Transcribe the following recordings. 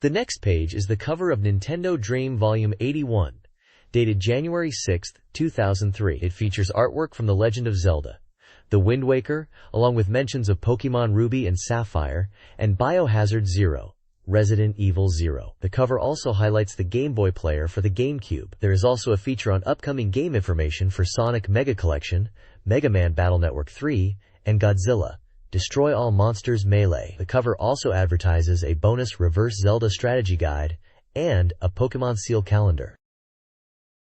The next page is the cover of Nintendo Dream Volume 81, dated January 6, 2003. It features artwork from The Legend of Zelda, The Wind Waker, along with mentions of Pokémon Ruby and Sapphire, and Biohazard Zero, Resident Evil Zero. The cover also highlights the Game Boy player for the GameCube. There is also a feature on upcoming game information for Sonic Mega Collection, Mega Man Battle Network 3, and Godzilla: Destroy All Monsters Melee. The cover also advertises a bonus Reverse Zelda strategy guide and a Pokémon Seal calendar.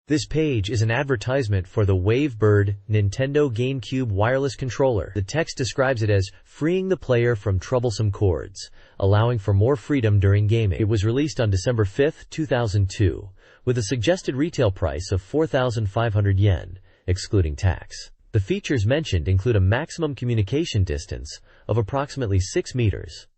This page is an advertisement for the Wavebird Nintendo GameCube wireless controller. The text describes it as freeing the player from troublesome cords, allowing for more freedom during gaming. It was released on December 5, 2002, with a suggested retail price of 4,500 yen, excluding tax. The features mentioned include a maximum communication distance of approximately 6 meters,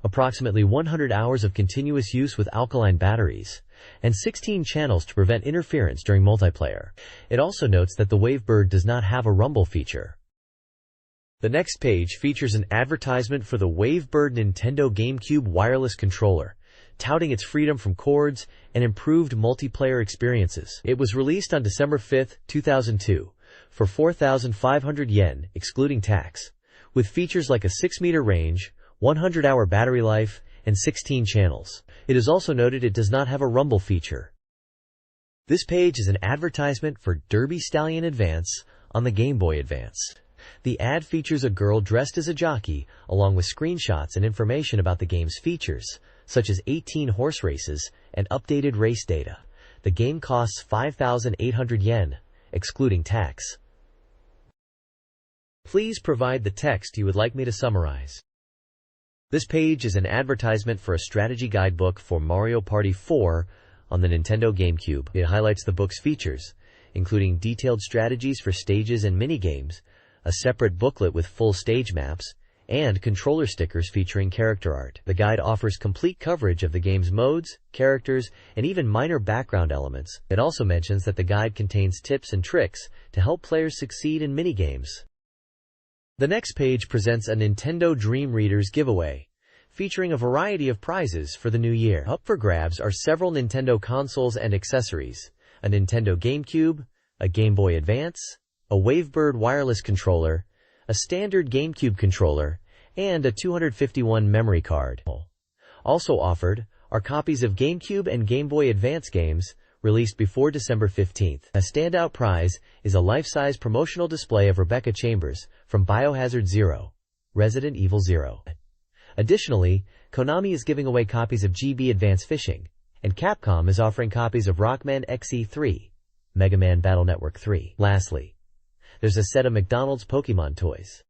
approximately 100 hours of continuous use with alkaline batteries, and 16 channels to prevent interference during multiplayer. It also notes that the Wavebird does not have a rumble feature. The next page features an advertisement for the Wavebird Nintendo GameCube wireless controller, touting its freedom from cords and improved multiplayer experiences. It was released on December 5, 2002, for 4,500 yen, excluding tax, with features like a 6-meter range, 100-hour battery life, and 16 channels. It is also noted it does not have a rumble feature. This page is an advertisement for Derby Stallion Advance on the Game Boy Advance. The ad features a girl dressed as a jockey, along with screenshots and information about the game's features, such as 18 horse races and updated race data. The game costs 5,800 yen, excluding tax. Please provide the text you would like me to summarize. This page is an advertisement for a strategy guidebook for Mario Party 4 on the Nintendo GameCube. It highlights the book's features, including detailed strategies for stages and minigames, a separate booklet with full stage maps, and controller stickers featuring character art. The guide offers complete coverage of the game's modes, characters, and even minor background elements. It also mentions that the guide contains tips and tricks to help players succeed in minigames. The next page presents a Nintendo Dream Readers giveaway, featuring a variety of prizes for the new year. Up for grabs are several Nintendo consoles and accessories, a Nintendo GameCube, a Game Boy Advance, a Wavebird wireless controller, a standard GameCube controller, and a 251 memory card. Also offered are copies of GameCube and Game Boy Advance games released before December 15th. A standout prize is a life-size promotional display of Rebecca Chambers from Biohazard Zero, Resident Evil Zero. Additionally, Konami is giving away copies of GB Advance Fishing, and Capcom is offering copies of Rockman XE3, Mega Man Battle Network 3. Lastly, there's a set of McDonald's Pokémon toys.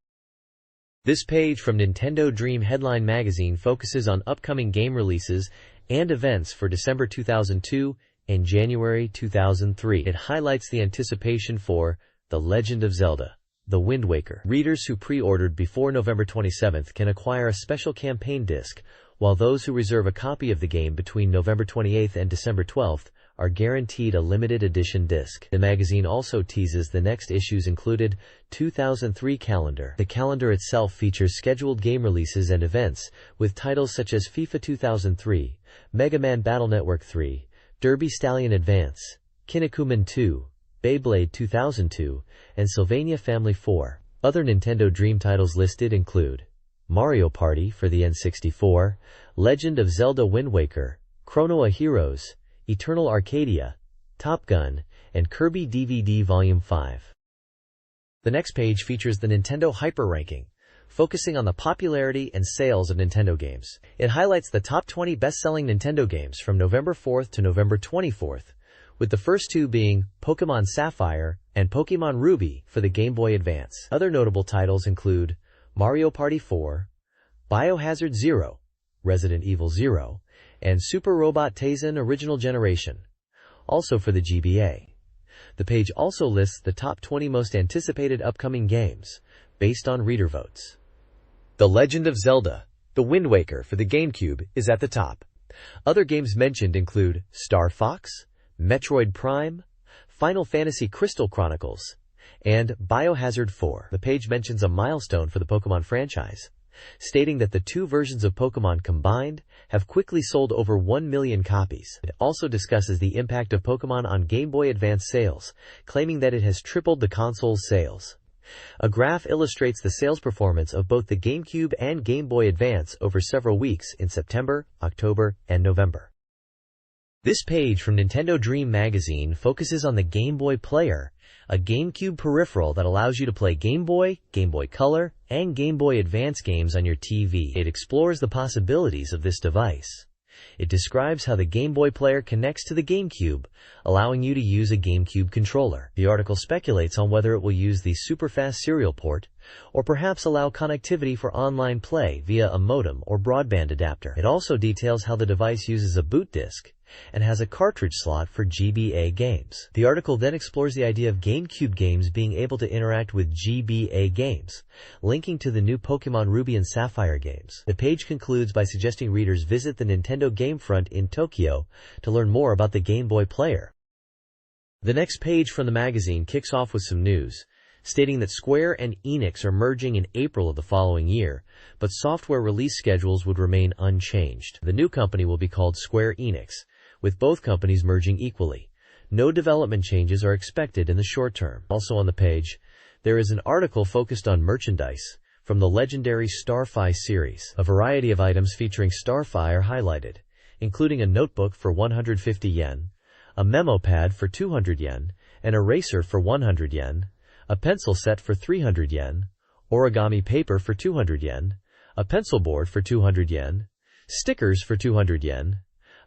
This page from Nintendo Dream Headline Magazine focuses on upcoming game releases and events for December 2002 and January 2003. It highlights the anticipation for The Legend of Zelda, The Wind Waker. Readers who pre-ordered before November 27th can acquire a special campaign disc, while those who reserve a copy of the game between November 28th and December 12th are guaranteed a limited edition disc. The magazine also teases the next issue's included 2003 calendar. The calendar itself features scheduled game releases and events, with titles such as FIFA 2003, Mega Man Battle Network 3, Derby Stallion Advance, Kinnikuman 2, Beyblade 2002, and Sylvania Family 4. Other Nintendo Dream titles listed include Mario Party for the N64, Legend of Zelda Wind Waker, Chronoa Heroes, Eternal Arcadia, Top Gun, and Kirby DVD Volume 5. The next page features the Nintendo Hyper Ranking, focusing on the popularity and sales of Nintendo games. It highlights the top 20 best-selling Nintendo games from November 4th to November 24th, with the first two being Pokémon Sapphire and Pokémon Ruby for the Game Boy Advance. Other notable titles include Mario Party 4, Biohazard Zero, Resident Evil Zero, and Super Robot Taisen Original Generation, also for the GBA. The page also lists the top 20 most anticipated upcoming games, based on reader votes. The Legend of Zelda, The Wind Waker for the GameCube is at the top. Other games mentioned include Star Fox, Metroid Prime, Final Fantasy Crystal Chronicles, and Biohazard 4. The page mentions a milestone for the Pokémon franchise, stating that the two versions of Pokémon combined have quickly sold over 1 million copies. It also discusses the impact of Pokémon on Game Boy Advance sales, claiming that it has tripled the console's sales. A graph illustrates the sales performance of both the GameCube and Game Boy Advance over several weeks in September, October, and November. This page from Nintendo Dream Magazine focuses on the Game Boy Player, a GameCube peripheral that allows you to play Game Boy Color, and Game Boy Advance games on your TV. It explores the possibilities of this device. It describes how the Game Boy Player connects to the GameCube, allowing you to use a GameCube controller. The article speculates on whether it will use the super-fast serial port, or perhaps allow connectivity for online play via a modem or broadband adapter. It also details how the device uses a boot disk and has a cartridge slot for GBA games. The article then explores the idea of GameCube games being able to interact with GBA games, linking to the new Pokémon Ruby and Sapphire games. The page concludes by suggesting readers visit the Nintendo Gamefront in Tokyo to learn more about the Game Boy Player. The next page from the magazine kicks off with some news, stating that Square and Enix are merging in April of the following year, but software release schedules would remain unchanged. The new company will be called Square Enix, with both companies merging equally. No development changes are expected in the short term. Also on the page, there is an article focused on merchandise from the legendary Starfy series. A variety of items featuring Starfy are highlighted, including a notebook for 150 yen, a memo pad for 200 yen, an eraser for 100 yen, a pencil set for 300 yen, origami paper for 200 yen, a pencil board for 200 yen, stickers for 200 yen,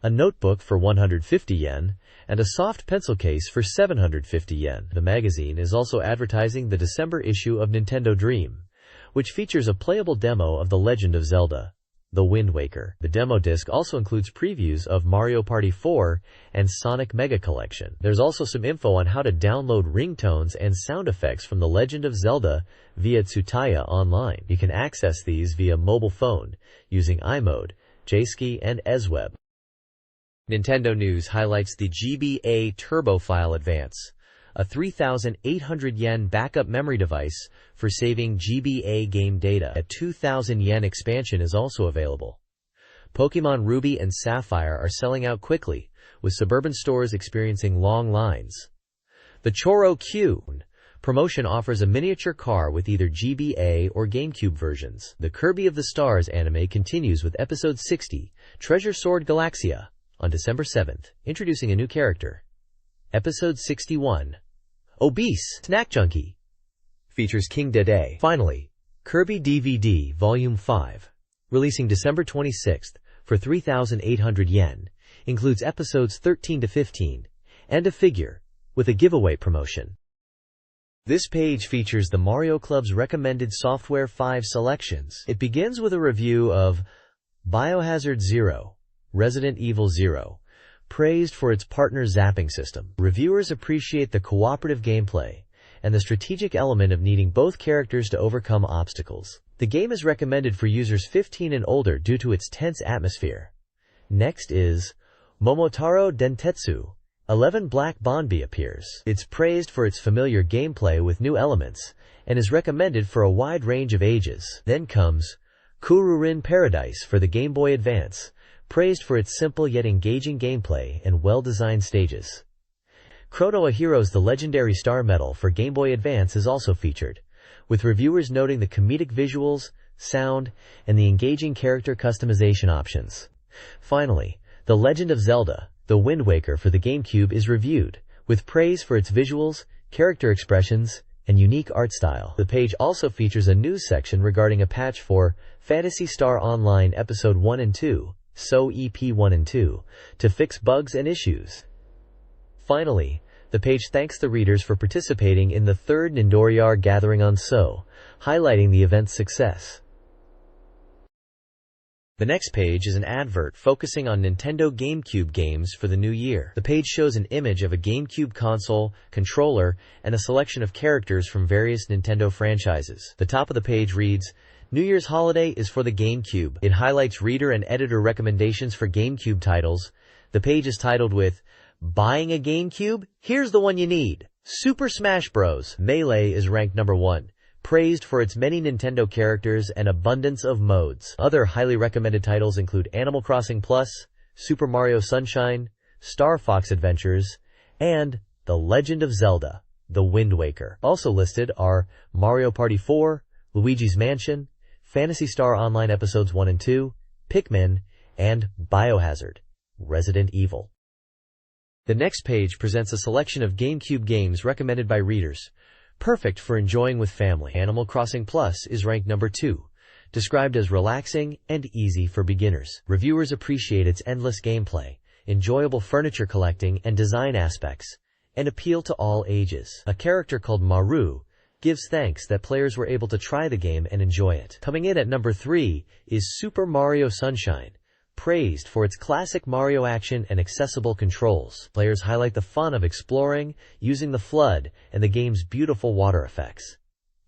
a notebook for 150 yen, and a soft pencil case for 750 yen. The magazine is also advertising the December issue of Nintendo Dream, which features a playable demo of The Legend of Zelda, The Wind Waker. The demo disc also includes previews of Mario Party 4 and Sonic Mega Collection. There's also some info on how to download ringtones and sound effects from The Legend of Zelda via Tsutaya Online. You can access these via mobile phone using iMode, JSki, and EZWeb. Nintendo News highlights the GBA TurboFile Advance, a 3,800 yen backup memory device for saving GBA game data. A 2,000 yen expansion is also available. Pokémon Ruby and Sapphire are selling out quickly, with suburban stores experiencing long lines. The Choro Q promotion offers a miniature car with either GBA or GameCube versions. The Kirby of the Stars anime continues with Episode 60, Treasure Sword Galaxia, on December 7th, introducing a new character. Episode 61, Obese Snack Junkie, features King Dedede. Finally, Kirby DVD Volume 5, releasing December 26th for 3,800 yen, includes episodes 13 to 15, and a figure, with a giveaway promotion. This page features the Mario Club's recommended Software 5 selections. It begins with a review of Biohazard Zero, Resident Evil Zero, praised for its partner zapping system. Reviewers appreciate the cooperative gameplay and the strategic element of needing both characters to overcome obstacles. The game is recommended for users 15 and older due to its tense atmosphere. Next is Momotaro Dentetsu, 11 Black Bonbi appears. It's praised for its familiar gameplay with new elements and is recommended for a wide range of ages. Then comes Kururin Paradise for the Game Boy Advance, praised for its simple yet engaging gameplay and well-designed stages. Chrono A Heroes The Legendary Star Medal for Game Boy Advance is also featured, with reviewers noting the comedic visuals, sound, and the engaging character customization options. Finally, The Legend of Zelda, The Wind Waker for the GameCube is reviewed, with praise for its visuals, character expressions, and unique art style. The page also features a news section regarding a patch for Phantasy Star Online Episode 1 and 2, So EP 1 and 2, to fix bugs and issues. Finally, the page thanks the readers for participating in the third Nindoriyar gathering on So, highlighting the event's success. The next page is an advert focusing on Nintendo GameCube games for the new year. The page shows an image of a GameCube console, controller, and a selection of characters from various Nintendo franchises. The top of the page reads, New Year's holiday is for the GameCube. It highlights reader and editor recommendations for GameCube titles. The page is titled with, Buying a GameCube? Here's the one you need. Super Smash Bros. Melee is ranked number 1, praised for its many Nintendo characters and abundance of modes. Other highly recommended titles include Animal Crossing Plus, Super Mario Sunshine, Star Fox Adventures, and The Legend of Zelda: The Wind Waker. Also listed are Mario Party 4, Luigi's Mansion, Phantasy Star Online Episodes 1 and 2, Pikmin, and Biohazard: Resident Evil. The next page presents a selection of GameCube games recommended by readers, perfect for enjoying with family. Animal Crossing Plus is ranked number 2, described as relaxing and easy for beginners. Reviewers appreciate its endless gameplay, enjoyable furniture collecting and design aspects, and appeal to all ages. A character called Maru gives thanks that players were able to try the game and enjoy it. Coming in at number 3 is Super Mario Sunshine, praised for its classic Mario action and accessible controls. Players highlight the fun of exploring, using the FLUDD, and the game's beautiful water effects.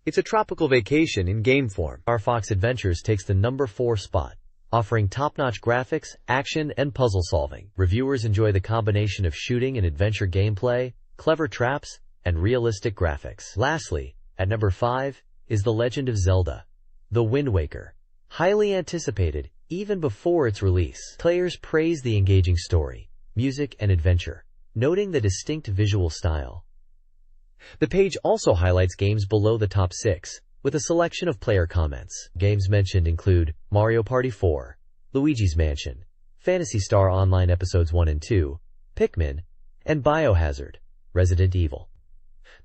It's a tropical vacation in game form. Star Fox Adventures takes the number 4 spot, offering top-notch graphics, action, and puzzle solving. Reviewers enjoy the combination of shooting and adventure gameplay, clever traps, and realistic graphics. Lastly, at number 5 is The Legend of Zelda: The Wind Waker, highly anticipated even before its release. Players praise the engaging story, music, and adventure, noting the distinct visual style. The page also highlights games below the top 6, with a selection of player comments. Games mentioned include Mario Party 4, Luigi's Mansion, Phantasy Star Online Episodes 1 and 2, Pikmin, and Biohazard: Resident Evil.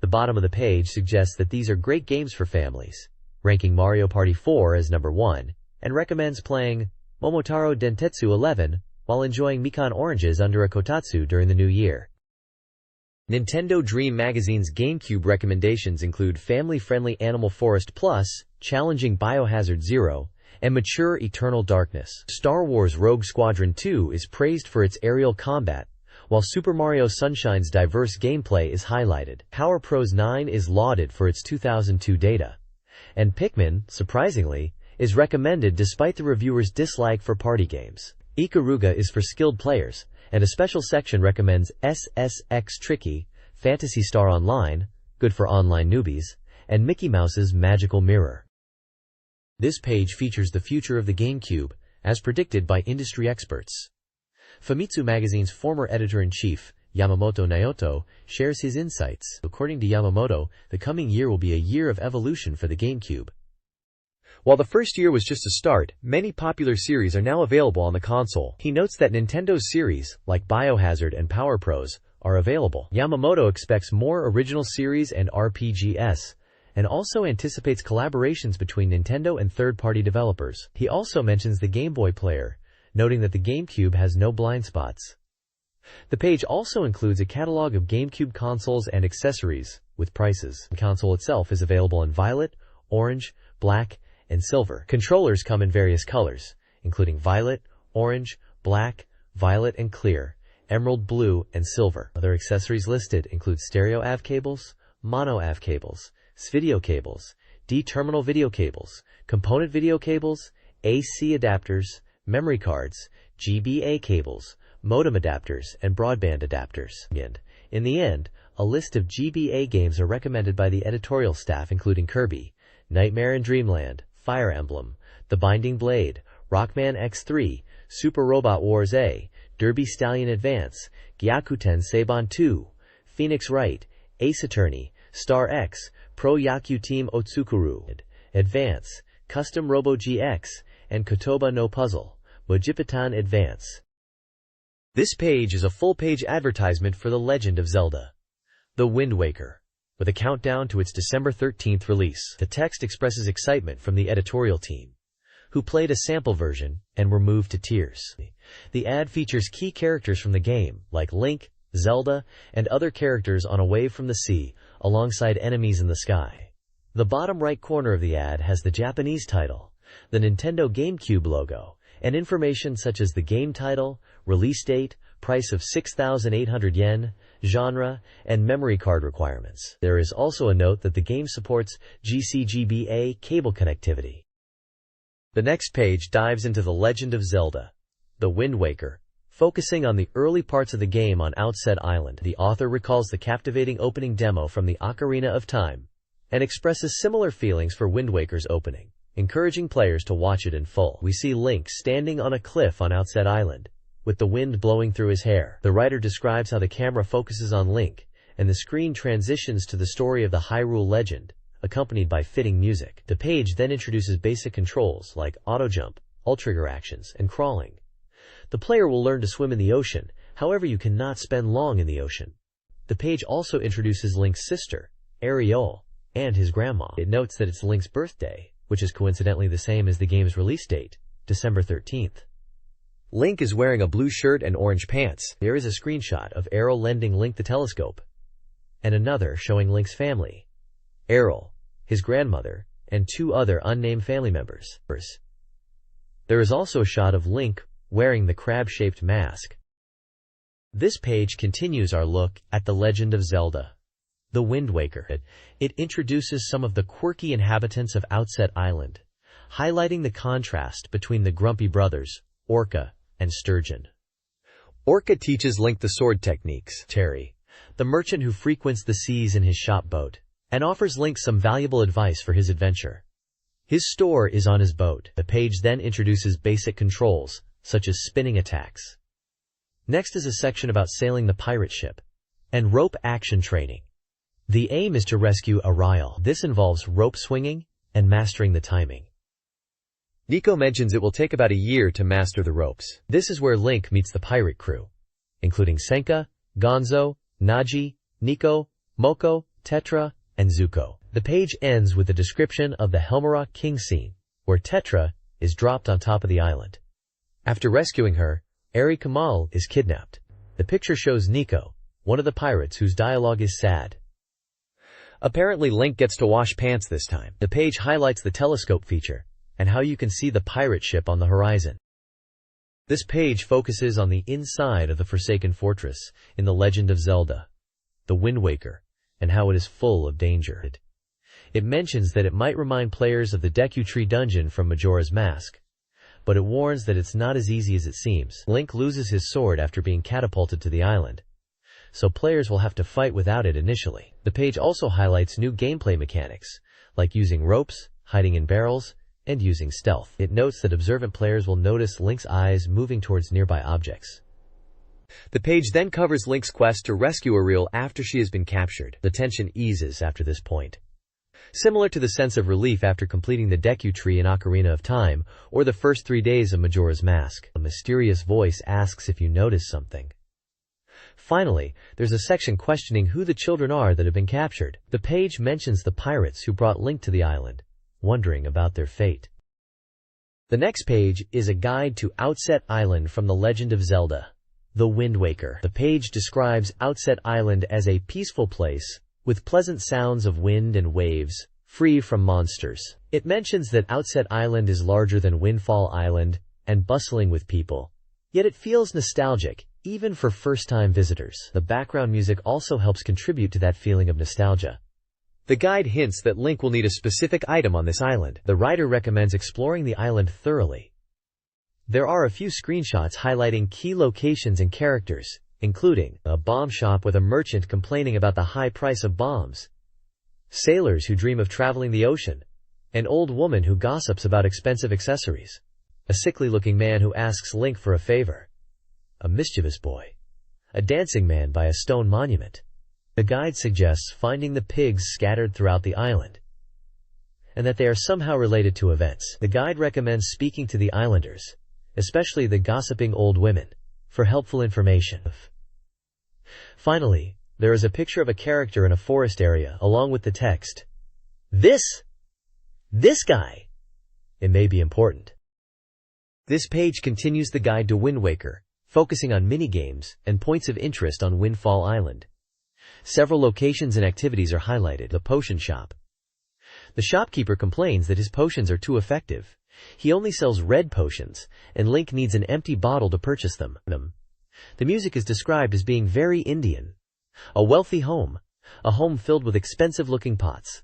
The bottom of the page suggests that these are great games for families, ranking Mario Party 4 as number 1, and recommends playing Momotaro Dentetsu 11 while enjoying Mikan Oranges under a Kotatsu during the new year. Nintendo Dream Magazine's GameCube recommendations include family-friendly Animal Forest Plus, challenging Biohazard Zero, and mature Eternal Darkness. Star Wars Rogue Squadron 2 is praised for its aerial combat, while Super Mario Sunshine's diverse gameplay is highlighted. Power Pros 9 is lauded for its 2002 data, and Pikmin, surprisingly, is recommended despite the reviewer's dislike for party games. Ikaruga is for skilled players, and a special section recommends SSX Tricky, Phantasy Star Online, good for online newbies, and Mickey Mouse's Magical Mirror. This page features the future of the GameCube, as predicted by industry experts. Famitsu Magazine's former editor-in-chief, Yamamoto Naoto, shares his insights. According to Yamamoto, the coming year will be a year of evolution for the GameCube. While the first year was just a start, many popular series are now available on the console. He notes that Nintendo's series, like Biohazard and Power Pros, are available. Yamamoto expects more original series and RPGs, and also anticipates collaborations between Nintendo and third-party developers. He also mentions the Game Boy player, noting that the GameCube has no blind spots. The page also includes a catalog of GameCube consoles and accessories, with prices. The console itself is available in violet, orange, black, and silver. Controllers come in various colors, including violet, orange, black, violet and clear, emerald blue, and silver. Other accessories listed include stereo AV cables, mono AV cables, SVideo cables, D-terminal video cables, component video cables, AC adapters, memory cards, GBA cables, modem adapters, and broadband adapters. In the end, a list of GBA games are recommended by the editorial staff, including Kirby, Nightmare in Dreamland, Fire Emblem, The Binding Blade, Rockman X3, Super Robot Wars A, Derby Stallion Advance, Gyakuten Seiban 2, Phoenix Wright, Ace Attorney, Star X, Pro Yaku Team Otsukuru, Advance, Custom Robo GX, and Kotoba no Puzzle, Mojipitan Advance. This page is a full-page advertisement for The Legend of Zelda: The Wind Waker, with a countdown to its December 13th release. The text expresses excitement from the editorial team, who played a sample version and were moved to tears. The ad features key characters from the game, like Link, Zelda, and other characters on a wave from the sea, alongside enemies in the sky. The bottom right corner of the ad has the Japanese title, the Nintendo GameCube logo, and information such as the game title, release date, price of 6,800 yen, genre, and memory card requirements. There is also a note that the game supports GCGBA cable connectivity. The next page dives into The Legend of Zelda: The Wind Waker, focusing on the early parts of the game on Outset Island. The author recalls the captivating opening demo from the Ocarina of Time, and expresses similar feelings for Wind Waker's opening, encouraging players to watch it in full. We see Link standing on a cliff on Outset Island, with the wind blowing through his hair. The writer describes how the camera focuses on Link, and the screen transitions to the story of the Hyrule Legend, accompanied by fitting music. The page then introduces basic controls like auto-jump, alt-trigger actions, and crawling. The player will learn to swim in the ocean, however you cannot spend long in the ocean. The page also introduces Link's sister, Ariel, and his grandma. It notes that it's Link's birthday, which is coincidentally the same as the game's release date, December 13th. Link is wearing a blue shirt and orange pants. There is a screenshot of Ariel lending Link the telescope, and another showing Link's family, Ariel, his grandmother, and 2 other unnamed family members. There is also a shot of Link wearing the crab-shaped mask. This page continues our look at The Legend of Zelda, The Wind Waker. It introduces some of the quirky inhabitants of Outset Island, highlighting the contrast between the grumpy brothers, Orca and Sturgeon. Orca teaches Link the sword techniques. Terry, the merchant who frequents the seas in his shop boat, and offers Link some valuable advice for his adventure. His store is on his boat. The page then introduces basic controls, such as spinning attacks. Next is a section about sailing the pirate ship, and rope action training. The aim is to rescue Ariel. This involves rope swinging and mastering the timing. Nico mentions it will take about a year to master the ropes. This is where Link meets the pirate crew, including Senka, Gonzo, Naji, Nico, Moko, Tetra, and Zuko. The page ends with a description of the Helmarock King scene, where Tetra is dropped on top of the island. After rescuing her, Ari Kamal is kidnapped. The picture shows Nico, one of the pirates whose dialogue is sad. Apparently Link gets to wash pants this time. The page highlights the telescope feature, and how you can see the pirate ship on the horizon. This page focuses on the inside of the Forsaken Fortress in The Legend of Zelda, The Wind Waker, and how it is full of danger. It mentions that it might remind players of the Deku Tree dungeon from Majora's Mask, but it warns that it's not as easy as it seems. Link loses his sword after being catapulted to the island, so players will have to fight without it initially. The page also highlights new gameplay mechanics, like using ropes, hiding in barrels, and using stealth. It notes that observant players will notice Link's eyes moving towards nearby objects. The page then covers Link's quest to rescue Ariel after she has been captured. The tension eases after this point, similar to the sense of relief after completing the Deku Tree in Ocarina of Time or the first 3 days of Majora's Mask. A mysterious voice asks if you notice something. Finally, there's a section questioning who the children are that have been captured. The page mentions the pirates who brought Link to the island, wondering about their fate. The next page is a guide to Outset Island from The Legend of Zelda, The Wind Waker. The page describes Outset Island as a peaceful place, with pleasant sounds of wind and waves, free from monsters. It mentions that Outset Island is larger than Windfall Island, and bustling with people. Yet it feels nostalgic, even for first-time visitors. The background music also helps contribute to that feeling of nostalgia. The guide hints that Link will need a specific item on this island. The writer recommends exploring the island thoroughly. There are a few screenshots highlighting key locations and characters, including a bomb shop with a merchant complaining about the high price of bombs, sailors who dream of traveling the ocean, an old woman who gossips about expensive accessories, a sickly-looking man who asks Link for a favor, a mischievous boy, a dancing man by a stone monument. The guide suggests finding the pigs scattered throughout the island, and that they are somehow related to events. The guide recommends speaking to the islanders, especially the gossiping old women, for helpful information. Finally, there is a picture of a character in a forest area along with the text, This guy! It may be important. This page continues the guide to Wind Waker, focusing on mini-games and points of interest on Windfall Island. Several locations and activities are highlighted. The potion shop. The shopkeeper complains that his potions are too effective. He only sells red potions, and Link needs an empty bottle to purchase them. The music is described as being very Indian. A wealthy home. A home filled with expensive-looking pots.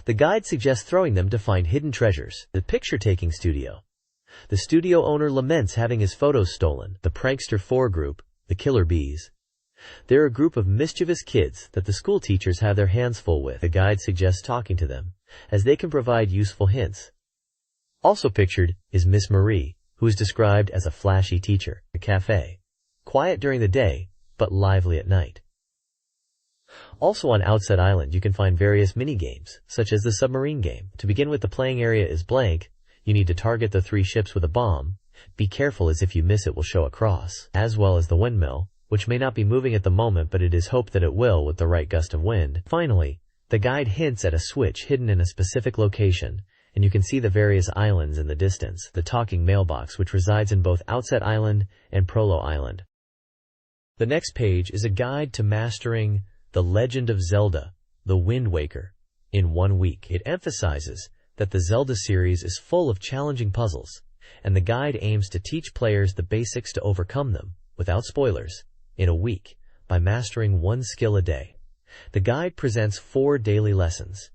The guide suggests throwing them to find hidden treasures. The picture-taking studio. The studio owner laments having his photos stolen. The Prankster 4 group, the Killer Bees. They're a group of mischievous kids that the school teachers have their hands full with. The guide suggests talking to them, as they can provide useful hints. Also pictured is Miss Marie, who is described as a flashy teacher. A cafe. Quiet during the day, but lively at night. Also on Outset Island you can find various mini-games, such as the submarine game. To begin with, the playing area is blank. You need to target the 3 ships with a bomb. Be careful, as if you miss it will show a cross, as well as the windmill, which may not be moving at the moment, but it is hoped that it will with the right gust of wind. Finally, the guide hints at a switch hidden in a specific location, and you can see the various islands in the distance. The talking mailbox, which resides in both Outset Island and Prolo Island. The next page is a guide to mastering The Legend of Zelda, The Wind Waker, in 1 week. It emphasizes that the Zelda series is full of challenging puzzles, and the guide aims to teach players the basics to overcome them, without spoilers, in a week, by mastering 1 skill a day. The guide presents 4 daily lessons.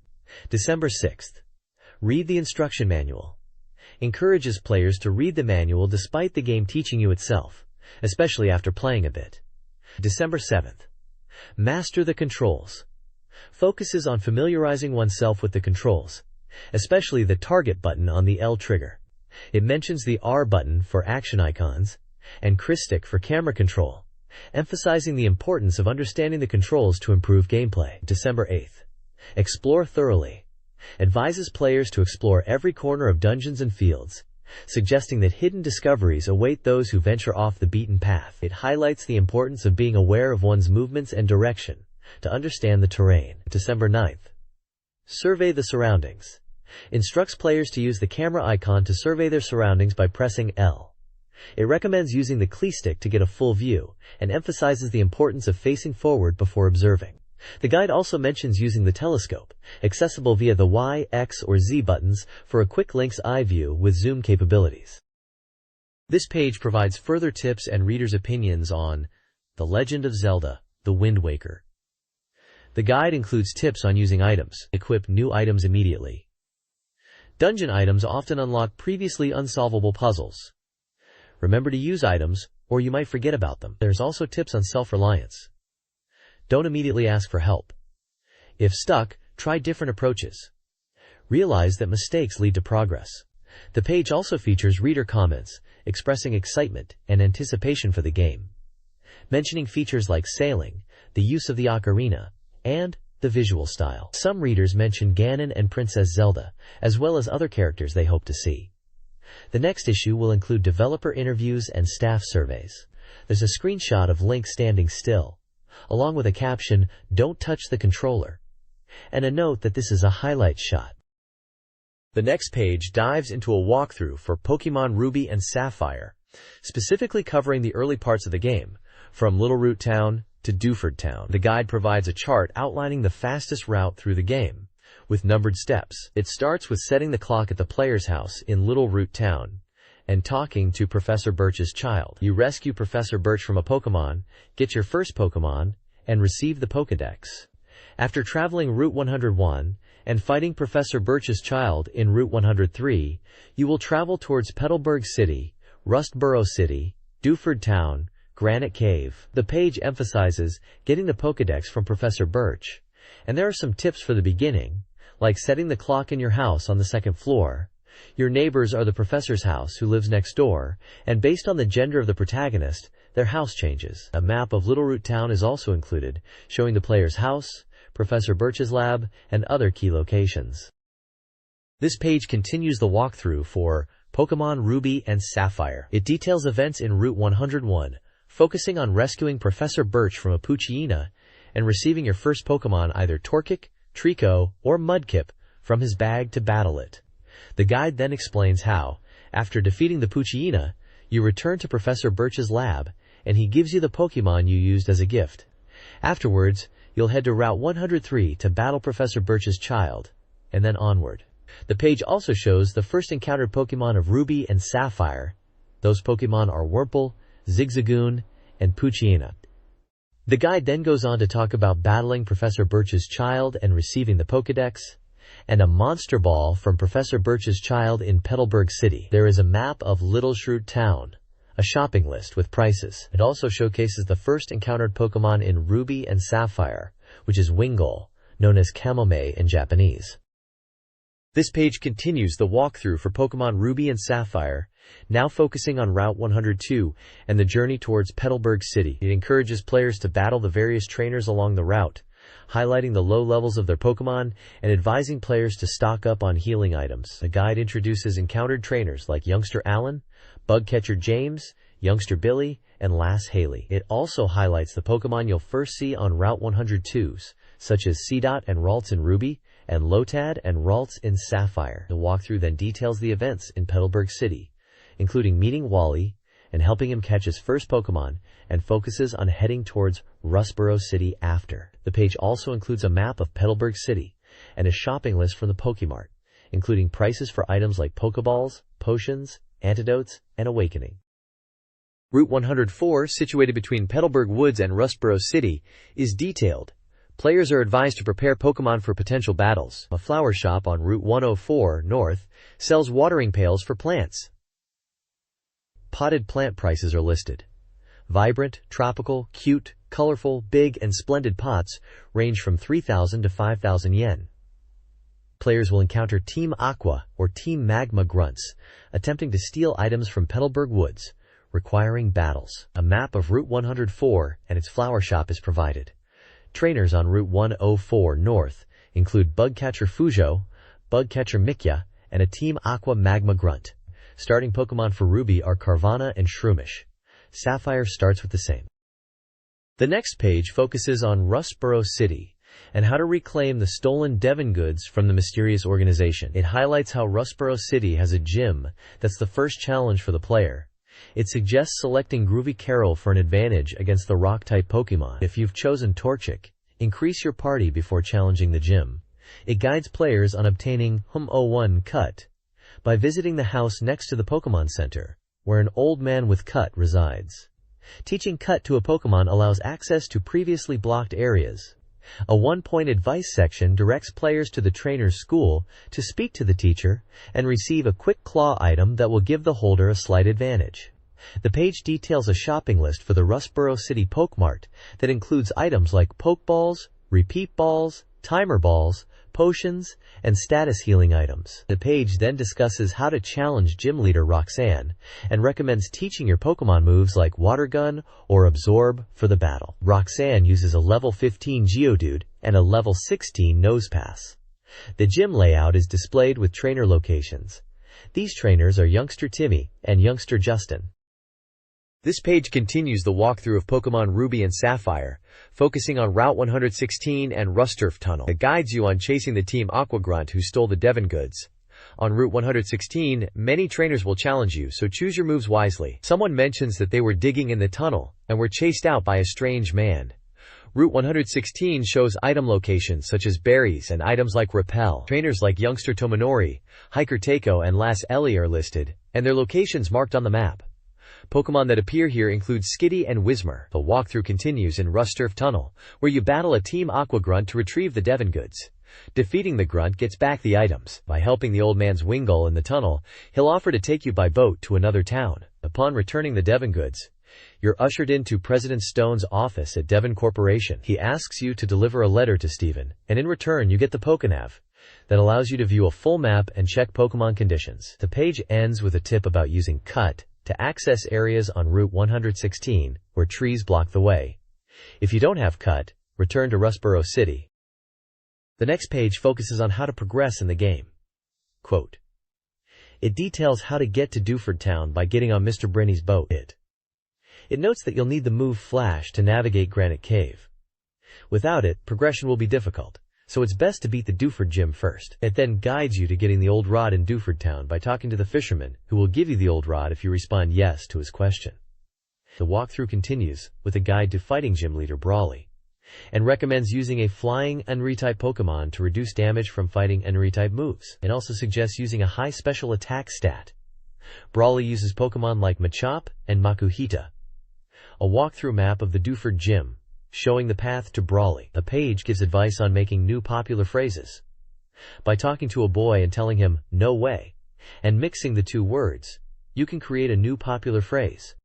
December 6th. Read the instruction manual. Encourages players to read the manual despite the game teaching you itself, especially after playing a bit. December 7th. Master the controls. Focuses on familiarizing oneself with the controls, especially the target button on the L trigger. It mentions the R button for action icons and Stick for camera control, emphasizing the importance of understanding the controls to improve gameplay. December 8th. Explore thoroughly. Advises players to explore every corner of dungeons and fields, suggesting that hidden discoveries await those who venture off the beaten path. It highlights the importance of being aware of one's movements and direction to understand the terrain. December 9th. Survey the surroundings. Instructs players to use the camera icon to survey their surroundings by pressing L. It recommends using the stick to get a full view, and emphasizes the importance of facing forward before observing. The guide also mentions using the telescope, accessible via the Y, X, or Z buttons for a quick lynx eye view with zoom capabilities. This page provides further tips and readers' opinions on The Legend of Zelda, The Wind Waker. The guide includes tips on using items. Equip new items immediately. Dungeon items often unlock previously unsolvable puzzles. Remember to use items, or you might forget about them. There's also tips on self-reliance. Don't immediately ask for help. If stuck, try different approaches. Realize that mistakes lead to progress. The page also features reader comments, expressing excitement and anticipation for the game, mentioning features like sailing, the use of the ocarina, and the visual style. Some readers mention Ganon and Princess Zelda, as well as other characters they hope to see. The next issue will include developer interviews and staff surveys. There's a screenshot of Link standing still, along with a caption, "Don't touch the controller," and a note that this is a highlight shot. The next page dives into a walkthrough for Pokemon Ruby and Sapphire, specifically covering the early parts of the game, from Little Root Town to Dewford Town. The guide provides a chart outlining the fastest route through the game, with numbered steps. It starts with setting the clock at the player's house in Little Root Town and talking to Professor Birch's child. You rescue Professor Birch from a Pokemon, get your first Pokemon, and receive the Pokédex. After traveling Route 101 and fighting Professor Birch's child in Route 103, you will travel towards Petalburg City, Rustboro City, Dewford Town, Granite Cave. The page emphasizes getting the Pokédex from Professor Birch, and there are some tips for the beginning, like setting the clock in your house on the 2nd floor. Your neighbors are the professor's house who lives next door, and based on the gender of the protagonist, their house changes. A map of Little Root Town is also included, showing the player's house, Professor Birch's lab, and other key locations. This page continues the walkthrough for Pokemon Ruby and Sapphire. It details events in Route 101, focusing on rescuing Professor Birch from a Poochyena and receiving your first Pokemon, either Torchic, Trico, or Mudkip, from his bag to battle it. The guide then explains how, after defeating the Poochyena, you return to Professor Birch's lab, and he gives you the Pokemon you used as a gift. Afterwards, you'll head to Route 103 to battle Professor Birch's child, and then onward. The page also shows the first encountered Pokemon of Ruby and Sapphire. Those Pokemon are Wurmple, Zigzagoon, and Poochyena. The guide then goes on to talk about battling Professor Birch's child and receiving the Pokédex, and a Monster Ball from Professor Birch's child in Petalburg City. There is a map of Little Shroot Town, a shopping list with prices. It also showcases the first encountered Pokemon in Ruby and Sapphire, which is Wingull, known as Kamome in Japanese. This page continues the walkthrough for Pokemon Ruby and Sapphire, now focusing on Route 102 and the journey towards Petalburg City. It encourages players to battle the various trainers along the route, highlighting the low levels of their Pokemon and advising players to stock up on healing items. The guide introduces encountered trainers like Youngster Alan, Bugcatcher James, Youngster Billy, and Lass Haley. It also highlights the Pokemon you'll first see on Route 102s, such as Seedot and Ralts in Ruby, and Lotad and Ralts in Sapphire. The walkthrough then details the events in Petalburg City, including meeting Wally and helping him catch his first Pokemon, and focuses on heading towards Rustboro City after. The page also includes a map of Petalburg City and a shopping list from the Pokemart, including prices for items like Pokeballs, potions, antidotes, and awakening. Route 104, situated between Petalburg Woods and Rustboro City, is detailed. Players are advised to prepare Pokemon for potential battles. A flower shop on Route 104 North sells watering pails for plants. Potted plant prices are listed. Vibrant, tropical, cute, colorful, big, and splendid pots range from 3,000 to 5,000 yen. Players will encounter Team Aqua or Team Magma grunts, attempting to steal items from Petalburg Woods, requiring battles. A map of Route 104 and its flower shop is provided. Trainers on Route 104 North include Bugcatcher Fujo, Bugcatcher Mikya, and a Team Aqua Magma grunt. Starting Pokemon for Ruby are Carvanha and Shroomish. Sapphire starts with the same. The next page focuses on Rustboro City and how to reclaim the stolen Devon goods from the mysterious organization. It highlights how Rustboro City has a gym that's the first challenge for the player. It suggests selecting Groovy Carol for an advantage against the Rock-type Pokemon. If you've chosen Torchic, increase your party before challenging the gym. It guides players on obtaining Hum-01 Cut by visiting the house next to the Pokemon Center, where an old man with Cut resides. Teaching Cut to a Pokemon allows access to previously blocked areas. A one-point advice section directs players to the trainer's school to speak to the teacher and receive a quick claw item that will give the holder a slight advantage. The page details a shopping list for the Rustboro City Pokemart that includes items like Pokeballs, Repeat Balls, Timer Balls, potions, and status healing items. The page then discusses how to challenge Gym Leader Roxanne and recommends teaching your Pokemon moves like Water Gun or Absorb for the battle. Roxanne uses a level 15 Geodude and a level 16 Nosepass. The gym layout is displayed with trainer locations. These trainers are Youngster Timmy and Youngster Justin. This page continues the walkthrough of Pokemon Ruby and Sapphire, focusing on Route 116 and Rusturf Tunnel. It guides you on chasing the Team Aqua Grunt who stole the Devon goods. On Route 116, many trainers will challenge you, so choose your moves wisely. Someone mentions that they were digging in the tunnel and were chased out by a strange man. Route 116 shows item locations such as berries and items like Repel. Trainers like Youngster Tominori, Hiker Takeo, and Lass Ellie are listed, and their locations marked on the map. Pokemon that appear here include Skitty and Whismur. The walkthrough continues in Rusturf Tunnel, where you battle a Team Aqua Grunt to retrieve the Devon goods. Defeating the grunt gets back the items. By helping the old man's Wingull in the tunnel, he'll offer to take you by boat to another town. Upon returning the Devon goods, you're ushered into President Stone's office at Devon Corporation. He asks you to deliver a letter to Steven, and in return you get the Pokenav that allows you to view a full map and check Pokemon conditions. The page ends with a tip about using Cut to access areas on Route 116 where trees block the way. If you don't have Cut, return to Rustboro City. The next page focuses on how to progress in the game. Quote, it details how to get to Dewford Town by getting on Mr. Brinny's boat. It notes that you'll need the move Flash to navigate Granite Cave. Without it, progression will be difficult, so it's best to beat the Dewford Gym first. It then guides you to getting the old rod in Dewford Town by talking to the fisherman, who will give you the old rod if you respond yes to his question. The walkthrough continues with a guide to fighting Gym Leader Brawly, and recommends using a flying Unri-type Pokemon to reduce damage from fighting Unri-type moves. It also suggests using a high special attack stat. Brawly uses Pokemon like Machop and Makuhita. A walkthrough map of the Dewford Gym, showing the path to Brawly. A page gives advice on making new popular phrases. By talking to a boy and telling him, "No way," and mixing the two words, you can create a new popular phrase.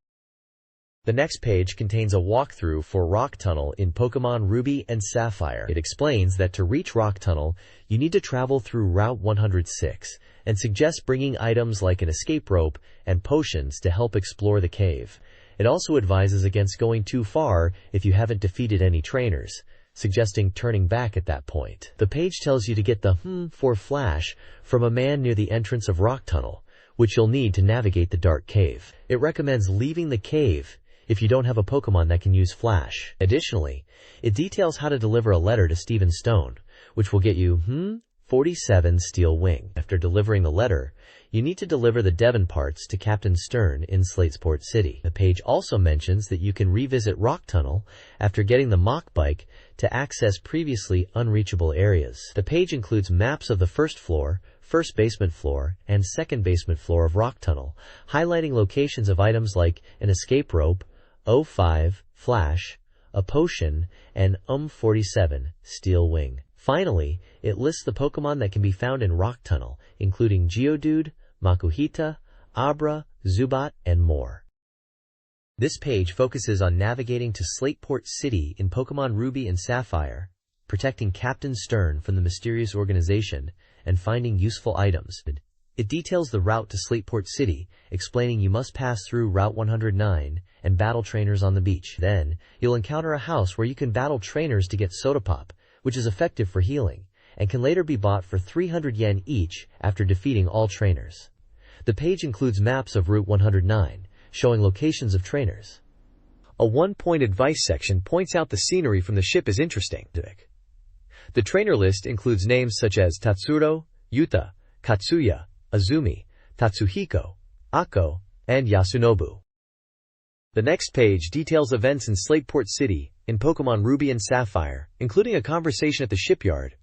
The next page contains a walkthrough for Rock Tunnel in Pokemon Ruby and Sapphire. It explains that to reach Rock Tunnel, you need to travel through Route 106 and suggests bringing items like an escape rope and potions to help explore the cave. It also advises against going too far if you haven't defeated any trainers, suggesting turning back at that point. The page tells you to get the for Flash from a man near the entrance of Rock Tunnel, which you'll need to navigate the dark cave. It recommends leaving the cave if you don't have a Pokemon that can use Flash. Additionally, it details how to deliver a letter to Stephen Stone, which will get you 47 Steel Wing. After delivering the letter, you need to deliver the Devon parts to Captain Stern in Slatesport City. The page also mentions that you can revisit Rock Tunnel after getting the Mach Bike to access previously unreachable areas. The page includes maps of the first floor, first basement floor, and second basement floor of Rock Tunnel, highlighting locations of items like an escape rope, 05 Flash, a potion, and 47 Steel Wing. Finally, it lists the Pokemon that can be found in Rock Tunnel, including Geodude, Makuhita, Abra, Zubat, and more. This page focuses on navigating to Slateport City in Pokemon Ruby and Sapphire, protecting Captain Stern from the mysterious organization, and finding useful items. It details the route to Slateport City, explaining you must pass through Route 109 and battle trainers on the beach. Then, you'll encounter a house where you can battle trainers to get Soda Pop, which is effective for healing, and can later be bought for 300 yen each after defeating all trainers. The page includes maps of Route 109, showing locations of trainers. A one-point advice section points out the scenery from the ship is interesting. The trainer list includes names such as Tatsuro, Yuta, Katsuya, Azumi, Tatsuhiko, Akko, and Yasunobu. The next page details events in Slateport City in Pokemon Ruby and Sapphire, including a conversation at the shipyard,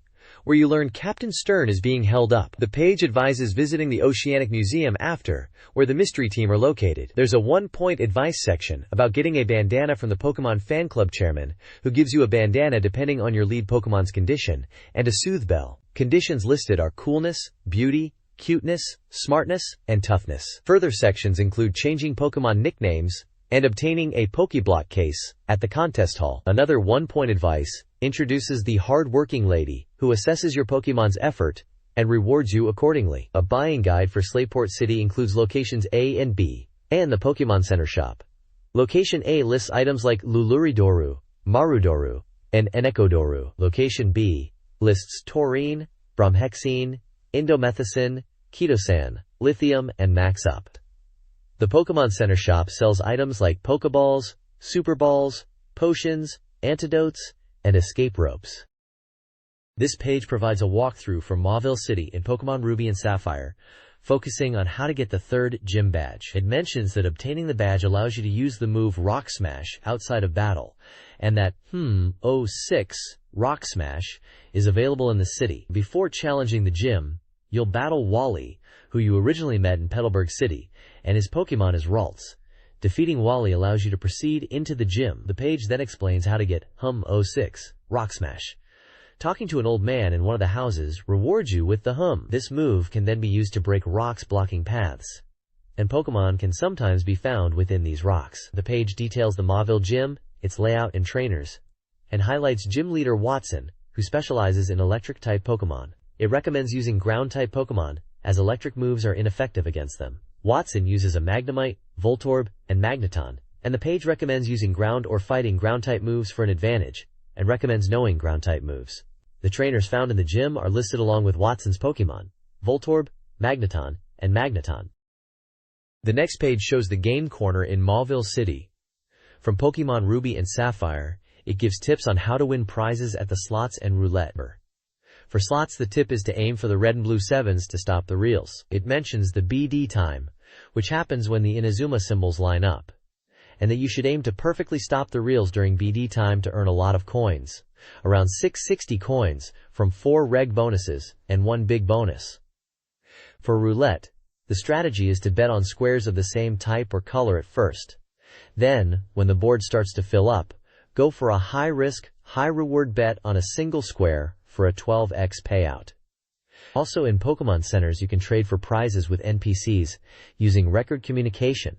where you learn Captain Stern is being held up. The page advises visiting the Oceanic Museum after, where the mystery team are located. There's a one-point advice section about getting a bandana from the Pokemon Fan Club chairman, who gives you a bandana depending on your lead Pokemon's condition, and a Soothe Bell. Conditions listed are coolness, beauty, cuteness, smartness, and toughness. Further sections include changing Pokemon nicknames and obtaining a Pokeblock case at the contest hall. Another one-point advice introduces the hard-working lady who assesses your Pokemon's effort and rewards you accordingly. A buying guide for Slateport City includes locations A and B, and the Pokemon Center shop. Location A lists items like Luluridoru, Marudoru, and Enekodoru. Location B lists taurine, bromhexine, indomethacin, chitosan, lithium, and Max Up. The Pokemon Center shop sells items like Pokeballs, Super Balls, potions, antidotes, and escape ropes. This page provides a walkthrough for Mauville City in Pokemon Ruby and Sapphire, focusing on how to get the third gym badge. It mentions that obtaining the badge allows you to use the move Rock Smash outside of battle, and that 06 Rock Smash is available in the city. Before challenging the gym, you'll battle Wally, who you originally met in Petalburg City, and his Pokemon is Ralts. Defeating Wally allows you to proceed into the gym. The page then explains how to get 06 Rock Smash. Talking to an old man in one of the houses rewards you with the Hum. This move can then be used to break rocks blocking paths, and Pokemon can sometimes be found within these rocks. The page details the Mauville Gym, its layout and trainers, and highlights Gym Leader Watson, who specializes in electric-type Pokemon. It recommends using ground-type Pokemon, as electric moves are ineffective against them. Watson uses a Magnemite, Voltorb, and Magneton, and the page recommends using ground or fighting ground-type moves for an advantage, and recommends knowing ground-type moves. The trainers found in the gym are listed along with Watson's Pokemon, Voltorb, Magneton, and Magneton. The next page shows the game corner in Mauville City. From Pokemon Ruby and Sapphire, it gives tips on how to win prizes at the slots and roulette. For slots, the tip is to aim for the red and blue 7s to stop the reels. It mentions the BD time, which happens when the Inazuma symbols line up, and that you should aim to perfectly stop the reels during BD time to earn a lot of coins, around 660 coins, from 4 reg bonuses and 1 big bonus. For roulette, the strategy is to bet on squares of the same type or color at first. Then, when the board starts to fill up, go for a high-risk, high-reward bet on a single square for a 12x payout. Also in Pokemon Centers you can trade for prizes with NPCs using record communication.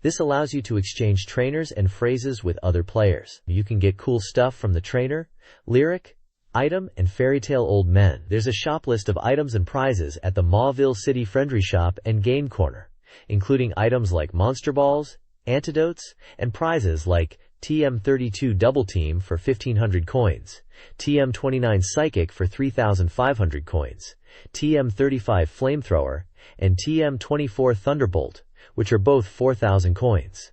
This allows you to exchange trainers and phrases with other players. You can get cool stuff from the trainer, lyric, item, and fairy tale old men. There's a shop list of items and prizes at the Mauville City Friendly Shop and Game Corner, including items like monster balls, antidotes, and prizes like TM32 Double Team for 1,500 coins, TM29 Psychic for 3,500 coins, TM35 Flamethrower, and TM24 Thunderbolt, which are both 4,000 coins.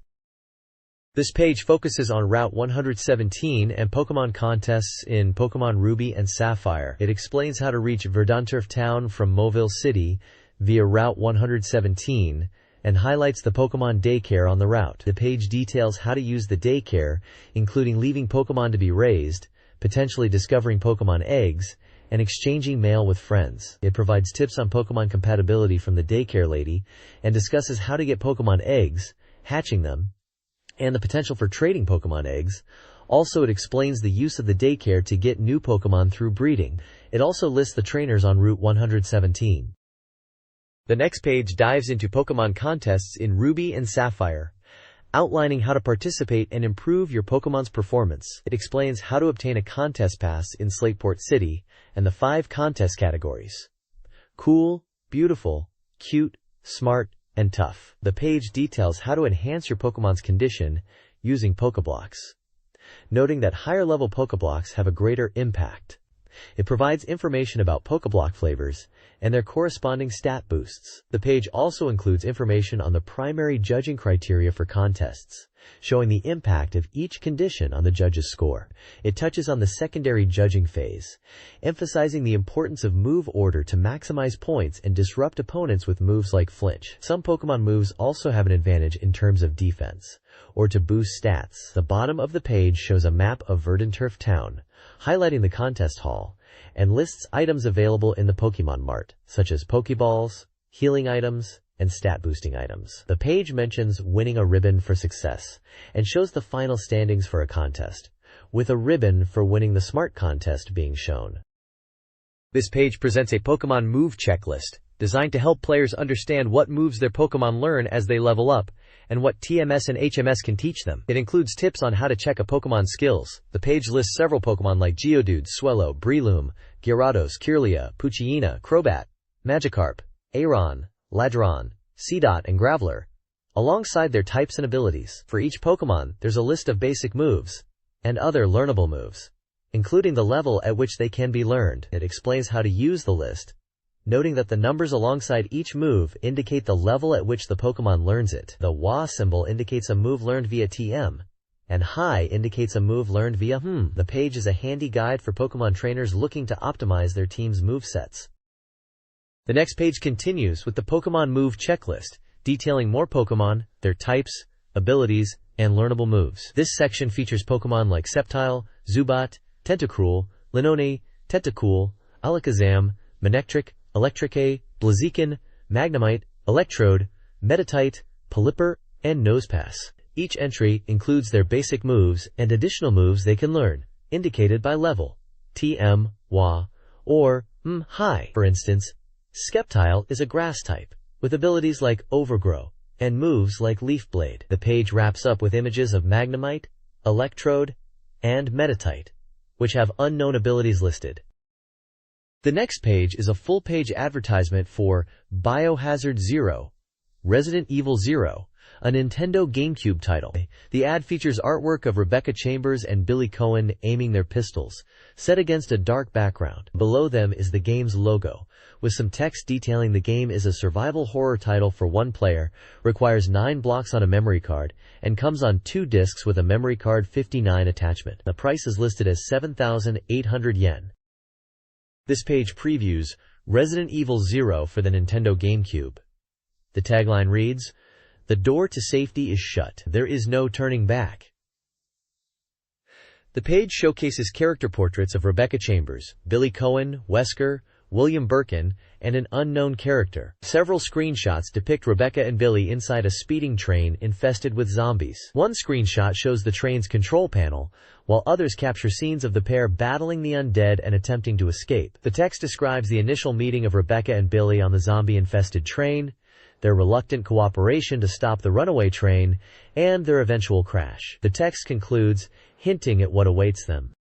This page focuses on Route 117 and Pokemon contests in Pokemon Ruby and Sapphire. It explains how to reach Verdanturf Town from Mauville City via Route 117 and highlights the Pokemon daycare on the route. The page details how to use the daycare, including leaving Pokemon to be raised, potentially discovering Pokemon eggs, and exchanging mail with friends. It provides tips on Pokemon compatibility from the daycare lady and discusses how to get Pokemon eggs, hatching them, and the potential for trading Pokemon eggs. Also, it explains the use of the daycare to get new Pokemon through breeding. It also lists the trainers on Route 117. The next page dives into Pokemon contests in Ruby and Sapphire, outlining how to participate and improve your Pokemon's performance. It explains how to obtain a contest pass in Slateport City and the 5 contest categories: cool, beautiful, cute, smart, and tough. The page details how to enhance your Pokemon's condition using Pokeblocks, noting that higher-level Pokeblocks have a greater impact. It provides information about Pokeblock flavors and their corresponding stat boosts. The page also includes information on the primary judging criteria for contests, showing the impact of each condition on the judge's score. It touches on the secondary judging phase, emphasizing the importance of move order to maximize points and disrupt opponents with moves like flinch. Some Pokemon moves also have an advantage in terms of defense, or to boost stats. The bottom of the page shows a map of Verdanturf Town, highlighting the contest hall, and lists items available in the Pokemon Mart, such as Pokeballs, healing items, and stat-boosting items. The page mentions winning a ribbon for success, and shows the final standings for a contest, with a ribbon for winning the Smart contest being shown. This page presents a Pokemon move checklist, designed to help players understand what moves their Pokemon learn as they level up, and what TMS and HMS can teach them. It includes tips on how to check a Pokemon's skills. The page lists several Pokemon like Geodude, Swellow, Breloom, Gyarados, Kirlia, Poochyena, Crobat, Magikarp, Aeron, Ladron, Seedot, and Graveler, alongside their types and abilities. For each Pokemon, there's a list of basic moves and other learnable moves, including the level at which they can be learned. It explains how to use the list, noting that the numbers alongside each move indicate the level at which the Pokemon learns it. The WA symbol indicates a move learned via TM, and High indicates a move learned via The page is a handy guide for Pokemon trainers looking to optimize their team's movesets. The next page continues with the Pokemon move checklist, detailing more Pokemon, their types, abilities, and learnable moves. This section features Pokemon like Sceptile, Zubat, Tentacruel, Linoone, Tentacool, Alakazam, Manectric, Electrike, Blaziken, Magnemite, Electrode, Meditite, Pelipper, and Nosepass. Each entry includes their basic moves and additional moves they can learn, indicated by level, TM, WA, or High. For instance, Sceptile is a grass type, with abilities like Overgrow, and moves like Leaf Blade. The page wraps up with images of Magnemite, Electrode, and Meditite, which have unknown abilities listed. The next page is a full-page advertisement for Biohazard Zero, Resident Evil Zero, a Nintendo GameCube title. The ad features artwork of Rebecca Chambers and Billy Cohen aiming their pistols, set against a dark background. Below them is the game's logo, with some text detailing the game is a survival horror title for one player, requires 9 blocks on a memory card, and comes on 2 discs with a memory card 59 attachment. The price is listed as 7,800 yen. This page previews Resident Evil Zero for the Nintendo GameCube. The tagline reads, "The door to safety is shut. There is no turning back." The page showcases character portraits of Rebecca Chambers, Billy Cohen, Wesker, William Birkin, and an unknown character. Several screenshots depict Rebecca and Billy inside a speeding train infested with zombies. One screenshot shows the train's control panel, while others capture scenes of the pair battling the undead and attempting to escape. The text describes the initial meeting of Rebecca and Billy on the zombie-infested train, their reluctant cooperation to stop the runaway train, and their eventual crash. The text concludes, hinting at what awaits them.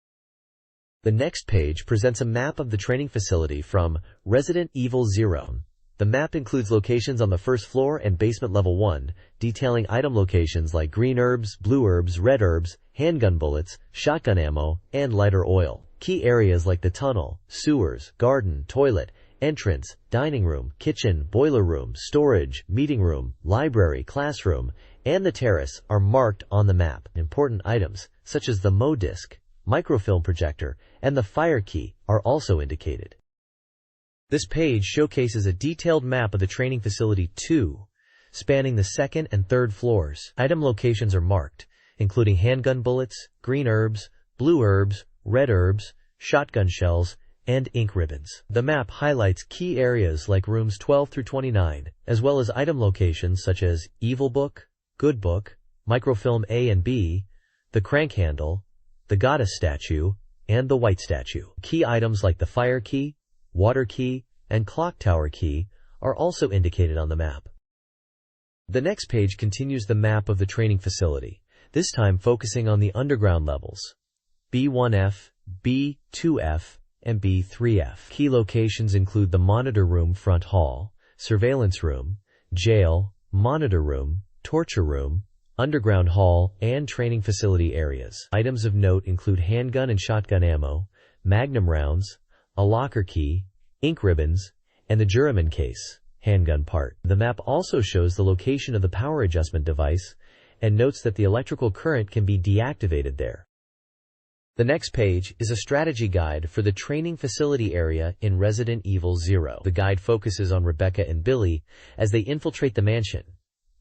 The next page presents a map of the training facility from Resident Evil Zero. The map includes locations on the first floor and basement level 1, detailing item locations like green herbs, blue herbs, red herbs, handgun bullets, shotgun ammo, and lighter oil. Key areas like the tunnel, sewers, garden, toilet, entrance, dining room, kitchen, boiler room, storage, meeting room, library, classroom, and the terrace are marked on the map. Important items, such as the MO disc, microfilm projector, and the fire key, are also indicated. This page showcases a detailed map of the training facility 2, spanning the second and third floors. Item locations are marked, including handgun bullets, green herbs, blue herbs, red herbs, shotgun shells, and ink ribbons. The map highlights key areas like rooms 12 through 29, as well as item locations such as Evil Book, Good Book, Microfilm A and B, the crank handle, the goddess statue, and the white statue. Key items like the fire key, water key, and clock tower key are also indicated on the map. The next page continues the map of the training facility, this time focusing on the underground levels, B1F, B2F, and B3F. Key locations include the monitor room front hall, surveillance room, jail, monitor room, torture room, underground hall, and training facility areas. Items of note include handgun and shotgun ammo, magnum rounds, a locker key, ink ribbons, and the Juraman case, handgun part. The map also shows the location of the power adjustment device and notes that the electrical current can be deactivated there. The next page is a strategy guide for the training facility area in Resident Evil Zero. The guide focuses on Rebecca and Billy as they infiltrate the mansion,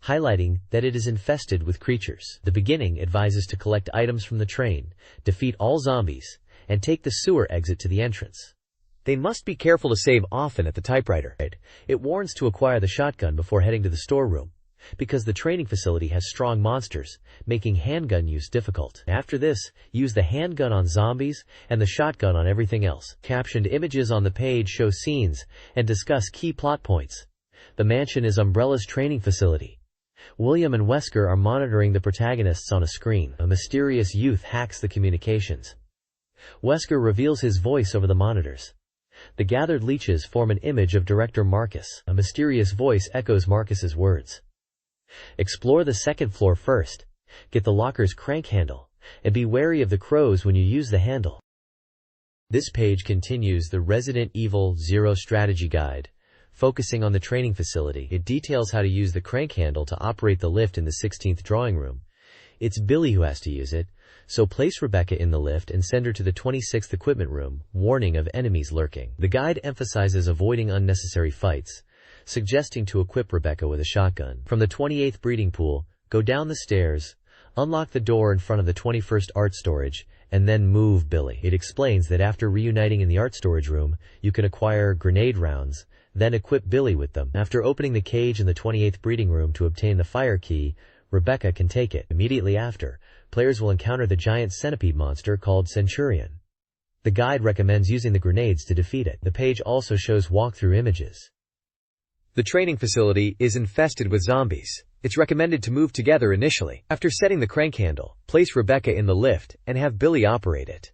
highlighting that it is infested with creatures. The beginning advises to collect items from the train, defeat all zombies, and take the sewer exit to the entrance. They must be careful to save often at the typewriter. It warns to acquire the shotgun before heading to the storeroom, because the training facility has strong monsters, making handgun use difficult. After this, use the handgun on zombies and the shotgun on everything else. Captioned images on the page show scenes and discuss key plot points. The mansion is Umbrella's training facility. William and Wesker are monitoring the protagonists on a screen. A mysterious youth hacks the communications. Wesker reveals his voice over the monitors. The gathered leeches form an image of Director Marcus. A mysterious voice echoes Marcus's words. Explore the second floor first, get the locker's crank handle, and be wary of the crows when you use the handle. This page continues the Resident Evil Zero strategy guide, focusing on the training facility. It details how to use the crank handle to operate the lift in the 16th drawing room. It's Billy who has to use it, so place Rebecca in the lift and send her to the 26th equipment room, warning of enemies lurking. The guide emphasizes avoiding unnecessary fights, suggesting to equip Rebecca with a shotgun. From the 28th breeding pool, go down the stairs, unlock the door in front of the 21st art storage, and then move Billy. It explains that after reuniting in the art storage room, you can acquire grenade rounds, then equip Billy with them. After opening the cage in the 28th breeding room to obtain the fire key, Rebecca can take it. Immediately after, players will encounter the giant centipede monster called Centurion. The guide recommends using the grenades to defeat it. The page also shows walkthrough images. The training facility is infested with zombies. It's recommended to move together initially. After setting the crank handle, place Rebecca in the lift and have Billy operate it.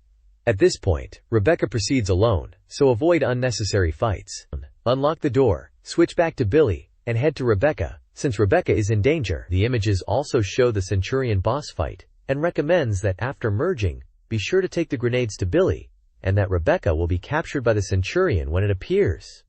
At this point, Rebecca proceeds alone, so avoid unnecessary fights. Unlock the door, switch back to Billy, and head to Rebecca, since Rebecca is in danger. The images also show the Centurion boss fight, and recommends that after merging, be sure to take the grenades to Billy, and that Rebecca will be captured by the Centurion when it appears.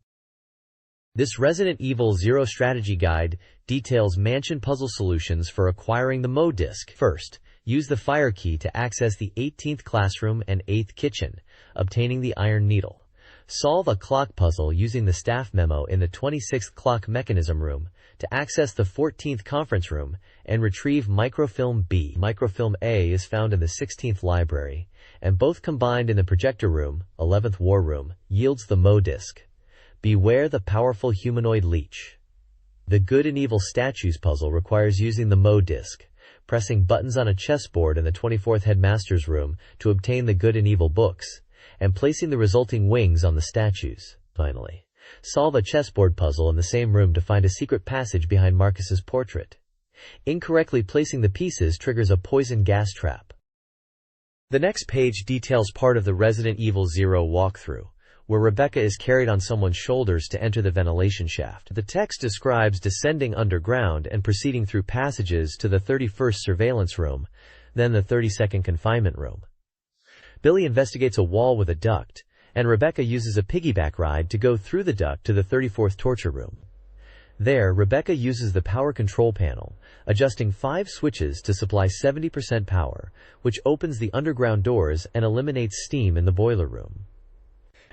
This Resident Evil Zero strategy guide details mansion puzzle solutions for acquiring the MO disc. First, use the fire key to access the 18th classroom and 8th kitchen, obtaining the iron needle. Solve a clock puzzle using the staff memo in the 26th clock mechanism room to access the 14th conference room and retrieve microfilm B. Microfilm A is found in the 16th library, and both combined in the projector room, 11th war room, yields the MO disc. Beware the powerful humanoid leech. The Good and Evil Statues puzzle requires using the MO disc, pressing buttons on a chessboard in the 24th headmaster's room to obtain the Good and Evil books, and placing the resulting wings on the statues. Finally, Solve a chessboard puzzle in the same room to find a secret passage behind Marcus's portrait. Incorrectly placing the pieces triggers a poison gas trap. The next page details part of the Resident Evil 0 walkthrough, where Rebecca is carried on someone's shoulders to enter the ventilation shaft. The text describes descending underground and proceeding through passages to the 31st surveillance room, then the 32nd confinement room. Billy investigates a wall with a duct, and Rebecca uses a piggyback ride to go through the duct to the 34th torture room. There, Rebecca uses the power control panel, adjusting 5 switches to supply 70% power, which opens the underground doors and eliminates steam in the boiler room.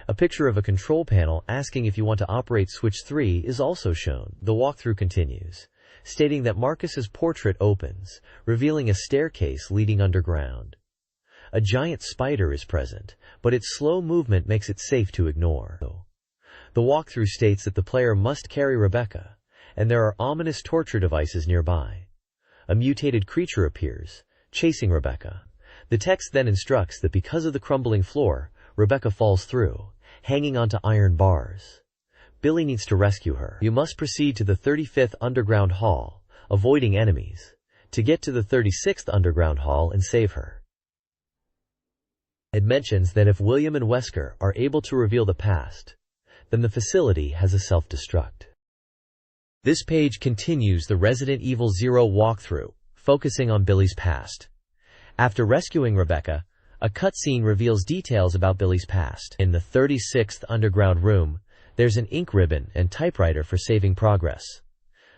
A picture of a control panel asking if you want to operate switch 3 is also shown. The walkthrough continues, stating that Marcus's portrait opens, revealing a staircase leading underground. A giant spider is present, but its slow movement makes it safe to ignore. The walkthrough states that the player must carry Rebecca, and there are ominous torture devices nearby. A mutated creature appears, chasing Rebecca. The text then instructs that because of the crumbling floor, Rebecca falls through, hanging onto iron bars. Billy needs to rescue her. You must proceed to the 35th underground hall, avoiding enemies, to get to the 36th underground hall and save her. It mentions that if William and Wesker are able to reveal the past, then the facility has a self-destruct. This page continues the Resident Evil 0 walkthrough, focusing on Billy's past. After rescuing Rebecca, a cutscene reveals details about Billy's past. In the 36th underground room, there's an ink ribbon and typewriter for saving progress.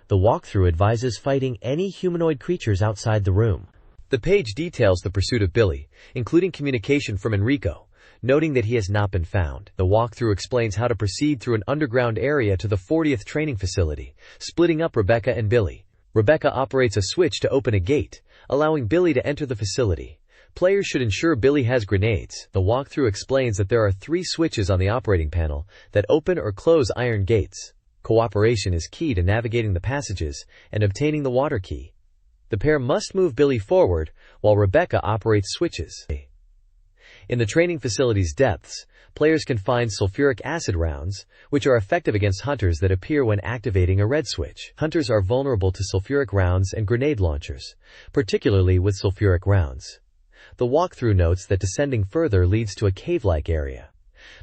The walkthrough advises fighting any humanoid creatures outside the room. The page details the pursuit of Billy, including communication from Enrico, noting that he has not been found. The walkthrough explains how to proceed through an underground area to the 40th training facility, splitting up Rebecca and Billy. Rebecca operates a switch to open a gate, allowing Billy to enter the facility. Players should ensure Billy has grenades. The walkthrough explains that there are 3 switches on the operating panel that open or close iron gates. Cooperation is key to navigating the passages and obtaining the water key. The pair must move Billy forward, while Rebecca operates switches. In the training facility's depths, players can find sulfuric acid rounds, which are effective against hunters that appear when activating a red switch. Hunters are vulnerable to sulfuric rounds and grenade launchers, particularly with sulfuric rounds. The walkthrough notes that descending further leads to a cave-like area.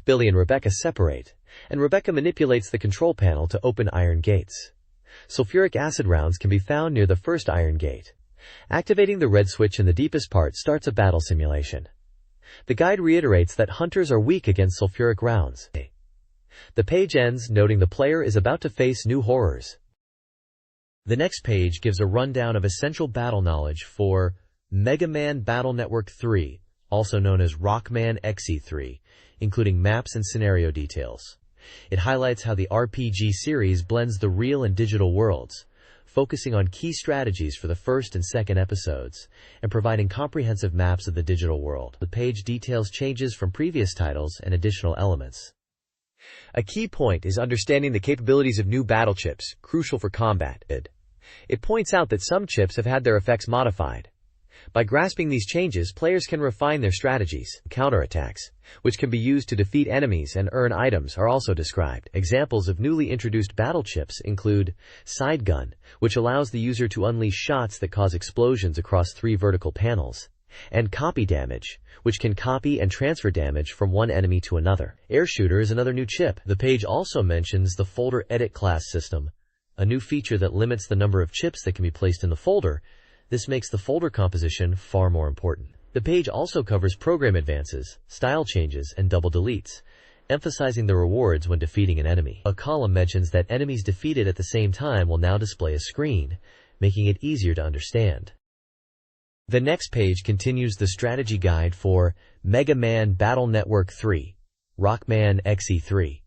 Billy and Rebecca separate, and Rebecca manipulates the control panel to open iron gates. Sulfuric acid rounds can be found near the first iron gate. Activating the red switch in the deepest part starts a battle simulation. The guide reiterates that hunters are weak against sulfuric rounds. The page ends noting the player is about to face new horrors. The next page gives a rundown of essential battle knowledge for Mega Man Battle Network 3, also known as Rockman XE3, including maps and scenario details. It highlights how the RPG series blends the real and digital worlds, focusing on key strategies for the first and second episodes, and providing comprehensive maps of the digital world. The page details changes from previous titles and additional elements. A key point is understanding the capabilities of new battle chips, crucial for combat. It points out that some chips have had their effects modified. By grasping these changes, players can refine their strategies. Counterattacks, which can be used to defeat enemies and earn items, are also described. Examples of newly introduced battle chips include Side Gun, which allows the user to unleash shots that cause explosions across 3 vertical panels, and Copy Damage, which can copy and transfer damage from one enemy to another. Air Shooter is another new chip. The page also mentions the Folder Edit class system, a new feature that limits the number of chips that can be placed in the folder. This makes the folder composition far more important. The page also covers program advances, style changes, and double deletes, emphasizing the rewards when defeating an enemy. A column mentions that enemies defeated at the same time will now display a screen, making it easier to understand. The next page continues the strategy guide for Mega Man Battle Network 3, Rockman XE3.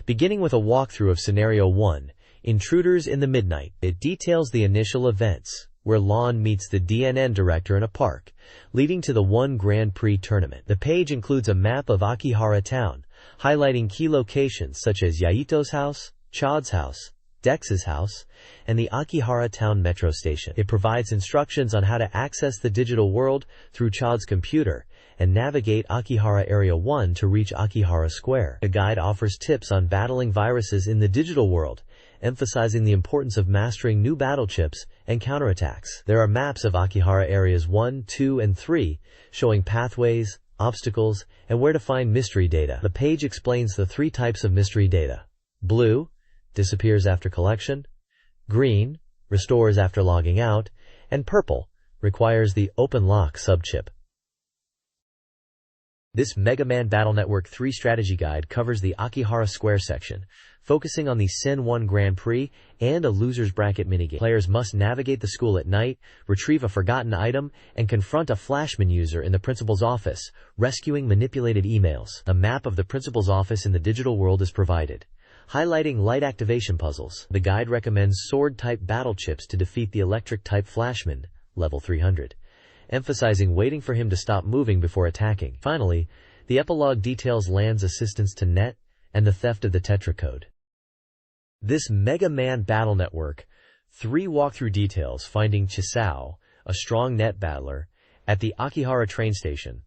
Beginning with a walkthrough of Scenario 1, Intruders in the Midnight. It details the initial events, where Lon meets the DNN director in a park, leading to the 1 Grand Prix tournament. The page includes a map of Akihara Town, highlighting key locations such as Yaito's house, Chod's house, Dex's house, and the Akihara Town metro station. It provides instructions on how to access the digital world through Chod's computer and navigate Akihara Area 1 to reach Akihara Square. The guide offers tips on battling viruses in the digital world, emphasizing the importance of mastering new battle chips and counterattacks. There are maps of Akihara Areas 1, 2, and 3, showing pathways, obstacles, and where to find mystery data. The page explains the 3 types of mystery data. Blue disappears after collection, green restores after logging out, and purple requires the Open Lock subchip. This Mega Man Battle Network 3 strategy guide covers the Akihara Square section, focusing on the Sin 1 Grand Prix and a loser's bracket minigame. Players must navigate the school at night, retrieve a forgotten item, and confront a flashman user in the principal's office, rescuing manipulated emails. A map of the principal's office in the digital world is provided, highlighting light activation puzzles. The guide recommends sword-type battle chips to defeat the electric-type flashman, level 300. Emphasizing waiting for him to stop moving before attacking. Finally, the epilogue details Land's assistance to Net and the theft of the Tetra Code. This Mega Man Battle Network 3 walkthrough details finding Chisao, a strong net battler, at the Akihara train station.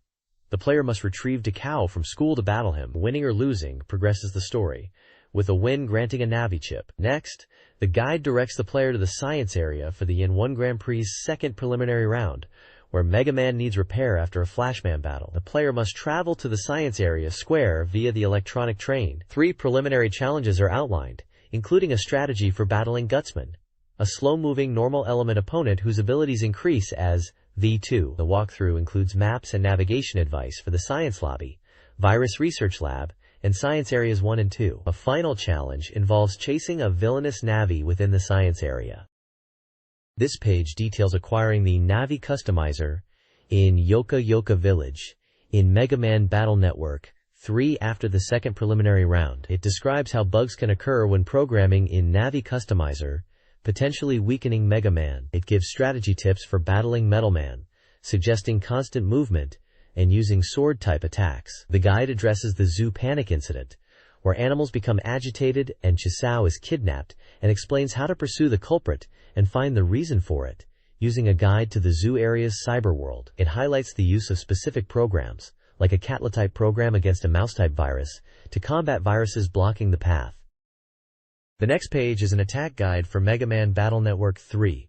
The player must retrieve Takao from school to battle him. Winning or losing progresses the story, with a win granting a Navi chip. Next, the guide directs the player to the science area for the Yin 1 Grand Prix's second preliminary round, where Mega Man needs repair after a Flashman battle. The player must travel to the science area square via the electronic train. 3 preliminary challenges are outlined, including a strategy for battling Gutsman, a slow-moving normal element opponent whose abilities increase as V2. The walkthrough includes maps and navigation advice for the Science Lobby, Virus Research Lab, and Science Areas 1 and 2. A final challenge involves chasing a villainous Navi within the science area. This page details acquiring the Navi Customizer in Yoka Yoka Village in Mega Man Battle Network 3 after the second preliminary round. It describes how bugs can occur when programming in Navi Customizer, potentially weakening Mega Man. It gives strategy tips for battling Metal Man, suggesting constant movement and using sword-type attacks. The guide addresses the zoo panic incident, where animals become agitated and Chisao is kidnapped, and explains how to pursue the culprit and find the reason for it, using a guide to the zoo area's cyberworld. It highlights the use of specific programs, like a Catla-type program against a mouse-type virus, to combat viruses blocking the path. The next page is an attack guide for Mega Man Battle Network 3,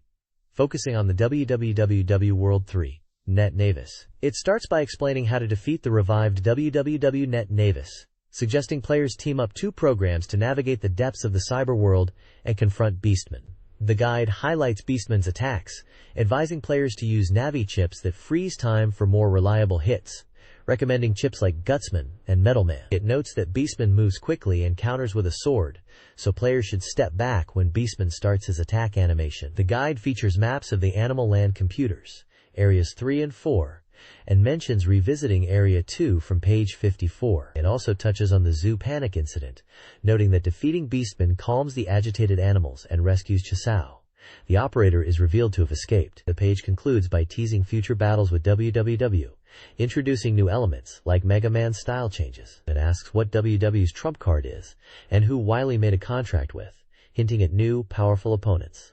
focusing on the WWW World 3, Net Navis. It starts by explaining how to defeat the revived WWW Net Navis, suggesting players team up 2 programs to navigate the depths of the cyberworld and confront Beastman. The guide highlights Beastman's attacks, advising players to use Navi chips that freeze time for more reliable hits, recommending chips like Gutsman and Metal Man. It notes that Beastman moves quickly and counters with a sword, so players should step back when Beastman starts his attack animation. The guide features maps of the Animal Land computers, Areas 3 and 4, and mentions revisiting Area 2 from page 54. It also touches on the zoo panic incident, noting that defeating Beastman calms the agitated animals and rescues Chisao. The operator is revealed to have escaped. The page concludes by teasing future battles with WWW, introducing new elements like Mega Man style changes. It asks what WW's trump card is and who Wily made a contract with, hinting at new, powerful opponents.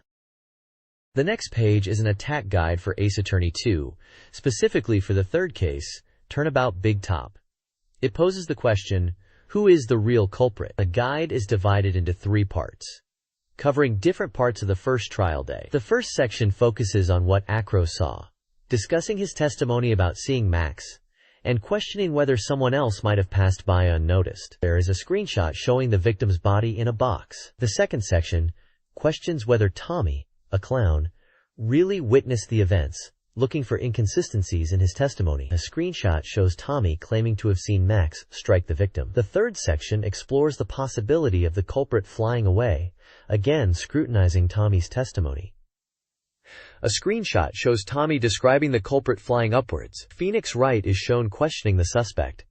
The next page is an attack guide for Ace Attorney 2, specifically for the third case, Turnabout Big Top. It poses the question, who is the real culprit? The guide is divided into 3 parts, covering different parts of the first trial day. The first section focuses on what Acro saw, discussing his testimony about seeing Max, and questioning whether someone else might have passed by unnoticed. There is a screenshot showing the victim's body in a box. The second section questions whether Tommy, a clown, really witnessed the events, looking for inconsistencies in his testimony. A screenshot shows Tommy claiming to have seen Max strike the victim. The third section explores the possibility of the culprit flying away, again scrutinizing Tommy's testimony. A screenshot shows Tommy describing the culprit flying upwards. Phoenix Wright is shown questioning the suspect.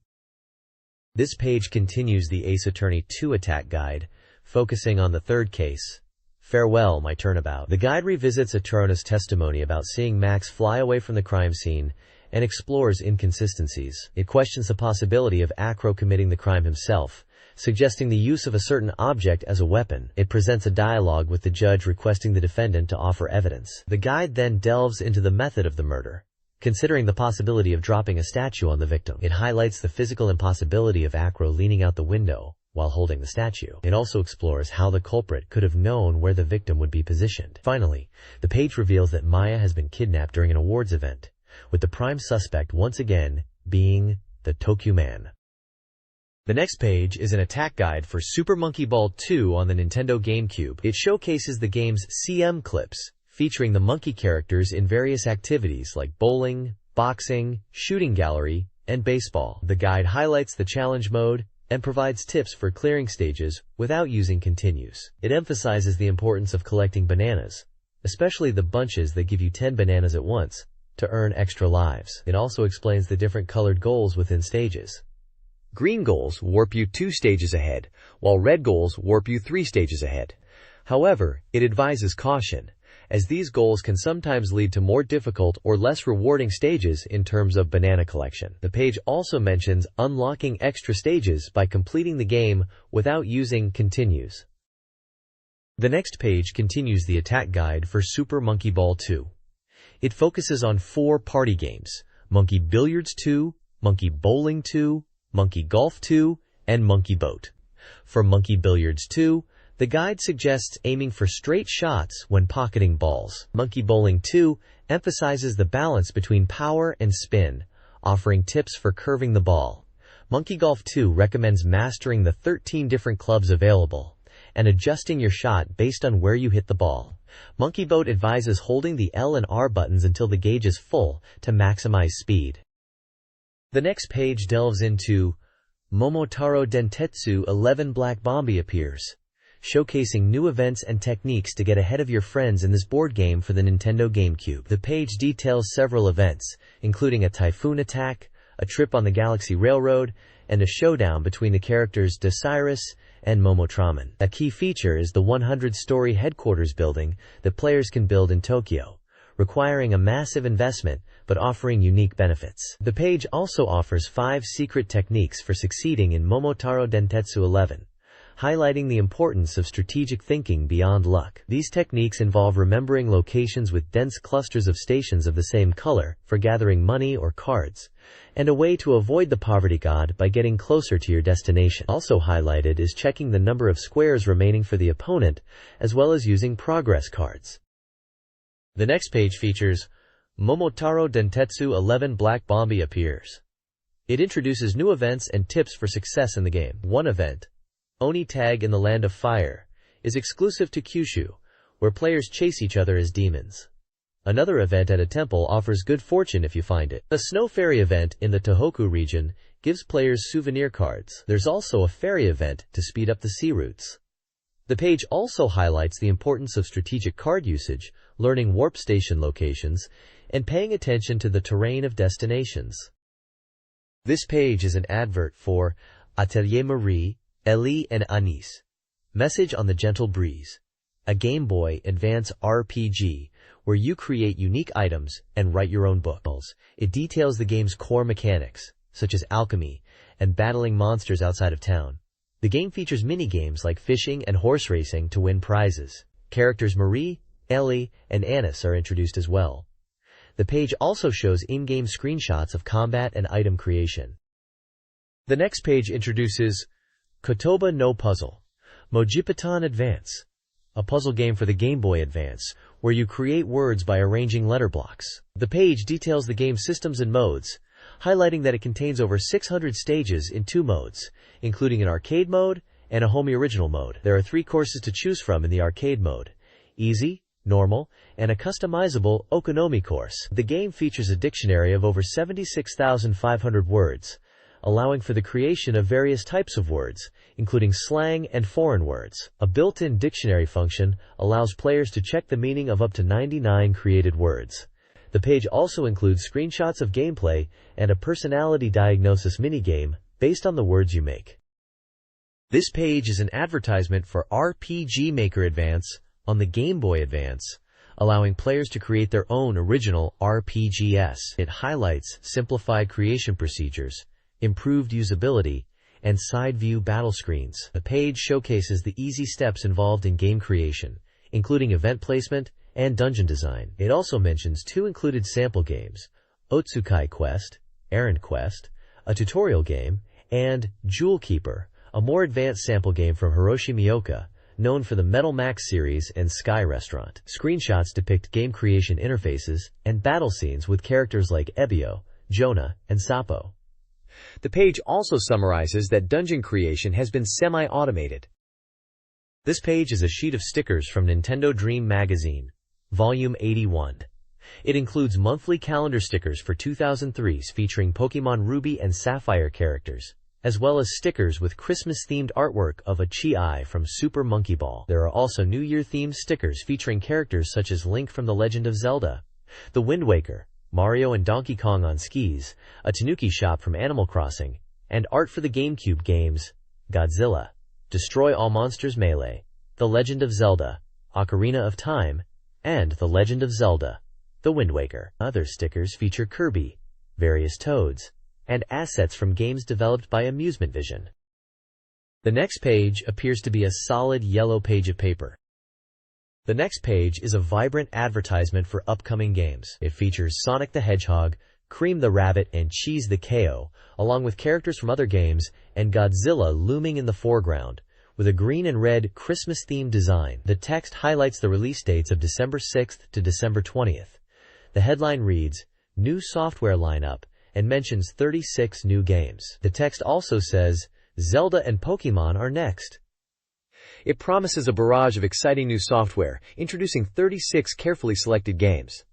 This page continues the Ace Attorney 2 attack guide, focusing on the third case, Farewell, My Turnabout. The guide revisits Atrona's testimony about seeing Max fly away from the crime scene and explores inconsistencies. It questions the possibility of Acro committing the crime himself, suggesting the use of a certain object as a weapon. It presents a dialogue with the judge requesting the defendant to offer evidence. The guide then delves into the method of the murder, considering the possibility of dropping a statue on the victim. It highlights the physical impossibility of Acro leaning out the window while holding the statue. It also explores how the culprit could have known where the victim would be positioned. Finally, the page reveals that Maya has been kidnapped during an awards event, with the prime suspect once again being the Tokyo Man. The next page is an attack guide for Super Monkey Ball 2 on the Nintendo GameCube. It showcases the game's CM clips, featuring the monkey characters in various activities like bowling, boxing, shooting gallery, and baseball. The guide highlights the challenge mode and provides tips for clearing stages without using continues. It emphasizes the importance of collecting bananas, especially the bunches that give you 10 bananas at once, to earn extra lives. It also explains the different colored goals within stages. Green goals warp you 2 stages ahead, while red goals warp you 3 stages ahead. However, it advises caution, as these goals can sometimes lead to more difficult or less rewarding stages in terms of banana collection. The page also mentions unlocking extra stages by completing the game without using continues. The next page continues the attack guide for Super Monkey Ball 2. It focuses on 4 party games: Monkey Billiards 2, Monkey Bowling 2, Monkey Golf 2, and Monkey Boat. For Monkey Billiards 2, the guide suggests aiming for straight shots when pocketing balls. Monkey Bowling 2 emphasizes the balance between power and spin, offering tips for curving the ball. Monkey Golf 2 recommends mastering the 13 different clubs available and adjusting your shot based on where you hit the ball. Monkey Boat advises holding the L and R buttons until the gauge is full to maximize speed. The next page delves into Momotaro Dentetsu 11 Black Bombi appears, showcasing new events and techniques to get ahead of your friends in this board game for the Nintendo GameCube. The page details several events, including a typhoon attack, a trip on the Galaxy Railroad, and a showdown between the characters Desirus and Momotraman. A key feature is the 100-story headquarters building that players can build in Tokyo, requiring a massive investment but offering unique benefits. The page also offers 5 secret techniques for succeeding in Momotaro Dentetsu 11. Highlighting the importance of strategic thinking beyond luck. These techniques involve remembering locations with dense clusters of stations of the same color for gathering money or cards, and a way to avoid the poverty god by getting closer to your destination. Also highlighted is checking the number of squares remaining for the opponent, as well as using progress cards. The next page features Momotaro Dentetsu 11 Black Bombi appears. It introduces new events and tips for success in the game. One event, Oni Tag in the Land of Fire, is exclusive to Kyushu, where players chase each other as demons. Another event at a temple offers good fortune if you find it. A snow fairy event in the Tohoku region gives players souvenir cards. There's also a ferry event to speed up the sea routes. The page also highlights the importance of strategic card usage, learning warp station locations, and paying attention to the terrain of destinations. This page is an advert for Atelier Marie, Ellie and Anis. Message on the Gentle Breeze, a Game Boy Advance RPG where you create unique items and write your own books. It details the game's core mechanics, such as alchemy and battling monsters outside of town. The game features mini-games like fishing and horse racing to win prizes. Characters Marie, Ellie, and Anis are introduced as well. The page also shows in-game screenshots of combat and item creation. The next page introduces Kotoba no Puzzle, Mojipatan Advance, a puzzle game for the Game Boy Advance, where you create words by arranging letter blocks. The page details the game's systems and modes, highlighting that it contains over 600 stages in 2 modes, including an arcade mode and a homey original mode. There are 3 courses to choose from in the arcade mode: easy, normal, and a customizable Okonomi course. The game features a dictionary of over 76,500 words, allowing for the creation of various types of words, including slang and foreign words. A built-in dictionary function allows players to check the meaning of up to 99 created words. The page also includes screenshots of gameplay and a personality diagnosis minigame based on the words you make. This page is an advertisement for RPG Maker Advance on the Game Boy Advance, allowing players to create their own original RPGs. It highlights simplified creation procedures, improved usability, and side-view battle screens. The page showcases the easy steps involved in game creation, including event placement and dungeon design. It also mentions 2 included sample games, Otsukai Quest, Errand Quest, a tutorial game, and Jewel Keeper, a more advanced sample game from Hiroshi Miyoka, known for the Metal Max series and Sky Restaurant. Screenshots depict game creation interfaces and battle scenes with characters like Ebio, Jonah, and Sapo. The page also summarizes that dungeon creation has been semi-automated. This page is a sheet of stickers from Nintendo Dream Magazine, Volume 81. It includes monthly calendar stickers for 2003s featuring Pokemon Ruby and Sapphire characters, as well as stickers with Christmas-themed artwork of a Chi-Eye from Super Monkey Ball. There are also New Year-themed stickers featuring characters such as Link from The Legend of Zelda, The Wind Waker, Mario and Donkey Kong on skis, a Tanuki shop from Animal Crossing, and art for the GameCube games, Godzilla, Destroy All Monsters Melee, The Legend of Zelda, Ocarina of Time, and The Legend of Zelda, The Wind Waker. Other stickers feature Kirby, various Toads, and assets from games developed by Amusement Vision. The next page appears to be a solid yellow page of paper. The next page is a vibrant advertisement for upcoming games. It features Sonic the Hedgehog, Cream the Rabbit, and Cheese the KO, along with characters from other games, and Godzilla looming in the foreground, with a green and red Christmas-themed design. The text highlights the release dates of December 6th to December 20th. The headline reads, New Software Lineup, and mentions 36 new games. The text also says, Zelda and Pokemon are next. It promises a barrage of exciting new software, introducing 36 carefully selected games.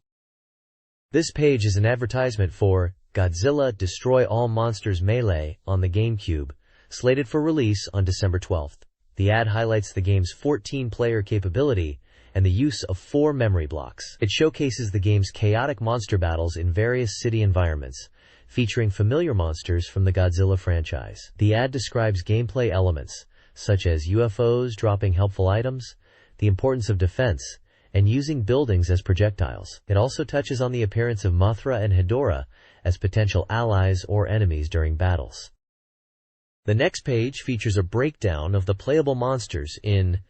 This page is an advertisement for Godzilla Destroy All Monsters Melee on the GameCube, slated for release on December 12th. The ad highlights the game's 14-player capability and the use of 4 memory blocks. It showcases the game's chaotic monster battles in various city environments, featuring familiar monsters from the Godzilla franchise. The ad describes gameplay elements, such as UFOs dropping helpful items, the importance of defense, and using buildings as projectiles. It also touches on the appearance of Mothra and Hedorah as potential allies or enemies during battles. The next page features a breakdown of the playable monsters in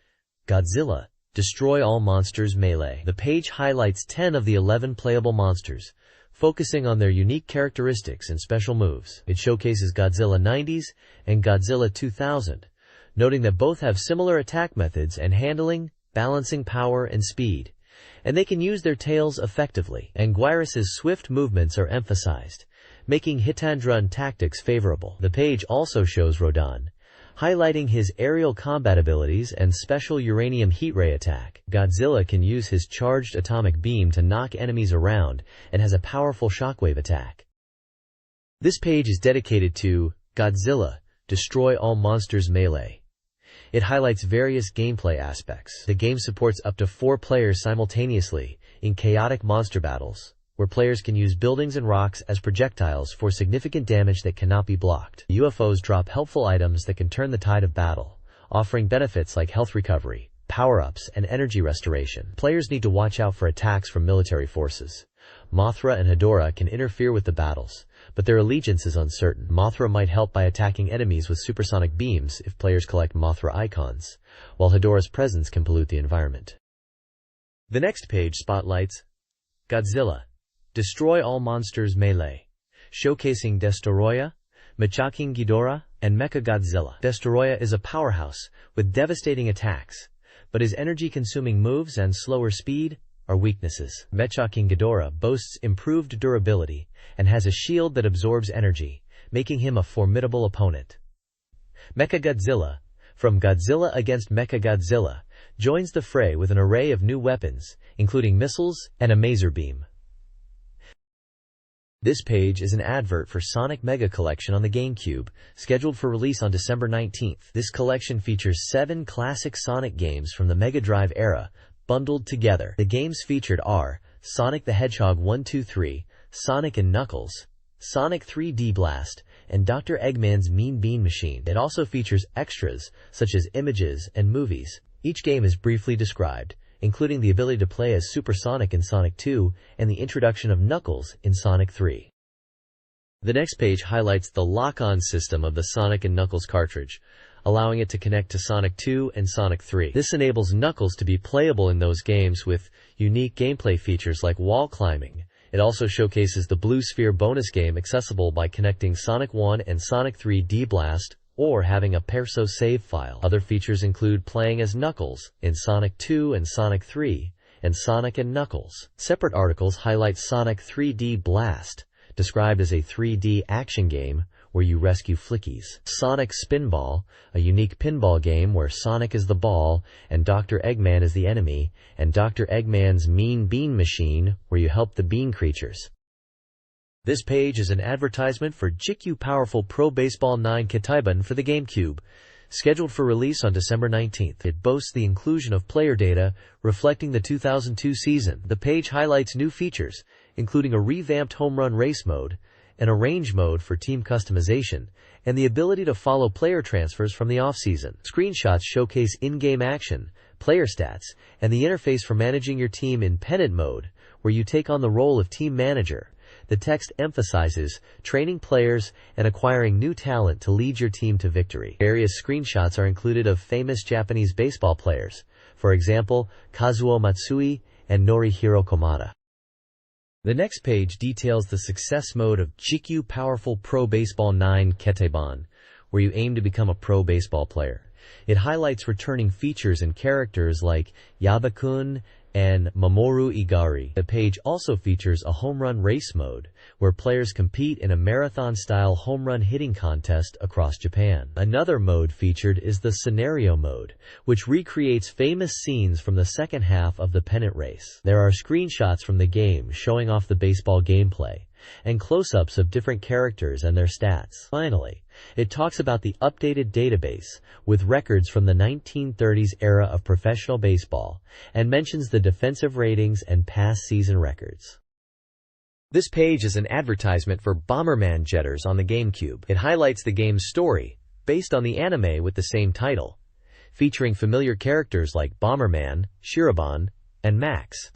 Godzilla Destroy All Monsters Melee. The page highlights 10 of the 11 playable monsters, focusing on their unique characteristics and special moves. It showcases Godzilla 90s and Godzilla 2000, noting that both have similar attack methods and handling, balancing power and speed, and they can use their tails effectively. Anguirus's swift movements are emphasized, making hit-and-run tactics favorable. The page also shows Rodan, highlighting his aerial combat abilities and special uranium heat ray attack. Godzilla can use his charged atomic beam to knock enemies around and has a powerful shockwave attack. This page is dedicated to Godzilla Destroy All Monsters Melee. It highlights various gameplay aspects. The game supports up to 4 players simultaneously in chaotic monster battles, where players can use buildings and rocks as projectiles for significant damage that cannot be blocked. UFOs drop helpful items that can turn the tide of battle, offering benefits like health recovery, power-ups, and energy restoration. Players need to watch out for attacks from military forces. Mothra and Hedorah can interfere with the battles, but their allegiance is uncertain. Mothra might help by attacking enemies with supersonic beams if players collect Mothra icons, while Hedorah's presence can pollute the environment. The next page spotlights Godzilla Destroy All Monsters Melee, showcasing Destoroyah, Mechaking Ghidorah, and Mechagodzilla. Destoroyah is a powerhouse with devastating attacks, but his energy-consuming moves and slower speed are weaknesses. Mechaking Ghidorah boasts improved durability and has a shield that absorbs energy, making him a formidable opponent. Mechagodzilla, from Godzilla against Mechagodzilla, joins the fray with an array of new weapons, including missiles and a maser beam. This page is an advert for Sonic Mega Collection on the GameCube, scheduled for release on December 19th. This collection features 7 classic Sonic games from the Mega Drive era, bundled together. The games featured are Sonic the Hedgehog 1-2-3, Sonic and Knuckles, Sonic 3D Blast, and Dr. Eggman's Mean Bean Machine. It also features extras, such as images and movies. Each game is briefly described, including the ability to play as Super Sonic in Sonic 2 and the introduction of Knuckles in Sonic 3. The next page highlights the lock-on system of the Sonic and Knuckles cartridge, allowing it to connect to Sonic 2 and Sonic 3. This enables Knuckles to be playable in those games with unique gameplay features like wall climbing It also showcases the Blue Sphere bonus game accessible by connecting Sonic 1 and Sonic 3D Blast or having a perso save file. Other features include playing as Knuckles in Sonic 2 and Sonic 3, and Sonic and Knuckles. Separate articles highlight Sonic 3D Blast, described as a 3D action game where you rescue flickies. Sonic Spinball, a unique pinball game where Sonic is the ball and Dr. Eggman is the enemy, and Dr. Eggman's Mean Bean Machine, where you help the bean creatures. This page is an advertisement for GameCube Powerful Pro Baseball 9 Ketaiban for the GameCube, scheduled for release on December 19th. It boasts the inclusion of player data reflecting the 2002 season. The page highlights new features, including a revamped home run race mode, an arrange mode for team customization, and the ability to follow player transfers from the off-season. Screenshots showcase in-game action, player stats, and the interface for managing your team in pennant mode, where you take on the role of team manager. The text emphasizes training players and acquiring new talent to lead your team to victory. Various screenshots are included of famous Japanese baseball players, for example, Kazuo Matsui and Norihiro Komada. The next page details the success mode of GameCube Powerful Pro Baseball 9 Ketaiban, where you aim to become a pro baseball player. It highlights returning features and characters like Yabakun and Mamoru Igari. The page also features a home run race mode, where players compete in a marathon-style home run hitting contest across Japan. Another mode featured is the scenario mode, which recreates famous scenes from the second half of the pennant race. There are screenshots from the game showing off the baseball gameplay, and close-ups of different characters and their stats. Finally, it talks about the updated database with records from the 1930s era of professional baseball and mentions the defensive ratings and past season records. This page is an advertisement for Bomberman Jetters on the GameCube. It highlights the game's story, based on the anime with the same title, featuring familiar characters like Bomberman, Shiraban, and Max.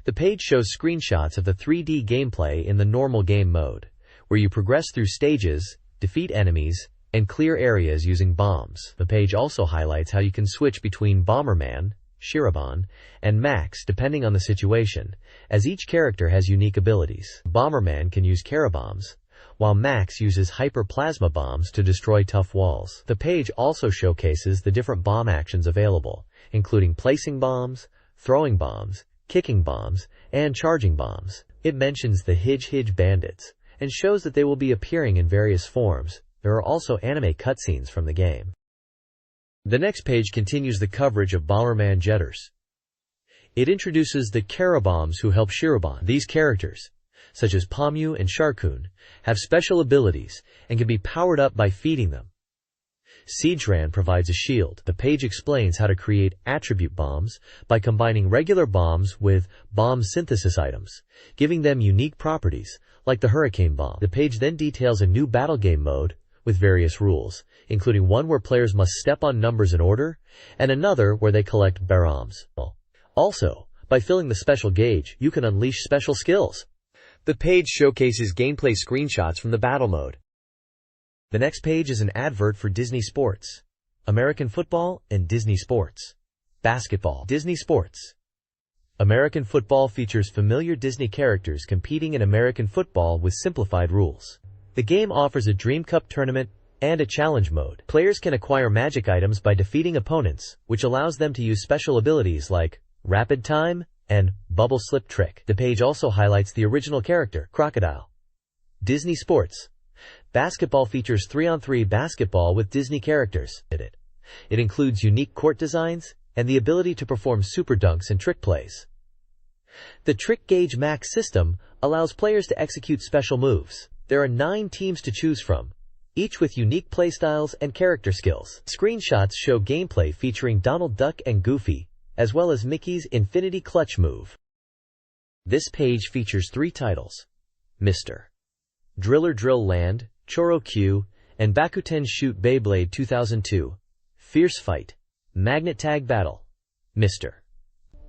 The page shows screenshots of the 3D gameplay in the normal game mode, where you progress through stages, defeat enemies, and clear areas using bombs. The page also highlights how you can switch between Bomberman, Shiraban, and Max depending on the situation, as each character has unique abilities. Bomberman can use Carabombs, while Max uses hyper-plasma bombs to destroy tough walls. The page also showcases the different bomb actions available, including placing bombs, throwing bombs, kicking bombs, and charging bombs. It mentions the Hij bandits, and shows that they will be appearing in various forms. There are also anime cutscenes from the game. The next page continues the coverage of Bomberman Jetters. It introduces the Carabombs who help Shiraban. These characters, such as Pamu and Sharkun, have special abilities and can be powered up by feeding them. Siegran provides a shield. The page explains how to create attribute bombs by combining regular bombs with bomb synthesis items, giving them unique properties, like the Hurricane Bomb. The page then details a new battle game mode with various rules, including one where players must step on numbers in order, and another where they collect barams. Also, by filling the special gauge, you can unleash special skills. The page showcases gameplay screenshots from the battle mode. The next page is an advert for Disney Sports, American football, and Disney Sports. Basketball. Disney Sports. American football features familiar Disney characters competing in American football with simplified rules. The game offers a Dream Cup tournament and a challenge mode. Players can acquire magic items by defeating opponents, which allows them to use special abilities like Rapid Time and Bubble Slip Trick. The page also highlights the original character, Crocodile. Disney Sports. Basketball features 3-on-3 basketball with Disney characters. It includes unique court designs and the ability to perform super dunks and trick plays. The Trick Gauge Max system allows players to execute special moves. There are 9 teams to choose from, each with unique playstyles and character skills. Screenshots show gameplay featuring Donald Duck and Goofy, as well as Mickey's Infinity Clutch move. This page features 3 titles: Mr. Driller Drill Land, Choro Q, and Bakuten Shoot Beyblade 2002. Fierce Fight. Magnet Tag Battle. Mr.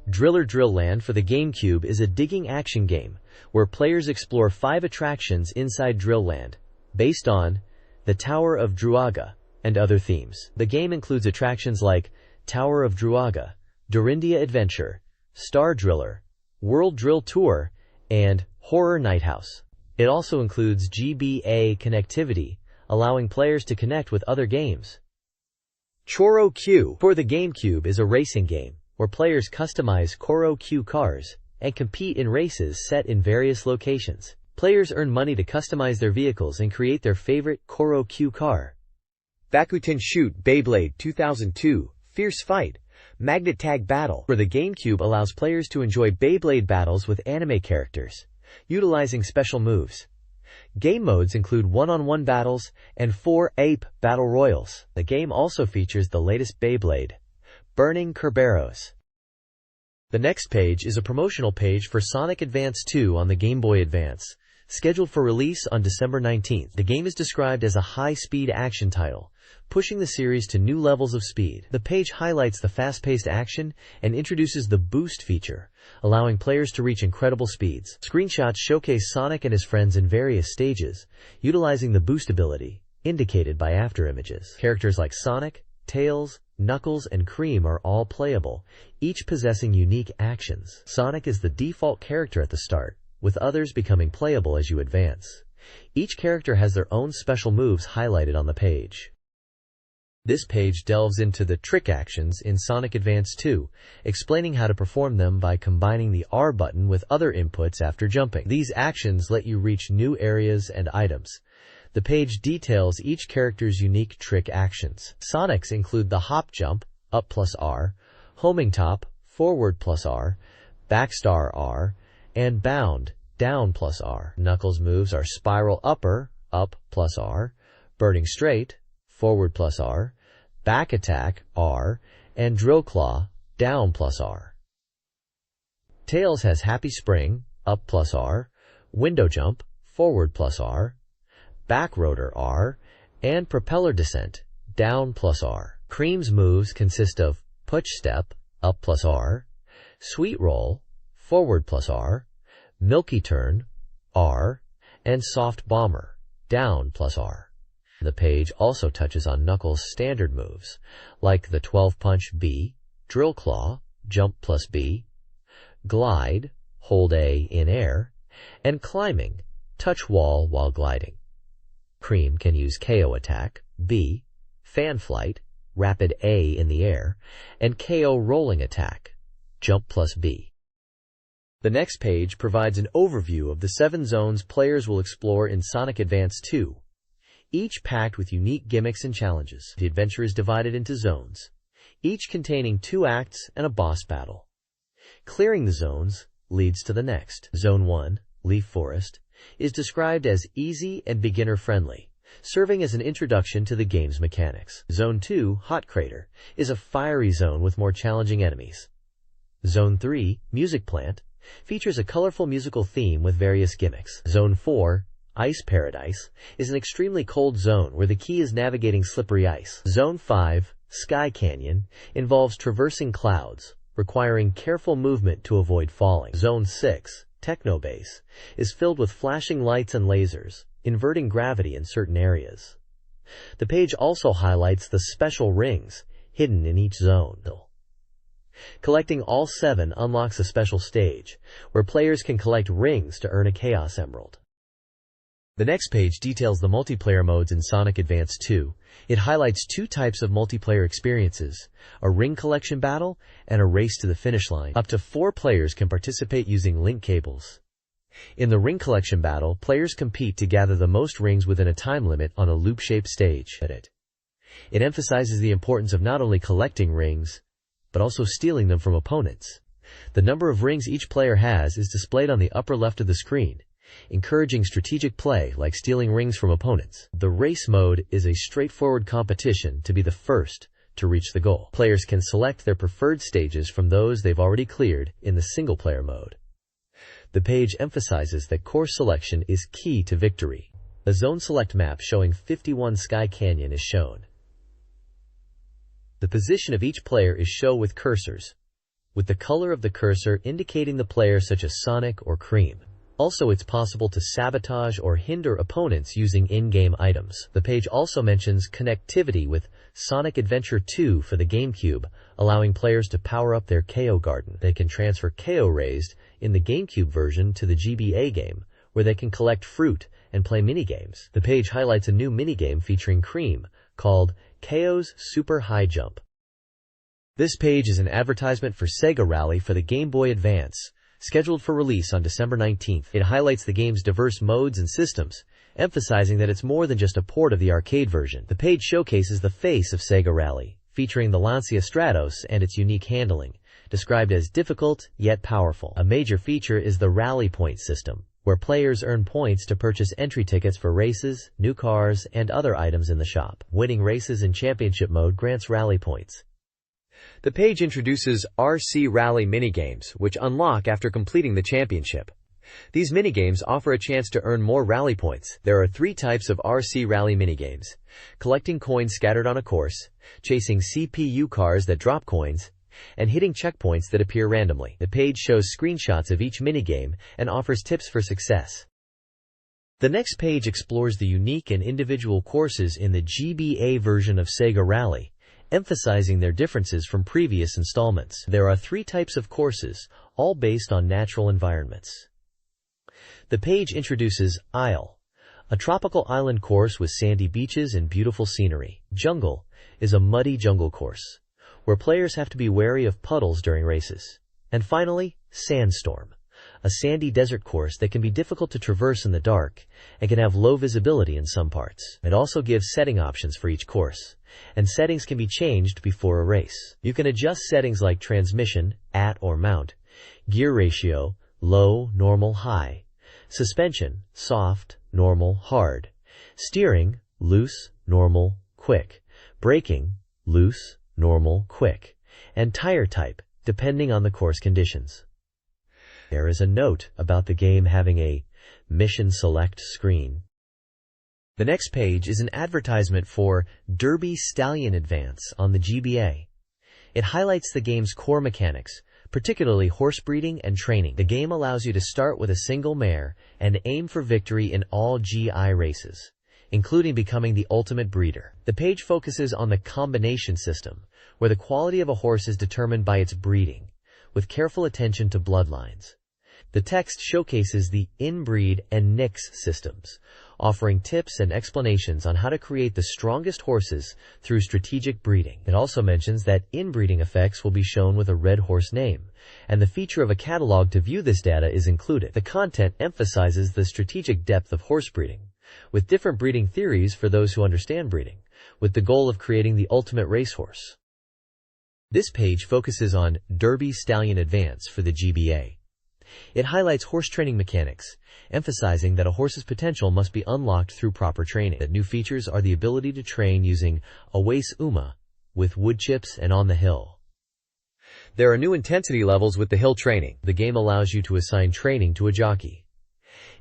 Driller Drill Land for the GameCube is a digging action game where players explore 5 attractions inside Drill Land, based on the Tower of Druaga and other themes. The game includes attractions like Tower of Druaga, Dorindia Adventure, Star Driller, World Drill Tour, and Horror Night House. It also includes GBA connectivity, allowing players to connect with other games. Choro Q for the GameCube is a racing game where players customize Choro Q cars and compete in races set in various locations. Players earn money to customize their vehicles and create their favorite Choro Q car. Bakuten Shoot Beyblade 2002 Fierce Fight Magnet Tag Battle for the GameCube allows players to enjoy Beyblade battles with anime characters, utilizing special moves. Game modes include one-on-one battles and 4-ape battle royals. The game also features the latest Beyblade, Burning Kerberos. The next page is a promotional page for Sonic Advance 2 on the Game Boy Advance, scheduled for release on December 19th. The game is described as a high-speed action title, pushing the series to new levels of speed. The page highlights the fast-paced action and introduces the Boost feature, allowing players to reach incredible speeds. Screenshots showcase Sonic and his friends in various stages, utilizing the Boost ability, indicated by afterimages. Characters like Sonic, Tails, Knuckles, and Cream are all playable, each possessing unique actions. Sonic is the default character at the start, with others becoming playable as you advance. Each character has their own special moves highlighted on the page. This page delves into the trick actions in Sonic Advance 2, explaining how to perform them by combining the R button with other inputs after jumping. These actions let you reach new areas and items. The page details each character's unique trick actions. Sonic's include the hop jump, up plus R, homing top, forward plus R, backstar R, and bound, down plus R. Knuckles' moves are spiral upper, up plus R, burning straight, forward plus R, back attack, R, and drill claw, down plus R. Tails has happy spring, up plus R, window jump, forward plus R, back rotor R, and propeller descent, down plus R. Cream's moves consist of push step, up plus R, sweet roll, forward plus R, milky turn, R, and soft bomber, down plus R. The page also touches on Knuckles' standard moves, like the 12-punch B, drill claw, jump plus B, glide, hold A in air, and climbing, touch wall while gliding. Cream can use KO attack, B, fan flight, rapid A in the air, and KO rolling attack, jump plus B. The next page provides an overview of the 7 zones players will explore in Sonic Advance 2, each packed with unique gimmicks and challenges. The adventure is divided into zones, each containing 2 acts and a boss battle. Clearing the zones leads to the next. Zone 1, Leaf Forest, is described as easy and beginner-friendly, serving as an introduction to the game's mechanics. Zone 2, Hot Crater, is a fiery zone with more challenging enemies. Zone 3, Music Plant, features a colorful musical theme with various gimmicks. Zone 4, Ice Paradise, is an extremely cold zone where the key is navigating slippery ice. Zone 5, Sky Canyon, involves traversing clouds, requiring careful movement to avoid falling. Zone 6, Techno Base, is filled with flashing lights and lasers, inverting gravity in certain areas. The page also highlights the special rings hidden in each zone. Collecting all 7 unlocks a special stage, where players can collect rings to earn a Chaos Emerald. The next page details the multiplayer modes in Sonic Advance 2. It highlights 2 types of multiplayer experiences, a ring collection battle and a race to the finish line. Up to 4 players can participate using link cables. In the ring collection battle, players compete to gather the most rings within a time limit on a loop-shaped stage. It emphasizes the importance of not only collecting rings, but also stealing them from opponents. The number of rings each player has is displayed on the upper left of the screen, encouraging strategic play like stealing rings from opponents. The race mode is a straightforward competition to be the first to reach the goal. Players can select their preferred stages from those they've already cleared in the single-player mode. The page emphasizes that course selection is key to victory. A zone select map showing 51 Sky Canyon is shown. The position of each player is shown with cursors, with the color of the cursor indicating the player such as Sonic or Cream. Also, it's possible to sabotage or hinder opponents using in-game items. The page also mentions connectivity with Sonic Adventure 2 for the GameCube, allowing players to power up their KO Garden. They can transfer KO raised in the GameCube version to the GBA game, where they can collect fruit and play minigames. The page highlights a new minigame featuring Cream called KO's Super High Jump. This page is an advertisement for Sega Rally for the Game Boy Advance, scheduled for release on December 19th. It highlights the game's diverse modes and systems, emphasizing that it's more than just a port of the arcade version. The page showcases the face of Sega Rally, featuring the Lancia Stratos and its unique handling, described as difficult yet powerful. A major feature is the Rally Point system, where players earn points to purchase entry tickets for races, new cars, and other items in the shop. Winning races in championship mode grants Rally Points. The page introduces RC Rally minigames, which unlock after completing the championship. These minigames offer a chance to earn more rally points. There are 3 types of RC Rally minigames: collecting coins scattered on a course, chasing CPU cars that drop coins, and hitting checkpoints that appear randomly. The page shows screenshots of each minigame and offers tips for success. The next page explores the unique and individual courses in the GBA version of Sega Rally, emphasizing their differences from previous installments. There are 3 types of courses, all based on natural environments. The page introduces Isle, a tropical island course with sandy beaches and beautiful scenery. Jungle is a muddy jungle course, where players have to be wary of puddles during races. And finally, Sandstorm, a sandy desert course that can be difficult to traverse in the dark and can have low visibility in some parts. It also gives setting options for each course, and settings can be changed before a race. You can adjust settings like transmission, at or mount, gear ratio, low, normal, high, suspension, soft, normal, hard, steering, loose, normal, quick, braking, loose, normal, quick, and tire type, depending on the course conditions. There is a note about the game having a Mission Select screen. The next page is an advertisement for Derby Stallion Advance on the GBA. It highlights the game's core mechanics, particularly horse breeding and training. The game allows you to start with a single mare and aim for victory in all GI races, including becoming the ultimate breeder. The page focuses on the combination system, where the quality of a horse is determined by its breeding, with careful attention to bloodlines. The text showcases the inbreed and nix systems, offering tips and explanations on how to create the strongest horses through strategic breeding. It also mentions that inbreeding effects will be shown with a red horse name, and the feature of a catalog to view this data is included. The content emphasizes the strategic depth of horse breeding, with different breeding theories for those who understand breeding, with the goal of creating the ultimate racehorse. This page focuses on Derby Stallion Advance for the GBA. It highlights horse training mechanics, emphasizing that a horse's potential must be unlocked through proper training. The new features are the ability to train using Awace Uma with wood chips and on the hill. There are new intensity levels with the hill training. The game allows you to assign training to a jockey.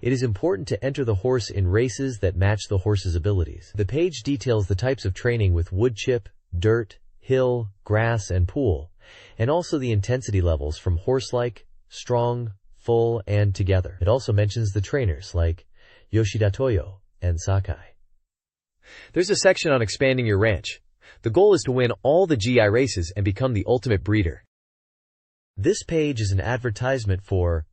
It is important to enter the horse in races that match the horse's abilities. The page details the types of training with wood chip, dirt, hill, grass, and pool, and also the intensity levels from horse-like, strong, full, and together. It also mentions the trainers like Yoshida Toyo and Sakai. There's a section on expanding your ranch. The goal is to win all the GI races and become the ultimate breeder. This page is an advertisement for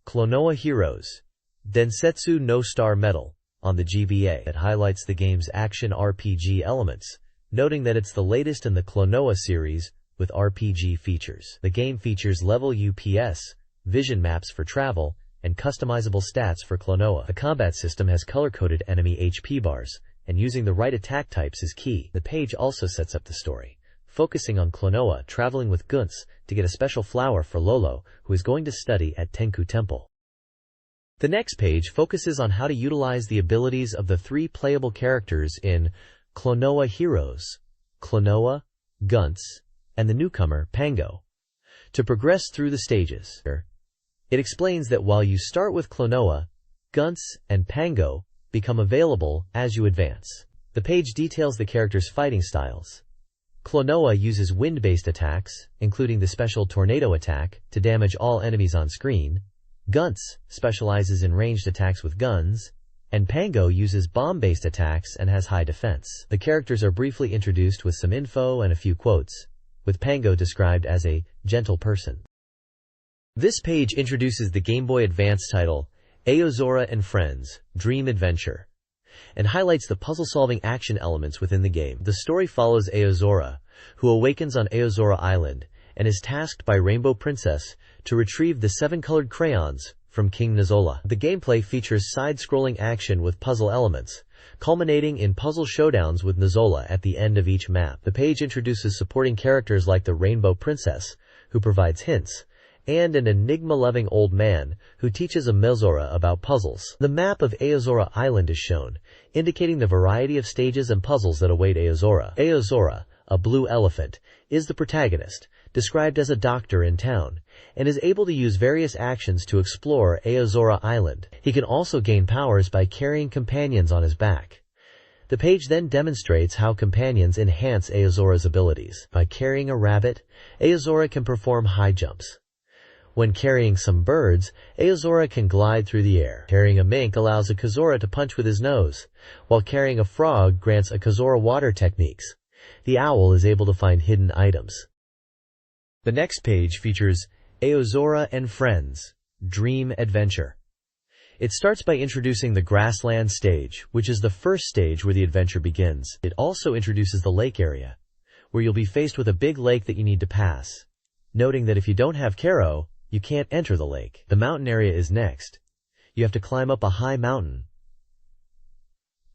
Klonoa Heroes, Densetsu no Star Medal on the GBA. It highlights the game's action RPG elements, noting that it's the latest in the Klonoa series with RPG features. The game features level UPS, vision maps for travel, and customizable stats for Klonoa. The combat system has color-coded enemy HP bars, and using the right attack types is key. The page also sets up the story, focusing on Klonoa traveling with Gunts to get a special flower for Lolo, who is going to study at Tenku Temple. The next page focuses on how to utilize the abilities of the 3 playable characters in Klonoa Heroes, Klonoa, Gunts, and the newcomer, Pango, to progress through the stages. It explains that while you start with Klonoa, Gunts and Pango become available as you advance. The page details the characters' fighting styles. Klonoa uses wind-based attacks, including the special tornado attack, to damage all enemies on screen. Gunts specializes in ranged attacks with guns, and Pango uses bomb-based attacks and has high defense. The characters are briefly introduced with some info and a few quotes, with Pango described as a gentle person. This page introduces the Game Boy Advance title, Aozora and Friends, Dream Adventure, and highlights the puzzle-solving action elements within the game. The story follows Aozora, who awakens on Aozora Island and is tasked by Rainbow Princess to retrieve the 7-colored crayons from King Nazola. The gameplay features side-scrolling action with puzzle elements, culminating in puzzle showdowns with Nazola at the end of each map. The page introduces supporting characters like the Rainbow Princess, who provides hints, and an enigma-loving old man who teaches Majora about puzzles. The map of Aozora Island is shown, indicating the variety of stages and puzzles that await Aozora. Aozora, a blue elephant, is the protagonist, described as a doctor in town, and is able to use various actions to explore Aozora Island. He can also gain powers by carrying companions on his back. The page then demonstrates how companions enhance Aozora's abilities. By carrying a rabbit, Aozora can perform high jumps. When carrying some birds, Aozora can glide through the air. Carrying a mink allows a Kazora to punch with his nose, while carrying a frog grants a Kazora water techniques. The owl is able to find hidden items. The next page features Aozora and Friends, Dream Adventure. It starts by introducing the grassland stage, which is the first stage where the adventure begins. It also introduces the lake area, where you'll be faced with a big lake that you need to pass, noting that if you don't have Karo, you can't enter the lake. The mountain area is next. You have to climb up a high mountain.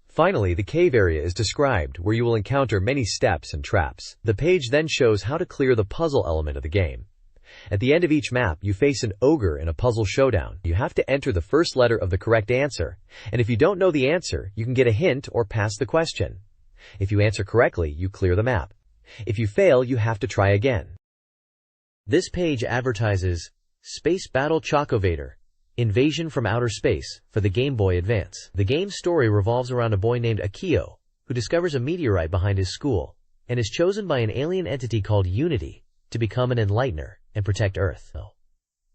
Finally, the cave area is described, where you will encounter many steps and traps. The page then shows how to clear the puzzle element of the game. At the end of each map, you face an ogre in a puzzle showdown. You have to enter the first letter of the correct answer, and if you don't know the answer, you can get a hint or pass the question. If you answer correctly, you clear the map. If you fail, you have to try again. This page advertises Space Battle Chocovator, Invasion from Outer Space, for the Game Boy Advance. The game's story revolves around a boy named Akio, who discovers a meteorite behind his school, and is chosen by an alien entity called Unity to become an enlightener and protect Earth.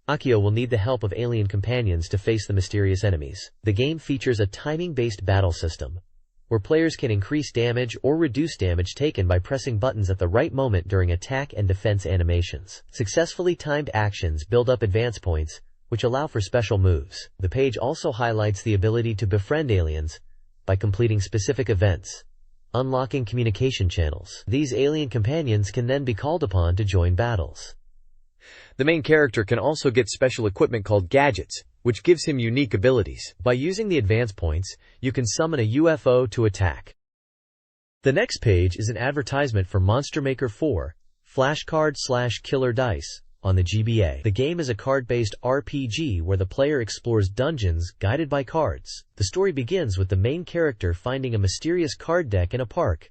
Akio will need the help of alien companions to face the mysterious enemies. The game features a timing-based battle system, where players can increase damage or reduce damage taken by pressing buttons at the right moment during attack and defense animations. Successfully timed actions build up advance points, which allow for special moves. The page also highlights the ability to befriend aliens by completing specific events, unlocking communication channels. These alien companions can then be called upon to join battles. The main character can also get special equipment called gadgets, which gives him unique abilities. By using the advance points, you can summon a UFO to attack. The next page is an advertisement for Monster Maker 4, Flashcard/Killer Dice, on the GBA. The game is a card-based RPG where the player explores dungeons guided by cards. The story begins with the main character finding a mysterious card deck in a park,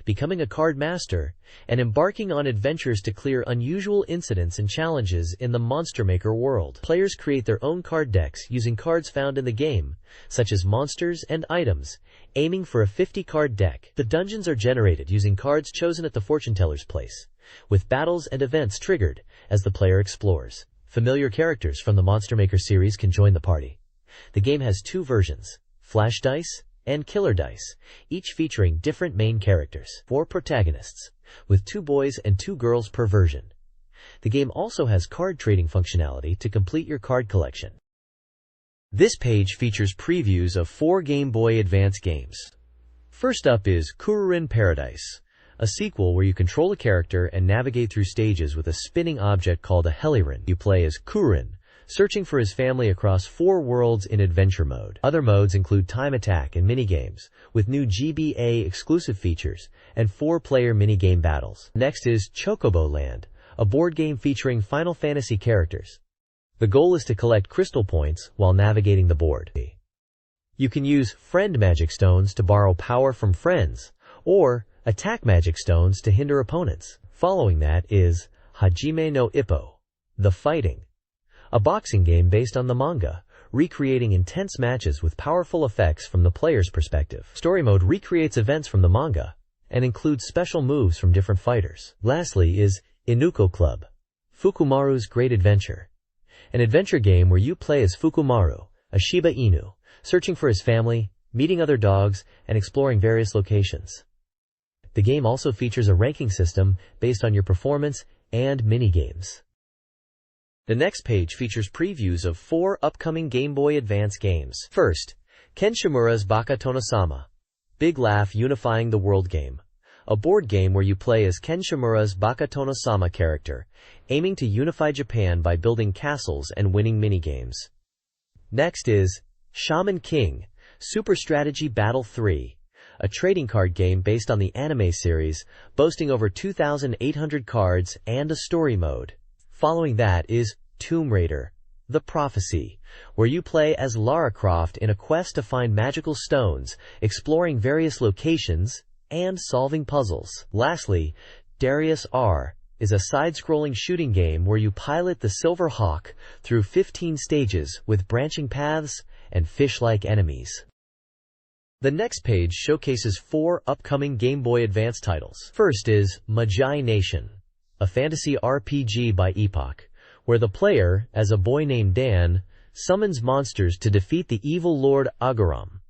becoming a card master, and embarking on adventures to clear unusual incidents and challenges in the Monster Maker world. Players create their own card decks using cards found in the game, such as monsters and items, aiming for a 50-card deck. The dungeons are generated using cards chosen at the fortune teller's place, with battles and events triggered as the player explores. Familiar characters from the Monster Maker series can join the party. The game has 2 versions, Flash Dice and Killer Dice, each featuring different main characters, 4 protagonists, with 2 boys and 2 girls per version. The game also has card trading functionality to complete your card collection. This page features previews of 4 Game Boy Advance games. First up is Kururin Paradise, a sequel where you control a character and navigate through stages with a spinning object called a Helirin. You play as Kururin, searching for his family across 4 worlds in adventure mode. Other modes include time attack and minigames, with new GBA exclusive features and 4-player minigame battles. Next is Chocobo Land, a board game featuring Final Fantasy characters. The goal is to collect crystal points while navigating the board. You can use friend magic stones to borrow power from friends, or attack magic stones to hinder opponents. Following that is Hajime no Ippo, The Fighting, a boxing game based on the manga, recreating intense matches with powerful effects from the player's perspective. Story mode recreates events from the manga and includes special moves from different fighters. Lastly is Inuko Club, Fukumaru's Great Adventure, an adventure game where you play as Fukumaru, a Shiba Inu, searching for his family, meeting other dogs, and exploring various locations. The game also features a ranking system based on your performance and mini-games. The next page features previews of 4 upcoming Game Boy Advance games. First, Ken Shimura's Baka Tono-sama, Big Laugh Unifying the World game. A board game where you play as Ken Shimura's Baka Tono-sama character, aiming to unify Japan by building castles and winning minigames. Next is Shaman King, Super Strategy Battle 3, a trading card game based on the anime series, boasting over 2,800 cards and a story mode. Following that is Tomb Raider, The Prophecy, where you play as Lara Croft in a quest to find magical stones, exploring various locations, and solving puzzles. Lastly, Darius R. is a side-scrolling shooting game where you pilot the Silver Hawk through 15 stages with branching paths and fish-like enemies. The next page showcases 4 upcoming Game Boy Advance titles. First is Magi Nation, a fantasy RPG by Epoch, where the player, as a boy named Dan, summons monsters to defeat the evil Lord Agaram.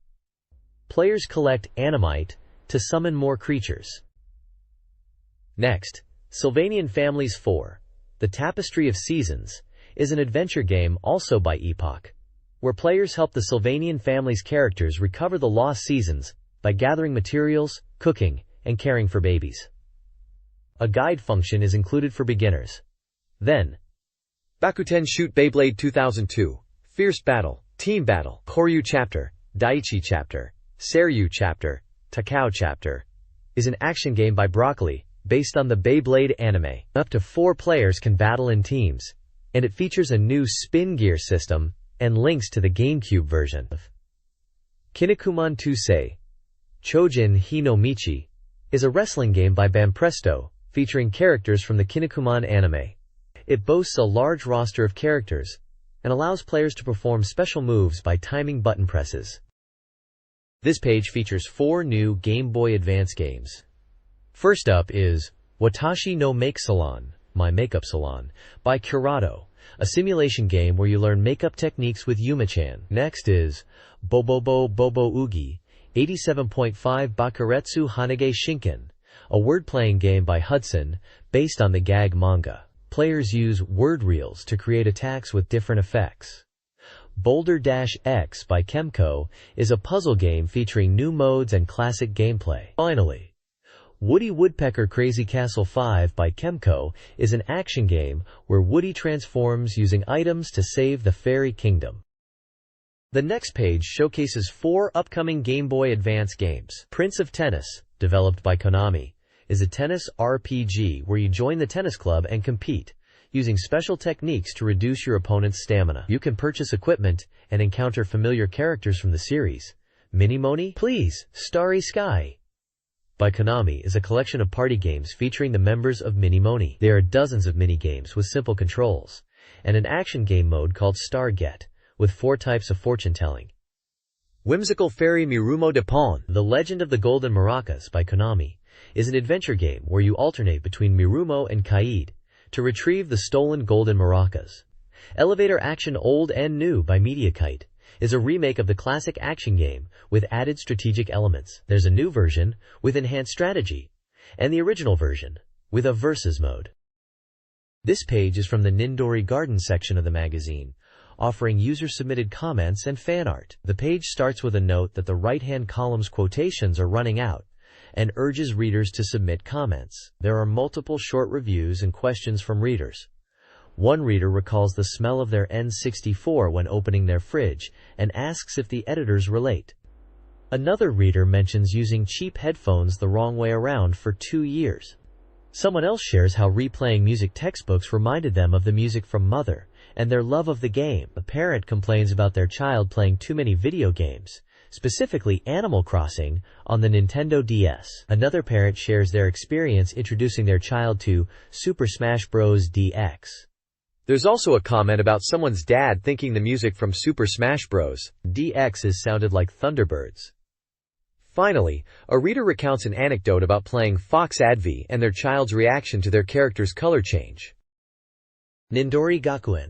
Players collect Animite to summon more creatures. Next, Sylvanian Families 4, The Tapestry of Seasons, is an adventure game also by Epoch, where players help the Sylvanian Families characters recover the lost seasons by gathering materials, cooking, and caring for babies. A guide function is included for beginners. Then, Bakuten Shoot Beyblade 2002, Fierce Battle, Team Battle, Koryu Chapter, Daiichi Chapter, Seiryu Chapter, Takao Chapter, is an action game by Broccoli, based on the Beyblade anime. Up to 4 players can battle in teams, and it features a new spin gear system and links to the GameCube version. Kinnikuman Tusei, Chojin Hi no Michi, is a wrestling game by Banpresto, featuring characters from the Kinnikuman anime. It boasts a large roster of characters, and allows players to perform special moves by timing button presses. This page features 4 new Game Boy Advance games. First up is Watashi no Make Salon, My Makeup Salon, by Curado, a simulation game where you learn makeup techniques with Yuma-chan. Next is Bobobo Bobo Ugi, 87.5 Bakuretsu Hanage Shinken, a word-playing game by Hudson, based on the gag manga. Players use word reels to create attacks with different effects. Boulder-X by Kemco is a puzzle game featuring new modes and classic gameplay. Finally, Woody Woodpecker Crazy Castle 5 by Kemco is an action game where Woody transforms using items to save the fairy kingdom. The next page showcases 4 upcoming Game Boy Advance games. Prince of Tennis, developed by Konami, is a tennis RPG where you join the tennis club and compete, using special techniques to reduce your opponent's stamina. You can purchase equipment and encounter familiar characters from the series. Minimoni, Please, Starry Sky by Konami is a collection of party games featuring the members of Minimoni. There are dozens of mini-games with simple controls, and an action game mode called Starget, with 4 types of fortune-telling. Whimsical Fairy Mirumo de Pon, The Legend of the Golden Maracas by Konami, is an adventure game where you alternate between Mirumo and Kaid to retrieve the stolen golden maracas. Elevator Action Old and New by Mediakite is a remake of the classic action game with added strategic elements. There's a new version with enhanced strategy, and the original version with a versus mode. This page is from the Nindori Garden section of the magazine, offering user-submitted comments and fan art. The page starts with a note that the right-hand column's quotations are running out, and urges readers to submit comments. There are multiple short reviews and questions from readers. One reader recalls the smell of their N64 when opening their fridge and asks if the editors relate. Another reader mentions using cheap headphones the wrong way around for 2 years. Someone else shares how replaying music textbooks reminded them of the music from Mother and their love of the game. A parent complains about their child playing too many video games, specifically Animal Crossing, on the Nintendo DS. Another parent shares their experience introducing their child to Super Smash Bros. DX. There's also a comment about someone's dad thinking the music from Super Smash Bros. DX sounded like Thunderbirds. Finally, a reader recounts an anecdote about playing Fox Advi and their child's reaction to their character's color change. Nindori Gakuen,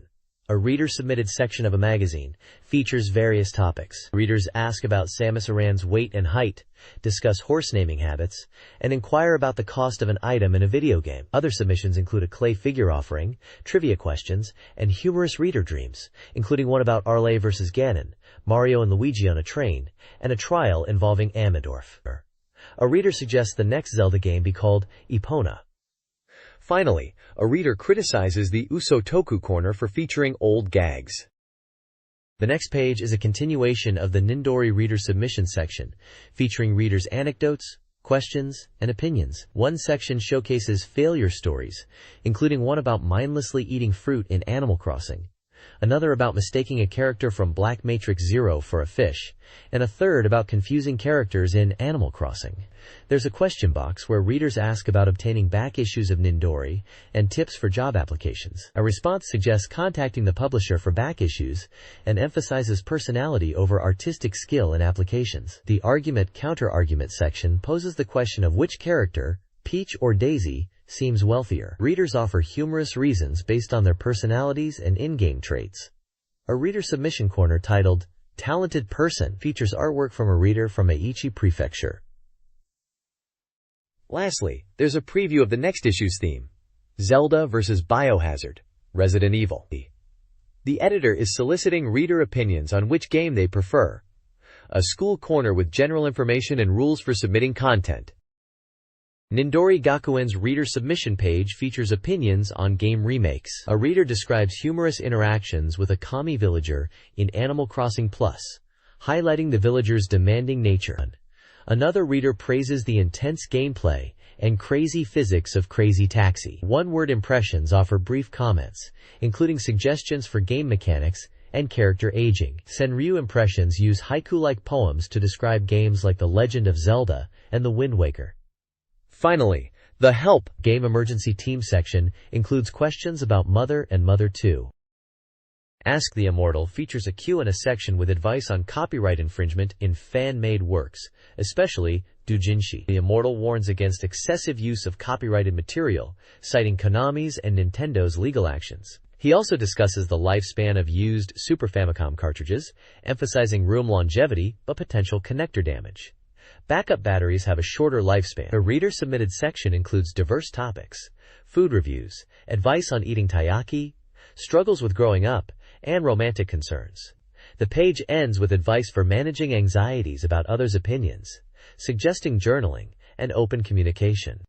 A reader-submitted section of a magazine, features various topics. Readers ask about Samus Aran's weight and height, discuss horse naming habits, and inquire about the cost of an item in a video game. Other submissions include a clay figure offering, trivia questions, and humorous reader dreams, including one about Arle vs. Ganon, Mario and Luigi on a train, and a trial involving Amidorf. A reader suggests the next Zelda game be called Epona. Finally, a reader criticizes the Usotoku corner for featuring old gags. The next page is a continuation of the Nindori reader submission section, featuring readers' anecdotes, questions, and opinions. One section showcases failure stories, including one about mindlessly eating fruit in Animal Crossing, another about mistaking a character from Black Matrix Zero for a fish, and a third about confusing characters in Animal Crossing. There's a question box where readers ask about obtaining back issues of Nindori and tips for job applications. A response suggests contacting the publisher for back issues and emphasizes personality over artistic skill in applications. The argument-counter-argument section poses the question of which character, Peach or Daisy, seems wealthier. Readers offer humorous reasons based on their personalities and in-game traits. A reader submission corner titled Talented Person features artwork from a reader from Aichi Prefecture. Lastly, there's a preview of the next issue's theme, Zelda vs. Biohazard, Resident Evil. The editor is soliciting reader opinions on which game they prefer. A school corner with general information and rules for submitting content. Nindori Gakuen's reader submission page features opinions on game remakes. A reader describes humorous interactions with a kami villager in Animal Crossing Plus, highlighting the villager's demanding nature. Another reader praises the intense gameplay and crazy physics of Crazy Taxi. One-word impressions offer brief comments, including suggestions for game mechanics and character aging. Senryu impressions use haiku-like poems to describe games like The Legend of Zelda and The Wind Waker. Finally, the Help Game Emergency Team section includes questions about Mother and Mother 2. Ask the Immortal features a Q&A section with advice on copyright infringement in fan-made works, especially doujinshi. The Immortal warns against excessive use of copyrighted material, citing Konami's and Nintendo's legal actions. He also discusses the lifespan of used Super Famicom cartridges, emphasizing room longevity but potential connector damage. Backup batteries have a shorter lifespan. The reader-submitted section includes diverse topics, food reviews, advice on eating taiyaki, struggles with growing up, and romantic concerns. The page ends with advice for managing anxieties about others' opinions, suggesting journaling and open communication.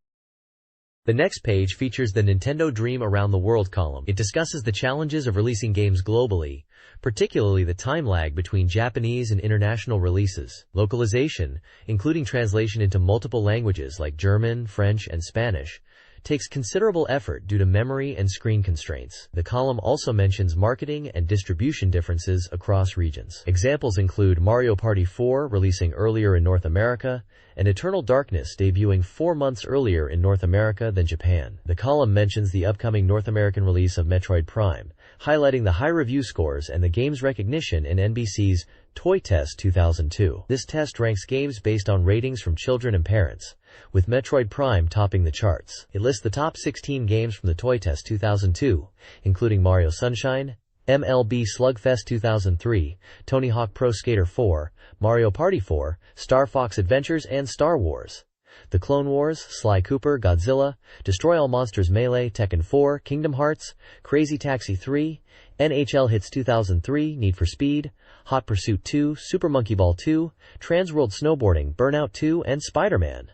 The next page features the Nintendo Dream Around the World column. It discusses the challenges of releasing games globally, particularly the time lag between Japanese and international releases. Localization, including translation into multiple languages like German, French, and Spanish, takes considerable effort due to memory and screen constraints. The column also mentions marketing and distribution differences across regions. Examples include Mario Party 4 releasing earlier in North America, and Eternal Darkness debuting 4 months earlier in North America than Japan. The column mentions the upcoming North American release of Metroid Prime, highlighting the high review scores and the game's recognition in NBC's Toy Test 2002. This test ranks games based on ratings from children and parents, with Metroid Prime topping the charts. It lists the top 16 games from the Toy Test 2002, including Mario Sunshine, MLB Slugfest 2003, Tony Hawk Pro Skater 4, Mario Party 4, Star Fox Adventures, and Star Wars: The Clone Wars, Sly Cooper, Godzilla, Destroy All Monsters Melee, Tekken 4, Kingdom Hearts, Crazy Taxi 3, NHL Hits 2003, Need for Speed, Hot Pursuit 2, Super Monkey Ball 2, Transworld Snowboarding, Burnout 2, and Spider-Man.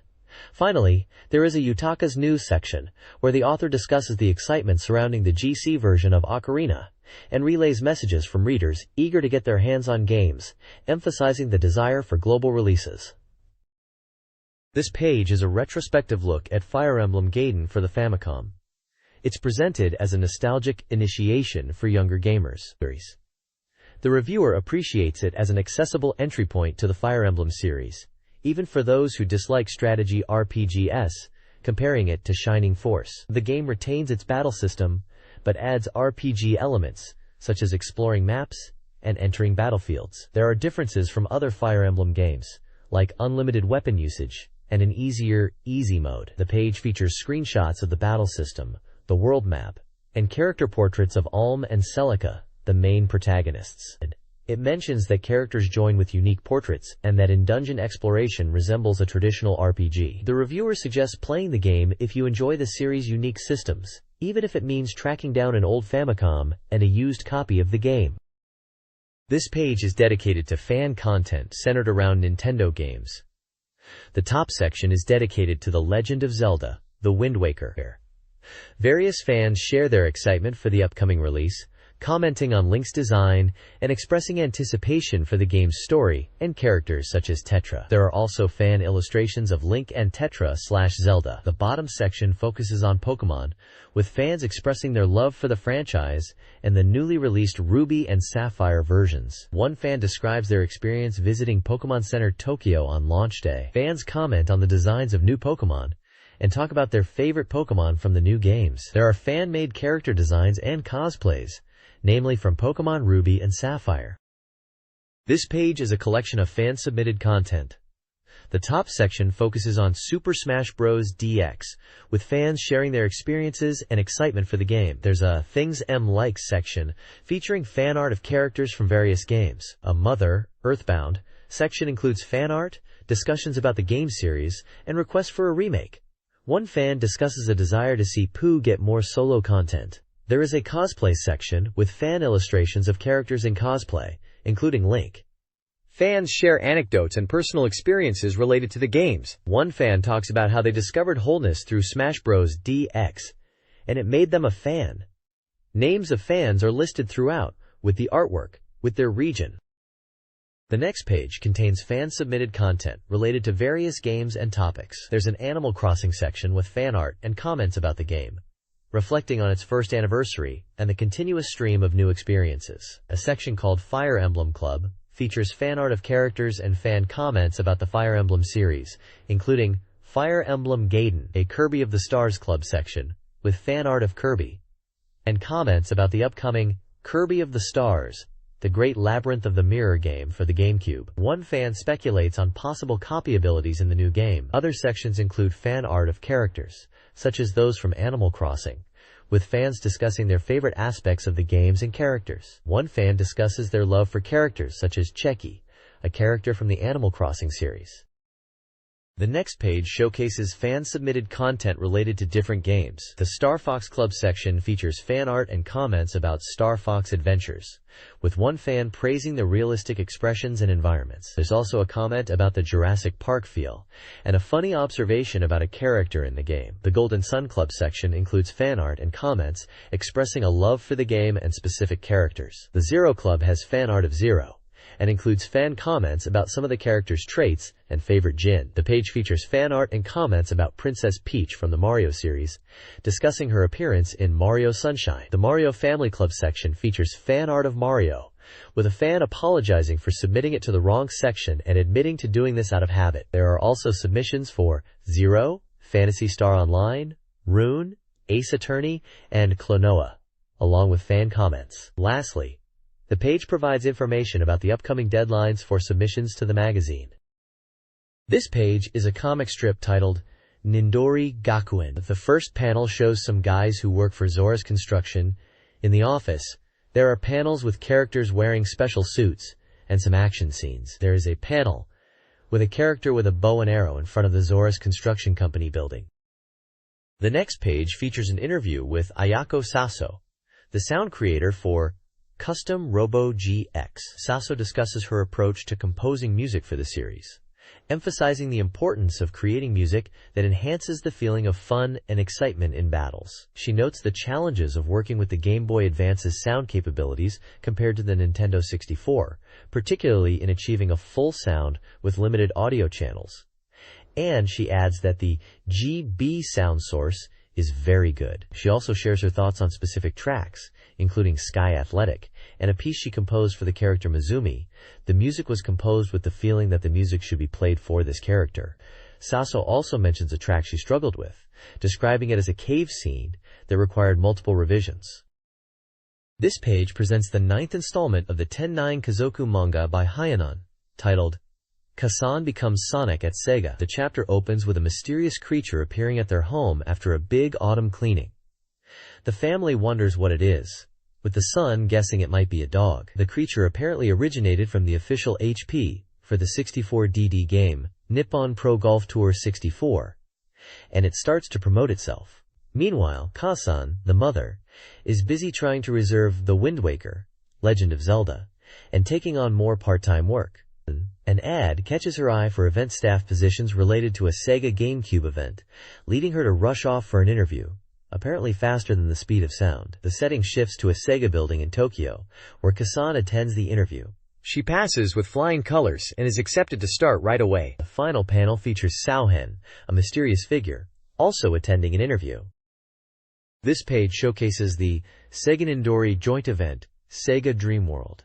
Finally, there is a Yutaka's News section, where the author discusses the excitement surrounding the GC version of Ocarina, and relays messages from readers eager to get their hands on games, emphasizing the desire for global releases. This page is a retrospective look at Fire Emblem Gaiden for the Famicom. It's presented as a nostalgic initiation for younger gamers. The reviewer appreciates it as an accessible entry point to the Fire Emblem series, even for those who dislike strategy RPGs, comparing it to Shining Force. The game retains its battle system, but adds RPG elements, such as exploring maps and entering battlefields. There are differences from other Fire Emblem games, like unlimited weapon usage and an easier, easy mode. The page features screenshots of the battle system, the world map, and character portraits of Alm and Celica, the main protagonists. It mentions that characters join with unique portraits, and that in-dungeon exploration resembles a traditional RPG. The reviewer suggests playing the game if you enjoy the series' unique systems, even if it means tracking down an old Famicom and a used copy of the game. This page is dedicated to fan content centered around Nintendo games. The top section is dedicated to The Legend of Zelda, The Wind Waker. Various fans share their excitement for the upcoming release, commenting on Link's design and expressing anticipation for the game's story and characters such as Tetra. There are also fan illustrations of Link and Tetra/Zelda. The bottom section focuses on Pokémon, with fans expressing their love for the franchise and the newly released Ruby and Sapphire versions. One fan describes their experience visiting Pokémon Center Tokyo on launch day. Fans comment on the designs of new Pokémon and talk about their favorite Pokémon from the new games. There are fan-made character designs and cosplays, namely from Pokémon Ruby and Sapphire. This page is a collection of fan-submitted content. The top section focuses on Super Smash Bros. DX, with fans sharing their experiences and excitement for the game. There's a Things M Likes section, featuring fan art of characters from various games. A Mother, Earthbound section includes fan art, discussions about the game series, and requests for a remake. One fan discusses a desire to see Pooh get more solo content. There is a cosplay section with fan illustrations of characters in cosplay, including Link. Fans share anecdotes and personal experiences related to the games. One fan talks about how they discovered wholeness through Smash Bros. DX, and it made them a fan. Names of fans are listed throughout, with the artwork, with their region. The next page contains fan-submitted content related to various games and topics. There's an Animal Crossing section with fan art and comments about the game, reflecting on its first anniversary and the continuous stream of new experiences. A section called Fire Emblem Club features fan art of characters and fan comments about the Fire Emblem series, including Fire Emblem Gaiden, a Kirby of the Stars Club section, with fan art of Kirby, and comments about the upcoming Kirby of the Stars, the Great Labyrinth of the Mirror game for the GameCube. One fan speculates on possible copy abilities in the new game. Other sections include fan art of characters, such as those from Animal Crossing, with fans discussing their favorite aspects of the games and characters. One fan discusses their love for characters such as Checky, a character from the Animal Crossing series. The next page showcases fan-submitted content related to different games. The Star Fox Club section features fan art and comments about Star Fox Adventures, with one fan praising the realistic expressions and environments. There's also a comment about the Jurassic Park feel, and a funny observation about a character in the game. The Golden Sun Club section includes fan art and comments expressing a love for the game and specific characters. The Zero Club has fan art of Zero, and includes fan comments about some of the characters' traits and favorite Jin. The page features fan art and comments about Princess Peach from the Mario series, discussing her appearance in Mario Sunshine. The Mario Family Club section features fan art of Mario, with a fan apologizing for submitting it to the wrong section and admitting to doing this out of habit. There are also submissions for Zero, Phantasy Star Online, Rune, Ace Attorney, and Klonoa, along with fan comments. Lastly, the page provides information about the upcoming deadlines for submissions to the magazine. This page is a comic strip titled Nindori Gakuen. The first panel shows some guys who work for Zora's Construction. In the office, there are panels with characters wearing special suits and some action scenes. There is a panel with a character with a bow and arrow in front of the Zora's Construction Company building. The next page features an interview with Ayako Saso, the sound creator for Custom Robo GX. Saso discusses her approach to composing music for the series, emphasizing the importance of creating music that enhances the feeling of fun and excitement in battles. She notes the challenges of working with the Game Boy Advance's sound capabilities compared to the Nintendo 64, particularly in achieving a full sound with limited audio channels. And she adds that the GB sound source is very good. She also shares her thoughts on specific tracks, including Sky Athletic, and a piece she composed for the character Mizumi. The music was composed with the feeling that the music should be played for this character. Saso also mentions a track she struggled with, describing it as a cave scene that required multiple revisions. This page presents the 9th installment of the Ten9 Kazoku manga by Hayanon, titled Kasan Becomes Sonic at Sega. The chapter opens with a mysterious creature appearing at their home after a big autumn cleaning. The family wonders what it is, with the son guessing it might be a dog. The creature apparently originated from the official HP for the 64DD game, Nippon Pro Golf Tour 64, and it starts to promote itself. Meanwhile, Kasan, the mother, is busy trying to reserve The Wind Waker, Legend of Zelda, and taking on more part-time work. An ad catches her eye for event staff positions related to a Sega GameCube event, leading her to rush off for an interview, apparently faster than the speed of sound. The setting shifts to a Sega building in Tokyo, where Kasan attends the interview. She passes with flying colors and is accepted to start right away. The final panel features Sauhen, a mysterious figure, also attending an interview. This page showcases the Sega Nindori joint event, Sega Dream World.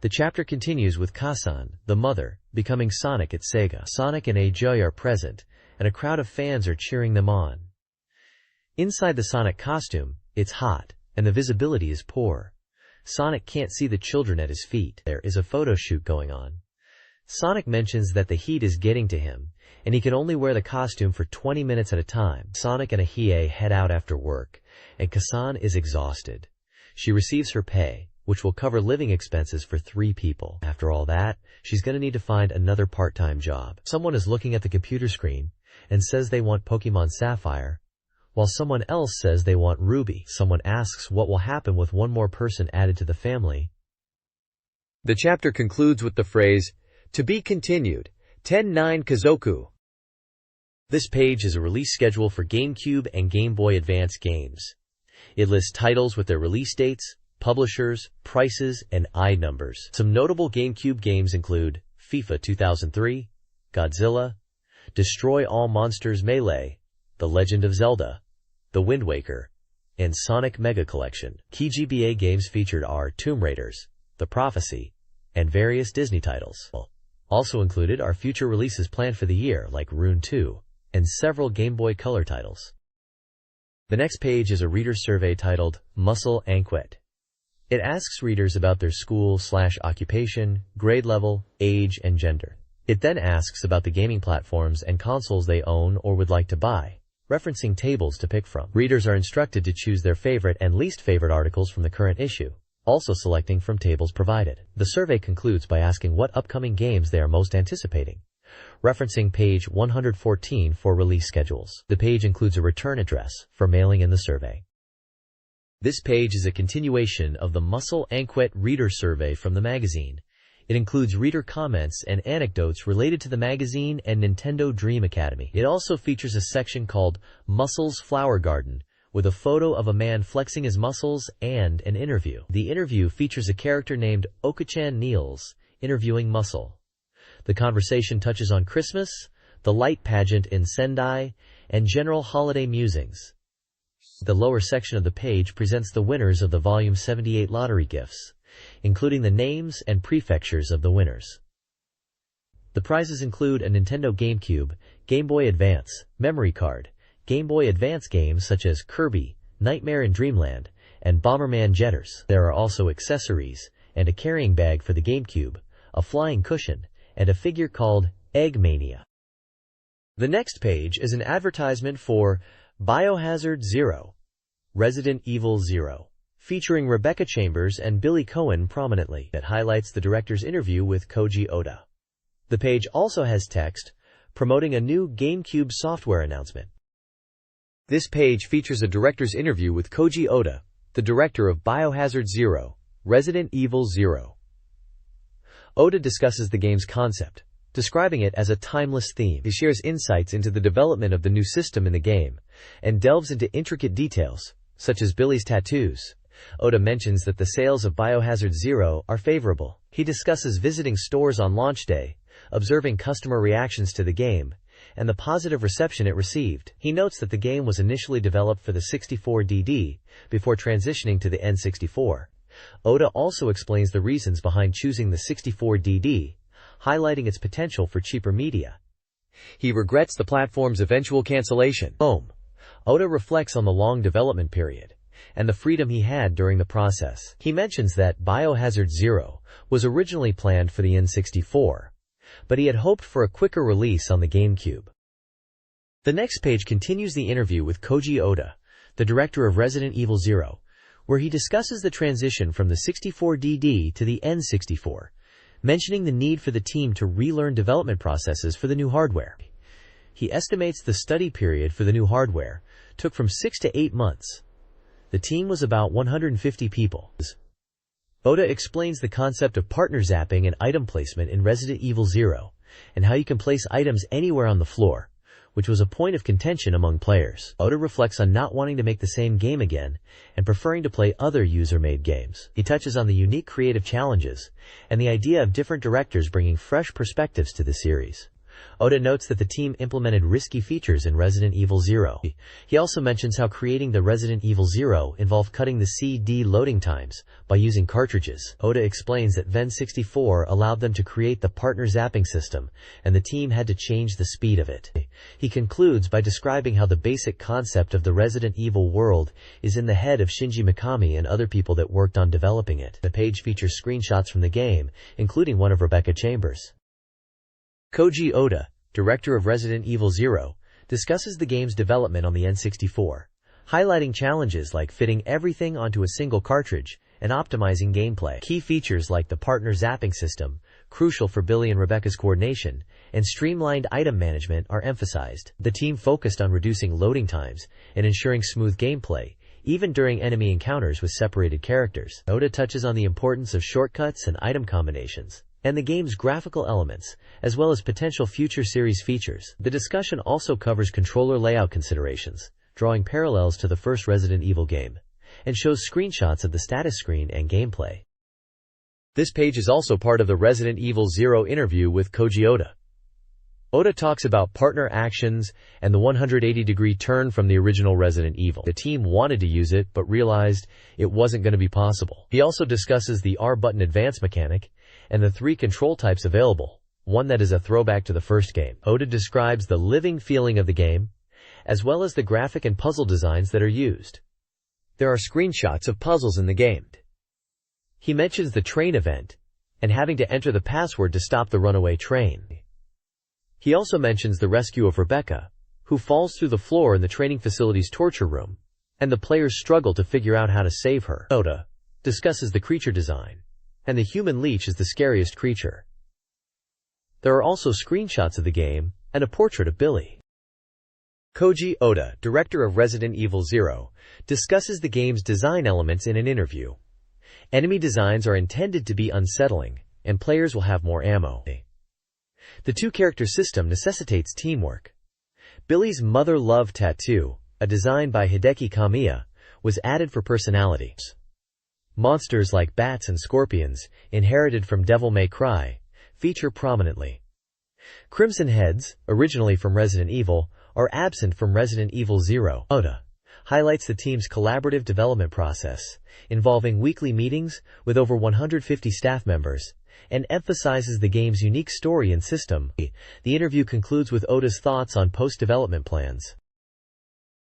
The chapter continues with Kasan, the mother, becoming Sonic at Sega. Sonic and Ajay are present, and a crowd of fans are cheering them on. Inside the Sonic costume, it's hot, and the visibility is poor. Sonic can't see the children at his feet. There is a photo shoot going on. Sonic mentions that the heat is getting to him, and he can only wear the costume for 20 minutes at a time. Sonic and Ahie head out after work, and Kasan is exhausted. She receives her pay, which will cover living expenses for 3 people. After all that, she's gonna need to find another part-time job. Someone is looking at the computer screen and says they want Pokemon Sapphire, while someone else says they want Ruby. Someone asks what will happen with one more person added to the family. The chapter concludes with the phrase, "To be continued, 10-9 Kazoku." This page is a release schedule for GameCube and Game Boy Advance games. It lists titles with their release dates, publishers, prices, and I numbers. Some notable GameCube games include FIFA 2003, Godzilla, Destroy All Monsters Melee, The Legend of Zelda, The Wind Waker, and Sonic Mega Collection. Key GBA games featured are Tomb Raiders, The Prophecy, and various Disney titles. Also included are future releases planned for the year like Rune 2, and several Game Boy Color titles. The next page is a reader survey titled Muscle Enquête. It asks readers about their school/occupation, grade level, age, and gender. It then asks about the gaming platforms and consoles they own or would like to buy, referencing tables to pick from. Readers are instructed to choose their favorite and least favorite articles from the current issue, also selecting from tables provided. The survey concludes by asking what upcoming games they are most anticipating, referencing page 114 for release schedules. The page includes a return address for mailing in the survey. This page is a continuation of the Muscle Enquête reader survey from the magazine. It includes reader comments and anecdotes related to the magazine and Nintendo Dream Academy. It also features a section called Muscle's Flower Garden, with a photo of a man flexing his muscles and an interview. The interview features a character named Okachan Niels interviewing Muscle. The conversation touches on Christmas, the light pageant in Sendai, and general holiday musings. The lower section of the page presents the winners of the Volume 78 lottery gifts, including the names and prefectures of the winners. The prizes include a Nintendo GameCube, Game Boy Advance, memory card, Game Boy Advance games such as Kirby, Nightmare in Dreamland, and Bomberman Jetters. There are also accessories and a carrying bag for the GameCube, a flying cushion, and a figure called Eggmania. The next page is an advertisement for Biohazard Zero, Resident Evil Zero, featuring Rebecca Chambers and Billy Cohen prominently. It highlights the director's interview with Koji Oda. The page also has text promoting a new GameCube software announcement. This page features a director's interview with Koji Oda, the director of Biohazard Zero, Resident Evil Zero. Oda discusses the game's concept, describing it as a timeless theme. He shares insights into the development of the new system in the game, and delves into intricate details, such as Billy's tattoos. Oda mentions that the sales of Biohazard Zero are favorable. He discusses visiting stores on launch day, observing customer reactions to the game, and the positive reception it received. He notes that the game was initially developed for the 64DD, before transitioning to the N64. Oda also explains the reasons behind choosing the 64DD, highlighting its potential for cheaper media. He regrets the platform's eventual cancellation. Oda reflects on the long development period, and the freedom he had during the process. He mentions that Biohazard Zero was originally planned for the N64, but he had hoped for a quicker release on the GameCube. The next page continues the interview with Koji Oda, the director of Resident Evil Zero, where he discusses the transition from the 64DD to the N64, mentioning the need for the team to relearn development processes for the new hardware. He estimates the study period for the new hardware took from 6 to 8 months. The team was about 150 people. Oda explains the concept of partner zapping and item placement in Resident Evil 0, and how you can place items anywhere on the floor, which was a point of contention among players. Oda reflects on not wanting to make the same game again, and preferring to play other user-made games. He touches on the unique creative challenges, and the idea of different directors bringing fresh perspectives to the series. Oda notes that the team implemented risky features in Resident Evil 0. He also mentions how creating the Resident Evil 0 involved cutting the CD loading times by using cartridges. Oda explains that N64 allowed them to create the partner zapping system, and the team had to change the speed of it. He concludes by describing how the basic concept of the Resident Evil world is in the head of Shinji Mikami and other people that worked on developing it. The page features screenshots from the game, including one of Rebecca Chambers. Koji Oda, director of Resident Evil 0, discusses the game's development on the N64, highlighting challenges like fitting everything onto a single cartridge and optimizing gameplay. Key features like the partner zapping system, crucial for Billy and Rebecca's coordination, and streamlined item management are emphasized. The team focused on reducing loading times and ensuring smooth gameplay, even during enemy encounters with separated characters. Oda touches on the importance of shortcuts and item combinations, and the game's graphical elements, as well as potential future series features. The discussion also covers controller layout considerations, drawing parallels to the first Resident Evil game, and shows screenshots of the status screen and gameplay. This page is also part of the Resident Evil 0 interview with Koji Oda. Oda talks about partner actions and the 180-degree turn from the original Resident Evil. The team wanted to use it, but realized it wasn't going to be possible. He also discusses the R-button advance mechanic, and the 3 control types available, one that is a throwback to the first game. Oda describes the living feeling of the game, as well as the graphic and puzzle designs that are used. There are screenshots of puzzles in the game. He mentions the train event, and having to enter the password to stop the runaway train. He also mentions the rescue of Rebecca, who falls through the floor in the training facility's torture room, and the players struggle to figure out how to save her. Oda discusses the creature design, and the human leech is the scariest creature. There are also screenshots of the game, and a portrait of Billy. Koji Oda, director of Resident Evil 0, discusses the game's design elements in an interview. Enemy designs are intended to be unsettling, and players will have more ammo. The 2-character system necessitates teamwork. Billy's mother love tattoo, a design by Hideki Kamiya, was added for personality. Monsters like bats and scorpions, inherited from Devil May Cry, feature prominently. Crimson Heads, originally from Resident Evil, are absent from Resident Evil 0. Oda highlights the team's collaborative development process, involving weekly meetings with over 150 staff members, and emphasizes the game's unique story and system. The interview concludes with Oda's thoughts on post-development plans.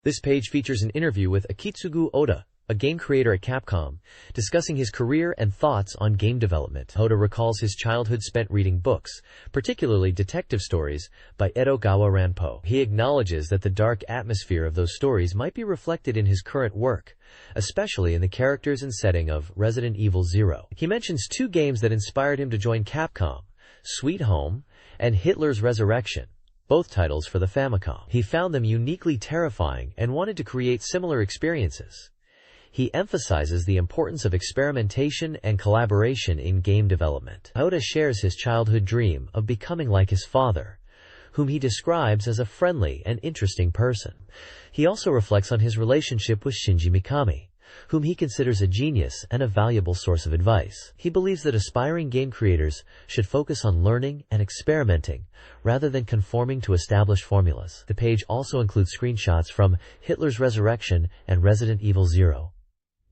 This page features an interview with Akitsugu Oda, a game creator at Capcom, discussing his career and thoughts on game development. Oda recalls his childhood spent reading books, particularly detective stories, by Edogawa Ranpo. He acknowledges that the dark atmosphere of those stories might be reflected in his current work, especially in the characters and setting of Resident Evil 0. He mentions 2 games that inspired him to join Capcom, Sweet Home and Hitler's Resurrection, both titles for the Famicom. He found them uniquely terrifying and wanted to create similar experiences. He emphasizes the importance of experimentation and collaboration in game development. Oda shares his childhood dream of becoming like his father, whom he describes as a friendly and interesting person. He also reflects on his relationship with Shinji Mikami, whom he considers a genius and a valuable source of advice. He believes that aspiring game creators should focus on learning and experimenting, rather than conforming to established formulas. The page also includes screenshots from Hitler's Resurrection and Resident Evil 0.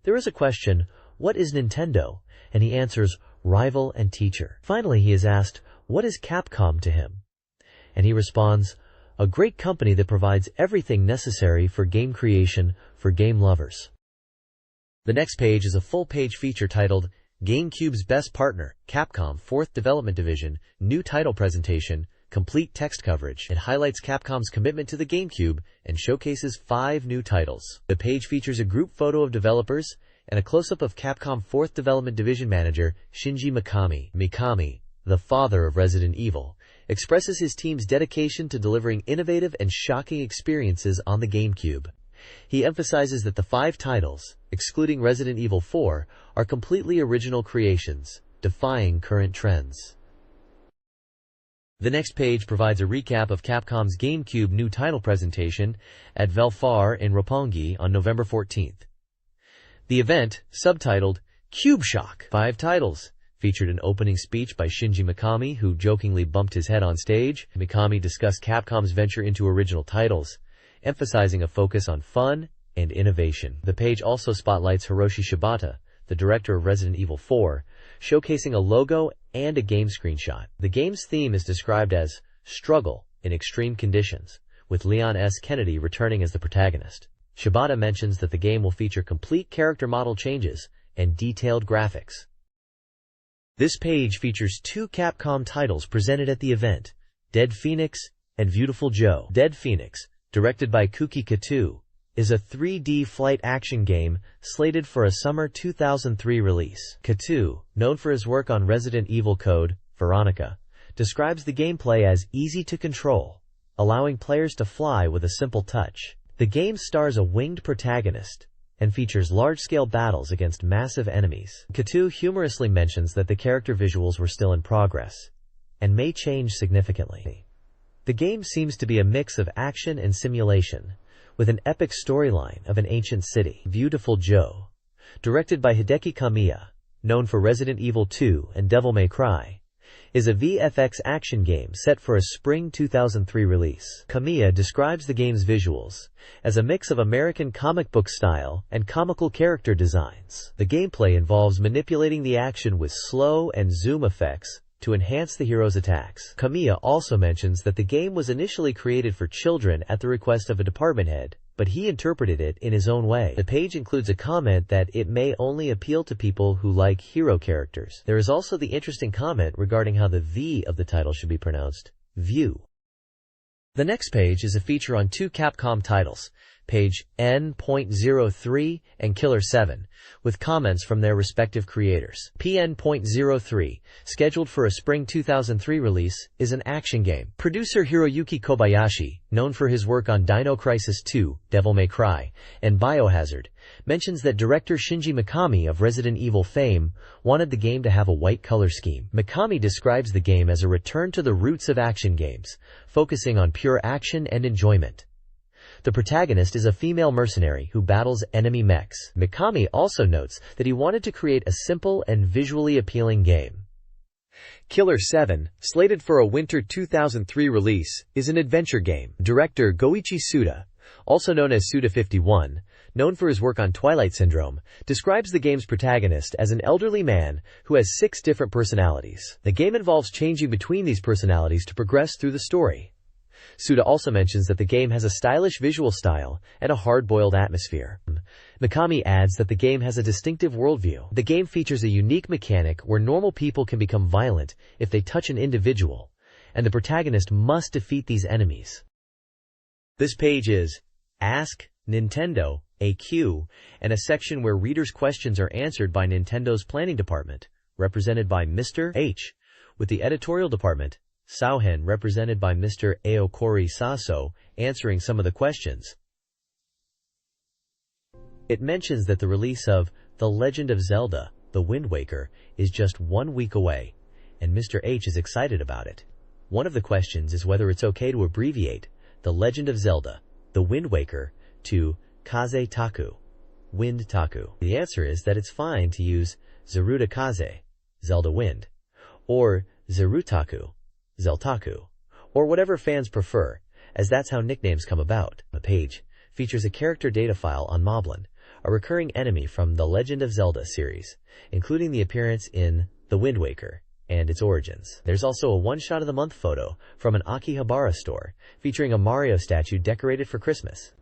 There is a question, what is Nintendo? And he answers, rival and teacher. Finally, he is asked, what is Capcom to him? And he responds, a great company that provides everything necessary for game creation for game lovers. The next page is a full-page feature titled, GameCube's Best Partner, Capcom 4th Development Division, New Title Presentation, Complete Text Coverage. It highlights Capcom's commitment to the GameCube and showcases 5 new titles. The page features a group photo of developers and a close-up of Capcom 4th Development Division manager Shinji Mikami. Mikami, the father of Resident Evil, expresses his team's dedication to delivering innovative and shocking experiences on the GameCube. He emphasizes that the 5 titles, excluding Resident Evil 4, are completely original creations, defying current trends. The next page provides a recap of Capcom's GameCube new title presentation at Velfar in Roppongi on November 14th. The event, subtitled Cube Shock 5 Titles, featured an opening speech by Shinji Mikami, who jokingly bumped his head on stage. Mikami discussed Capcom's venture into original titles, emphasizing a focus on fun and innovation. The page also spotlights Hiroshi Shibata, the director of Resident Evil 4, showcasing a logo and a game screenshot. The game's theme is described as struggle in extreme conditions, with Leon S. Kennedy returning as the protagonist. Shibata mentions that the game will feature complete character model changes and detailed graphics. This page features 2 Capcom titles presented at the event, Dead Phoenix and Beautiful Joe. Dead Phoenix, directed by Kuki Kato, is a 3D flight action game slated for a summer 2003 release. Kato, known for his work on Resident Evil Code, Veronica, describes the gameplay as easy to control, allowing players to fly with a simple touch. The game stars a winged protagonist and features large-scale battles against massive enemies. Kato humorously mentions that the character visuals were still in progress and may change significantly. The game seems to be a mix of action and simulation, with an epic storyline of an ancient city. Beautiful Joe, directed by Hideki Kamiya, known for Resident Evil 2 and Devil May Cry, is a VFX action game set for a spring 2003 release. Kamiya describes the game's visuals as a mix of American comic book style and comical character designs. The gameplay involves manipulating the action with slow and zoom effects to enhance the hero's attacks. Kamiya also mentions that the game was initially created for children at the request of a department head, but he interpreted it in his own way. The page includes a comment that it may only appeal to people who like hero characters. There is also the interesting comment regarding how the V of the title should be pronounced, view. The next page is a feature on 2 Capcom titles, page N.03 and Killer 7, with comments from their respective creators. PN.03, scheduled for a spring 2003 release, is an action game. Producer Hiroyuki Kobayashi, known for his work on Dino Crisis 2, Devil May Cry, and Biohazard, mentions that director Shinji Mikami of Resident Evil fame wanted the game to have a white color scheme. Mikami describes the game as a return to the roots of action games, focusing on pure action and enjoyment. The protagonist is a female mercenary who battles enemy mechs. Mikami also notes that he wanted to create a simple and visually appealing game. Killer 7, slated for a winter 2003 release, is an adventure game. Director Goichi Suda, also known as Suda51, known for his work on Twilight Syndrome, describes the game's protagonist as an elderly man who has 6 different personalities. The game involves changing between these personalities to progress through the story. Suda also mentions that the game has a stylish visual style and a hard-boiled atmosphere. Mikami adds that the game has a distinctive worldview. The game features a unique mechanic where normal people can become violent if they touch an individual, and the protagonist must defeat these enemies. This page is Ask Nintendo AQ, and a section where readers' questions are answered by Nintendo's planning department, represented by Mr. H, with the editorial department, Sauhen, represented by Mr. Aokori Saso, answering some of the questions. It mentions that the release of The Legend of Zelda, The Wind Waker, is just 1 week away, and Mr. H is excited about it. One of the questions is whether it's okay to abbreviate The Legend of Zelda, The Wind Waker, to Kaze Taku, Wind Taku. The answer is that it's fine to use Zeruda Kaze, Zelda Wind, or Zerutaku, Zeltaku, or whatever fans prefer, as that's how nicknames come about. The page features a character data file on Moblin, a recurring enemy from the Legend of Zelda series, including the appearance in The Wind Waker and its origins. There's also a one-shot-of-the-month photo from an Akihabara store, featuring a Mario statue decorated for Christmas.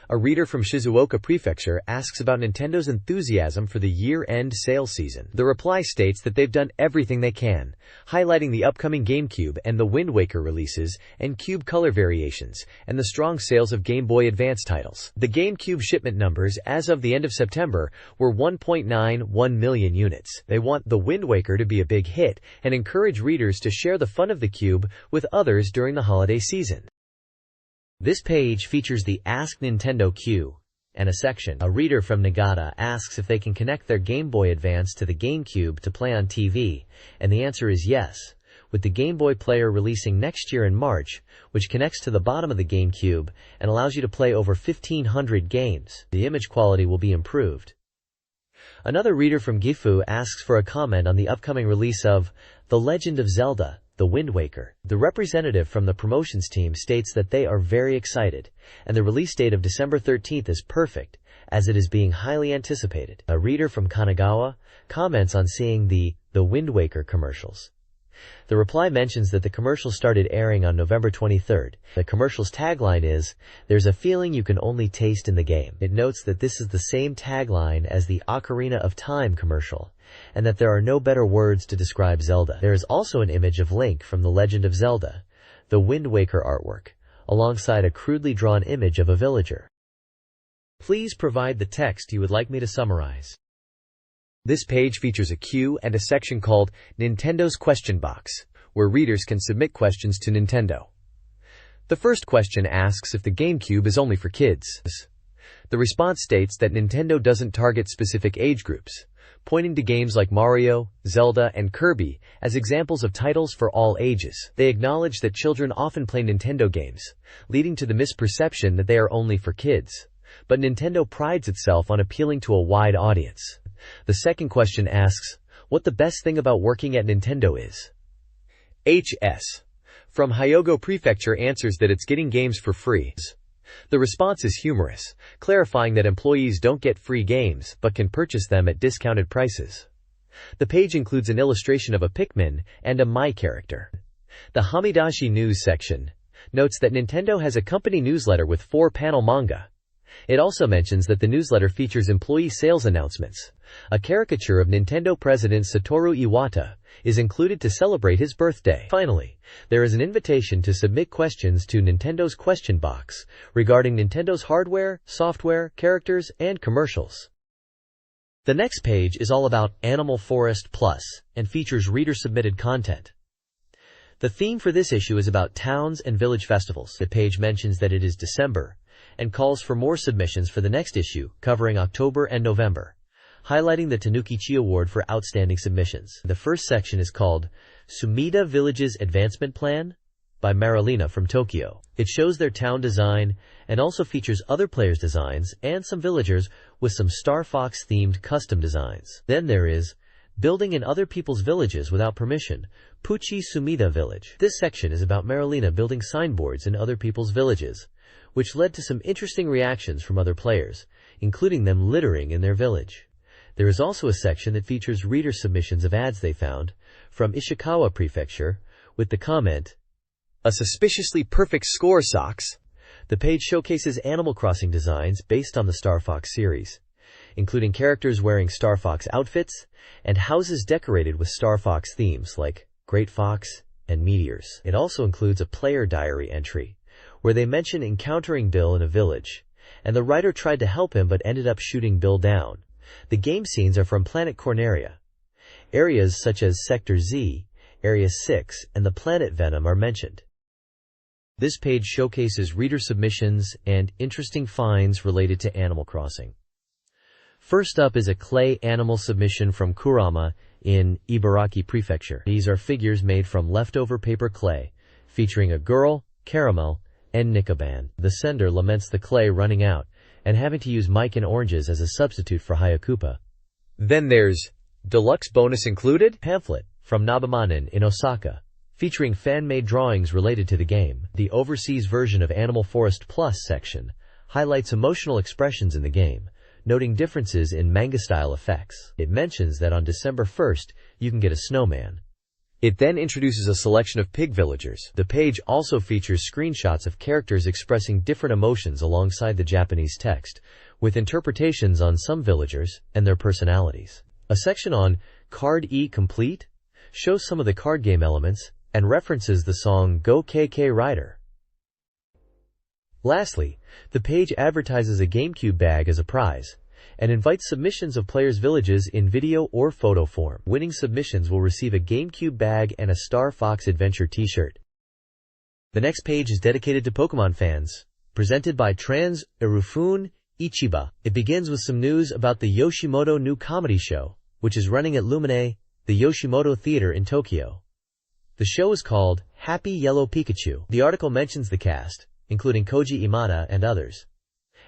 A reader from Shizuoka Prefecture asks about Nintendo's enthusiasm for the year-end sales season. The reply states that they've done everything they can, highlighting the upcoming GameCube and the Wind Waker releases and Cube color variations, and the strong sales of Game Boy Advance titles. The GameCube shipment numbers as of the end of September were 1.91 million units. They want the Wind Waker to be a big hit and encourage readers to share the fun of the Cube with others during the holiday season. This page features the Ask Nintendo queue and a section. A reader from Nagata asks if they can connect their Game Boy Advance to the GameCube to play on TV, and the answer is yes, with the Game Boy Player releasing next year in March, which connects to the bottom of the GameCube and allows you to play over 1,500 games. The image quality will be improved. Another reader from Gifu asks for a comment on the upcoming release of The Legend of Zelda, The Wind Waker. The representative from the promotions team states that they are very excited, and the release date of December 13th is perfect, as it is being highly anticipated. A reader from Kanagawa comments on seeing the Wind Waker commercials. The reply mentions that the commercial started airing on November 23rd. The commercial's tagline is, "There's a feeling you can only taste in the game." It notes that this is the same tagline as the Ocarina of Time commercial, and that there are no better words to describe Zelda. There is also an image of Link from The Legend of Zelda, the Wind Waker artwork, alongside a crudely drawn image of a villager. Please provide the text you would like me to summarize. This page features a queue and a section called Nintendo's Question Box, where readers can submit questions to Nintendo. The first question asks if the GameCube is only for kids. The response states that Nintendo doesn't target specific age groups, pointing to games like Mario, Zelda, and Kirby as examples of titles for all ages. They acknowledge that children often play Nintendo games, leading to the misperception that they are only for kids. But Nintendo prides itself on appealing to a wide audience. The second question asks, what the best thing about working at Nintendo is. HS from Hyogo Prefecture answers that it's getting games for free. The response is humorous, clarifying that employees don't get free games but can purchase them at discounted prices. The page includes an illustration of a Pikmin and a Mai character. The Hamidashi News section notes that Nintendo has a company newsletter with 4-panel manga. It also mentions that the newsletter features employee sales announcements. A caricature of Nintendo President Satoru Iwata is included to celebrate his birthday. Finally, there is an invitation to submit questions to Nintendo's question box regarding Nintendo's hardware, software, characters, and commercials. The next page is all about Animal Forest Plus and features reader-submitted content. The theme for this issue is about towns and village festivals. The page mentions that it is December and calls for more submissions for the next issue, covering October and November, highlighting the Tanukichi Award for outstanding submissions. The first section is called Sumida Village's Advancement Plan by Marilena from Tokyo. It shows their town design and also features other players' designs and some villagers with some Star Fox-themed custom designs. Then there is Building in Other People's Villages Without Permission, Puchi Sumida Village. This section is about Marilena building signboards in other people's villages, which led to some interesting reactions from other players, including them littering in their village. There is also a section that features reader submissions of ads they found from Ishikawa Prefecture with the comment, "A suspiciously perfect score, Socks." The page showcases Animal Crossing designs based on the Star Fox series, including characters wearing Star Fox outfits and houses decorated with Star Fox themes like Great Fox and meteors. It also includes a player diary entry where they mention encountering Bill in a village, and the writer tried to help him but ended up shooting Bill down. The game scenes are from Planet Corneria. Areas such as Sector Z, Area 6, and the planet Venom are mentioned. This page showcases reader submissions and interesting finds related to Animal Crossing. First up is a clay animal submission from Kurama in Ibaraki Prefecture. These are figures made from leftover paper clay, featuring a girl, Caramel, and Nikoban. The sender laments the clay running out and having to use Mike and oranges as a substitute for Hayakupa. Then there's Deluxe Bonus Included pamphlet from Nabamanen in Osaka, featuring fan-made drawings related to the game. The overseas version of Animal Forest Plus section highlights emotional expressions in the game, noting differences in manga-style effects. It mentions that on December 1st, you can get a snowman. It then introduces a selection of pig villagers. The page also features screenshots of characters expressing different emotions alongside the Japanese text, with interpretations on some villagers and their personalities. A section on Card E Complete shows some of the card game elements and references the song Go KK Rider. Lastly, the page advertises a GameCube bag as a prize and invites submissions of players' villages in video or photo form. Winning submissions will receive a GameCube bag and a Star Fox Adventure t-shirt. The next page is dedicated to Pokemon fans, presented by Trans Irufun Ichiba. It begins with some news about the Yoshimoto new comedy show, which is running at Lumine, the Yoshimoto Theater in Tokyo. The show is called Happy Yellow Pikachu. The article mentions the cast, including Koji Imada and others,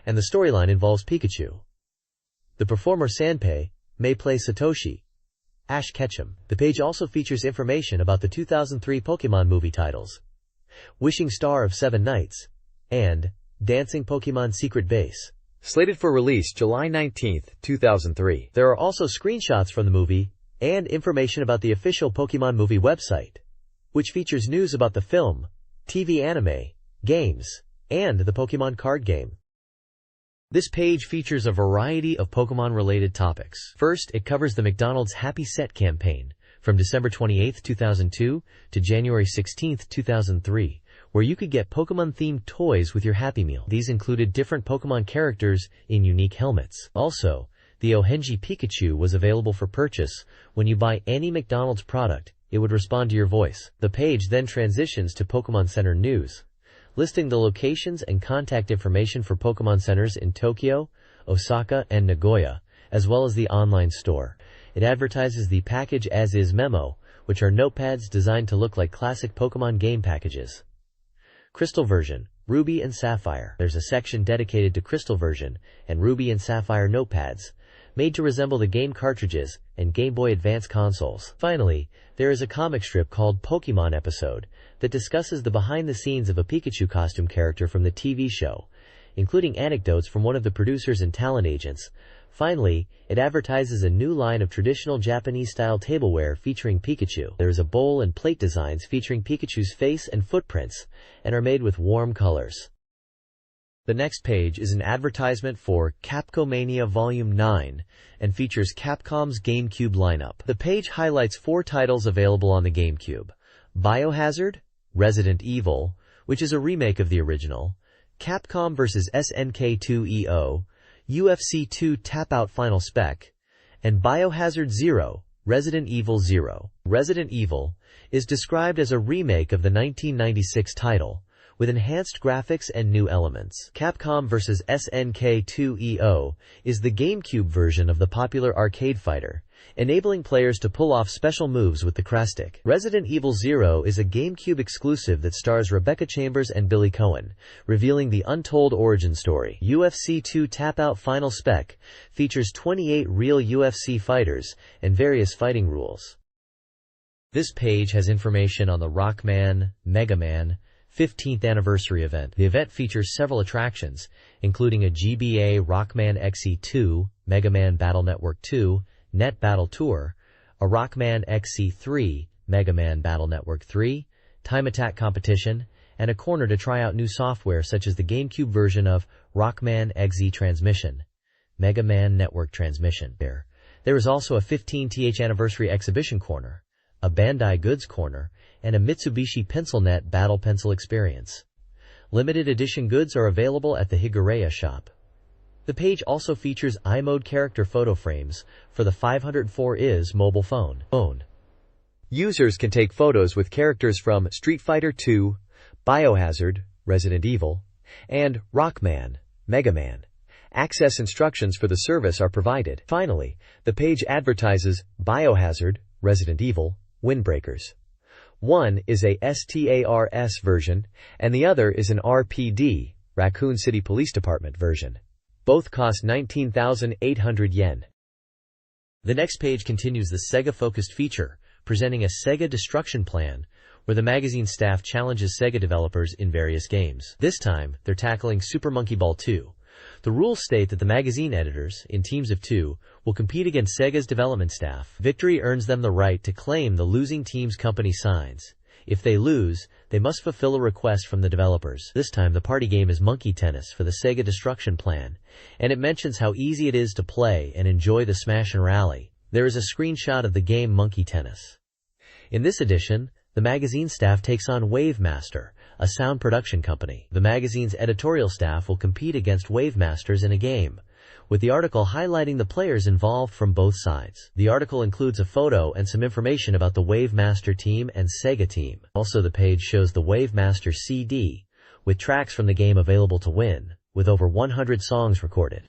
and the storyline involves Pikachu. The performer Sanpei may play Satoshi, Ash Ketchum. The page also features information about the 2003 Pokemon movie titles, Wishing Star of Seven Nights, and Dancing Pokemon Secret Base. Slated for release July 19, 2003. There are also screenshots from the movie and information about the official Pokemon movie website, which features news about the film, TV anime, games, and the Pokemon card game. This page features a variety of Pokemon-related topics. First, it covers the McDonald's Happy Set campaign from December 28, 2002 to January 16, 2003, where you could get Pokemon-themed toys with your Happy Meal. These included different Pokemon characters in unique helmets. Also, the Ohenji Pikachu was available for purchase. When you buy any McDonald's product, it would respond to your voice. The page then transitions to Pokemon Center news, listing the locations and contact information for Pokemon Centers in Tokyo, Osaka, and Nagoya, as well as the online store. It advertises the Package As Is memo, which are notepads designed to look like classic Pokemon game packages. Crystal version, Ruby and Sapphire. There's a section dedicated to Crystal version and Ruby and Sapphire notepads, made to resemble the game cartridges and Game Boy Advance consoles. Finally, there is a comic strip called Pokemon Episode that discusses the behind-the-scenes of a Pikachu costume character from the TV show, including anecdotes from one of the producers and talent agents. Finally, it advertises a new line of traditional Japanese-style tableware featuring Pikachu. There is a bowl and plate designs featuring Pikachu's face and footprints, and are made with warm colors. The next page is an advertisement for Capcomania Volume 9 and features Capcom's GameCube lineup. The page highlights 4 titles available on the GameCube: Biohazard, Resident Evil, which is a remake of the original, Capcom vs. SNK 2EO, UFC 2 Tap-Out Final Spec, and Biohazard 0, Resident Evil 0. Resident Evil is described as a remake of the 1996 title, with enhanced graphics and new elements. Capcom vs. SNK 2EO is the GameCube version of the popular arcade fighter, enabling players to pull off special moves with the crosstick. Resident Evil 0 is a GameCube exclusive that stars Rebecca Chambers and Billy Cohen, revealing the untold origin story. UFC 2 Tap-Out Final Spec features 28 real UFC fighters and various fighting rules. This page has information on the Rockman, Mega Man 15th anniversary event. The event features several attractions, including a GBA Rockman XE2, Mega Man Battle Network 2, Net Battle Tour, a Rockman XE3, Mega Man Battle Network 3, Time Attack competition, and a corner to try out new software such as the GameCube version of Rockman XE Transmission, Mega Man Network Transmission. There is also a 15th anniversary exhibition corner, a Bandai Goods corner, and a Mitsubishi PencilNet Battle Pencil experience. Limited edition goods are available at the Higureya shop. The page also features iMode character photo frames for the 504is mobile phone. Users can take photos with characters from Street Fighter II, Biohazard, Resident Evil, and Rockman, Mega Man. Access instructions for the service are provided. Finally, the page advertises Biohazard, Resident Evil, Windbreakers. One is a STARS version, and the other is an RPD, Raccoon City Police Department version. Both cost 19,800 yen. The next page continues the Sega-focused feature, presenting a Sega Destruction Plan, where the magazine staff challenges Sega developers in various games. This time, they're tackling Super Monkey Ball 2, The rules state that the magazine editors, in teams of 2, will compete against Sega's development staff. Victory earns them the right to claim the losing team's company signs. If they lose, they must fulfill a request from the developers. This time the party game is Monkey Tennis for the Sega Destruction Plan, and it mentions how easy it is to play and enjoy the smash and rally. There is a screenshot of the game Monkey Tennis. In this edition, the magazine staff takes on Wavemaster, a sound production company. The magazine's editorial staff will compete against Wavemasters in a game, with the article highlighting the players involved from both sides. The article includes a photo and some information about the Wavemaster team and Sega team. Also, the page shows the Wavemaster CD, with tracks from the game available to win, with over 100 songs recorded.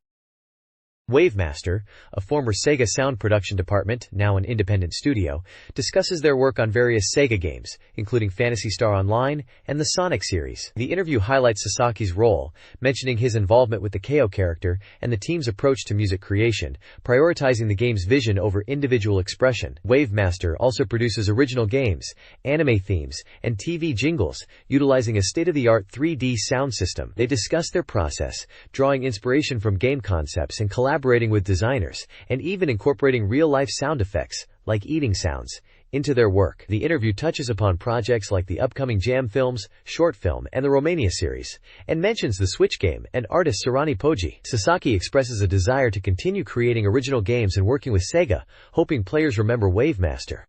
Wavemaster, a former Sega sound production department, now an independent studio, discusses their work on various Sega games, including Phantasy Star Online and the Sonic series. The interview highlights Sasaki's role, mentioning his involvement with the KO character and the team's approach to music creation, prioritizing the game's vision over individual expression. Wavemaster also produces original games, anime themes, and TV jingles, utilizing a state-of-the-art 3D sound system. They discuss their process, drawing inspiration from game concepts and collaborating with designers, and even incorporating real-life sound effects, like eating sounds, into their work. The interview touches upon projects like the upcoming Jam films, short film, and the Romania series, and mentions the Switch game and artist Sarani Poggi. Sasaki expresses a desire to continue creating original games and working with Sega, hoping players remember Wavemaster.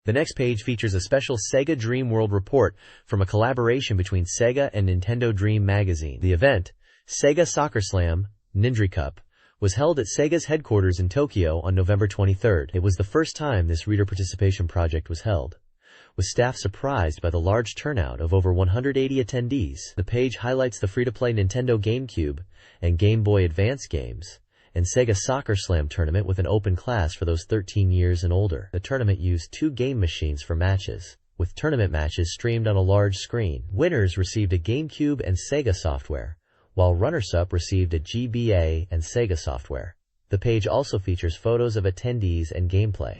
The next page features a special Sega Dream World report from a collaboration between Sega and Nintendo Dream Magazine. The event, Sega Soccer Slam, Ninja Cup, was held at Sega's headquarters in Tokyo on November 23rd. It was the first time this reader participation project was held, with staff surprised by the large turnout of over 180 attendees. The page highlights the free-to-play Nintendo GameCube and Game Boy Advance games, and Sega Soccer Slam tournament with an open class for those 13 years and older. The tournament used 2 game machines for matches, with tournament matches streamed on a large screen. Winners received a GameCube and Sega software, while runners-up received a GBA and Sega software. The page also features photos of attendees and gameplay.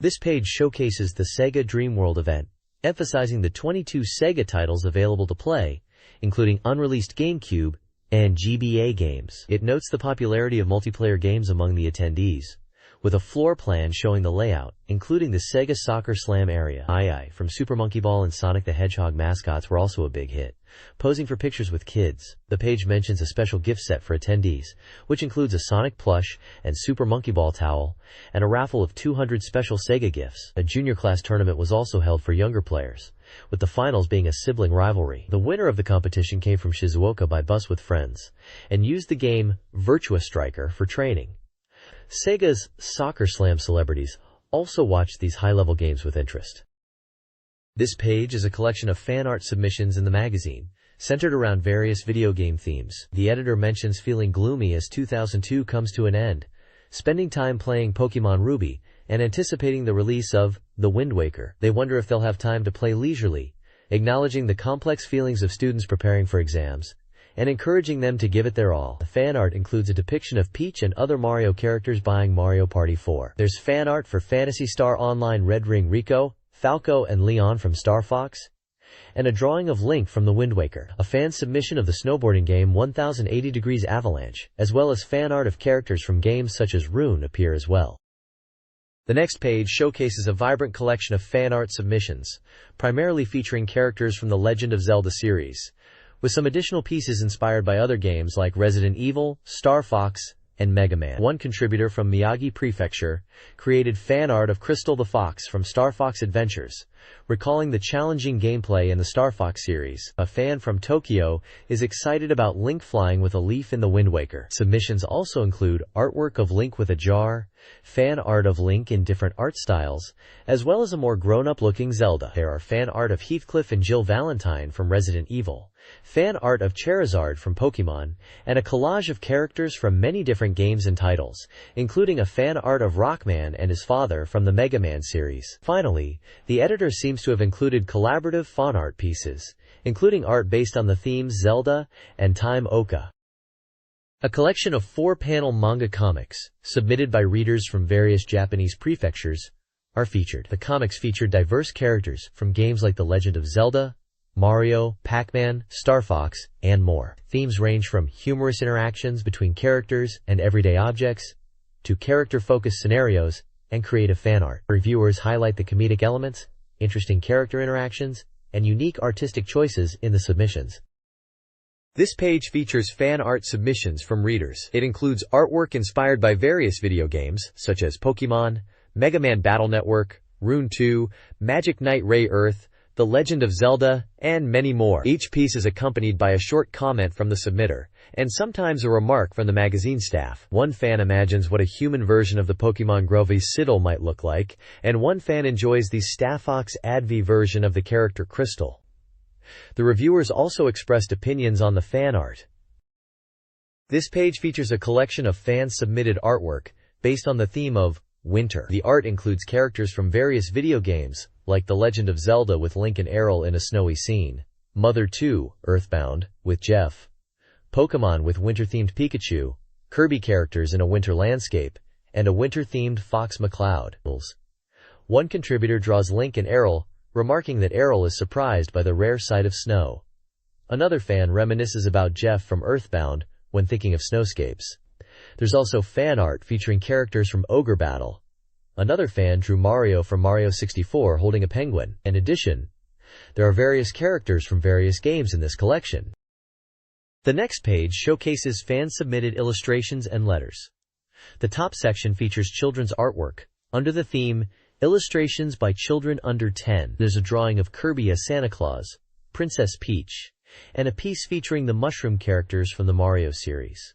This page showcases the Sega Dream World event, emphasizing the 22 Sega titles available to play, including unreleased GameCube and GBA games. It notes the popularity of multiplayer games among the attendees, with a floor plan showing the layout, including the Sega Soccer Slam area. From Super Monkey Ball and Sonic the Hedgehog mascots were also a big hit, posing for pictures with kids. The page mentions a special gift set for attendees, which includes a Sonic plush and Super Monkey Ball towel, and a raffle of 200 special Sega gifts. A junior class tournament was also held for younger players, with the finals being a sibling rivalry. The winner of the competition came from Shizuoka by bus with friends, and used the game Virtua Striker for training. Sega's Soccer Slam celebrities also watched these high-level games with interest. This page is a collection of fan art submissions in the magazine, centered around various video game themes. The editor mentions feeling gloomy as 2002 comes to an end, spending time playing Pokemon Ruby, and anticipating the release of The Wind Waker. They wonder if they'll have time to play leisurely, acknowledging the complex feelings of students preparing for exams, and encouraging them to give it their all. The fan art includes a depiction of Peach and other Mario characters buying Mario Party 4. There's fan art for Phantasy Star Online Red Ring Rico, Falco and Leon from Star Fox, and a drawing of Link from The Wind Waker. A fan submission of the snowboarding game 1080 Degrees Avalanche, as well as fan art of characters from games such as Rune appear as well. The next page showcases a vibrant collection of fan art submissions, primarily featuring characters from the Legend of Zelda series, with some additional pieces inspired by other games like Resident Evil, Star Fox, and Mega Man. One contributor from Miyagi Prefecture created fan art of Crystal the Fox from Star Fox Adventures, recalling the challenging gameplay in the Star Fox series. A fan from Tokyo is excited about Link flying with a leaf in The Wind Waker. Submissions also include artwork of Link with a jar, fan art of Link in different art styles, as well as a more grown-up looking Zelda. There are fan art of Heathcliff and Jill Valentine from Resident Evil, fan art of Charizard from Pokemon, and a collage of characters from many different games and titles, including a fan art of Rockman and his father from the Mega Man series. Finally, the editor seems to have included collaborative fan art pieces, including art based on the themes Zelda and Time Oka. A collection of 4-panel manga comics, submitted by readers from various Japanese prefectures, are featured. The comics feature diverse characters from games like The Legend of Zelda, Mario, Pac-Man, Star Fox, and more. Themes range from humorous interactions between characters and everyday objects to character-focused scenarios and creative fan art. Reviewers highlight the comedic elements, interesting character interactions, and unique artistic choices in the submissions. This page features fan art submissions from readers. It includes artwork inspired by various video games, such as Pokemon, Mega Man Battle Network, Rune 2, Magic Knight Ray Earth, The Legend of Zelda, and many more. Each piece is accompanied by a short comment from the submitter, and sometimes a remark from the magazine staff. One fan imagines what a human version of the Pokemon Grovy Siddle might look like, and one fan enjoys the Staffox Advi version of the character Crystal. The reviewers also expressed opinions on the fan art. This page features a collection of fan-submitted artwork based on the theme of winter. The art includes characters from various video games, like The Legend of Zelda with Link and Aryll in a snowy scene, Mother 2, Earthbound, with Jeff, Pokemon with winter-themed Pikachu, Kirby characters in a winter landscape, and a winter-themed Fox McCloud. One contributor draws Link and Aryll, remarking that Aryll is surprised by the rare sight of snow. Another fan reminisces about Jeff from Earthbound when thinking of snowscapes. There's also fan art featuring characters from Ogre Battle. Another fan drew Mario from Mario 64 holding a penguin. In addition, there are various characters from various games in this collection. The next page showcases fan-submitted illustrations and letters. The top section features children's artwork. Under the theme, Illustrations by Children Under 10, there's a drawing of Kirby as Santa Claus, Princess Peach, and a piece featuring the mushroom characters from the Mario series.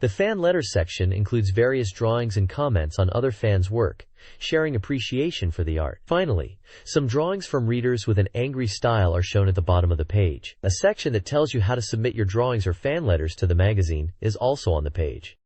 The fan letters section includes various drawings and comments on other fans' work, sharing appreciation for the art. Finally, some drawings from readers with an angry style are shown at the bottom of the page. A section that tells you how to submit your drawings or fan letters to the magazine is also on the page.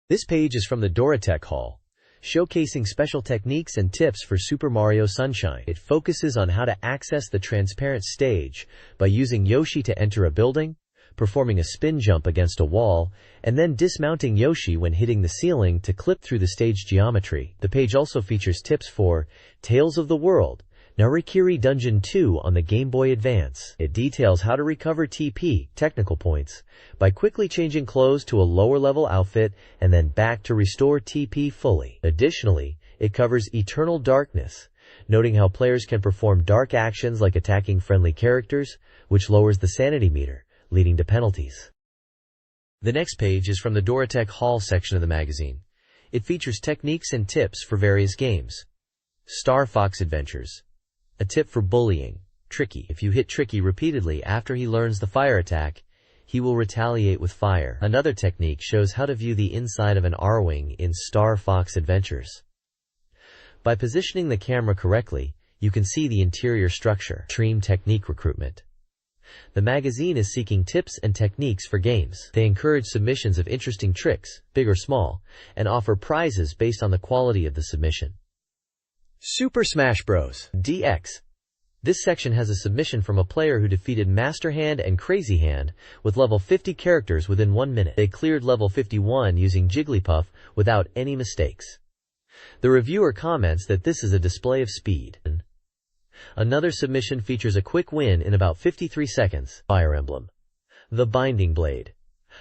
This page is from the Doratech Hall, showcasing special techniques and tips for Super Mario Sunshine. It focuses on how to access the transparent stage by using Yoshi to enter a building, performing a spin jump against a wall, and then dismounting Yoshi when hitting the ceiling to clip through the stage geometry. The page also features tips for Tales of the World, Narikiri Dungeon 2 on the Game Boy Advance. It details how to recover TP, technical points, by quickly changing clothes to a lower-level outfit and then back to restore TP fully. Additionally, it covers Eternal Darkness, noting how players can perform dark actions like attacking friendly characters, which lowers the sanity meter, leading to penalties. The next page is from the Doratech Hall section of the magazine. It features techniques and tips for various games. Star Fox Adventures. A tip for bullying. Tricky. If you hit Tricky repeatedly after he learns the fire attack, he will retaliate with fire. Another technique shows how to view the inside of an R-Wing in Star Fox Adventures. By positioning the camera correctly, you can see the interior structure. Extreme technique recruitment. The magazine is seeking tips and techniques for games. They encourage submissions of interesting tricks, big or small, and offer prizes based on the quality of the submission. Super Smash Bros. DX. This section has a submission from a player who defeated Master Hand and Crazy Hand with level 50 characters within 1 minute. They cleared level 51 using Jigglypuff without any mistakes. The reviewer comments that this is a display of speed. Another submission features a quick win in about 53 seconds. Fire Emblem. The Binding Blade.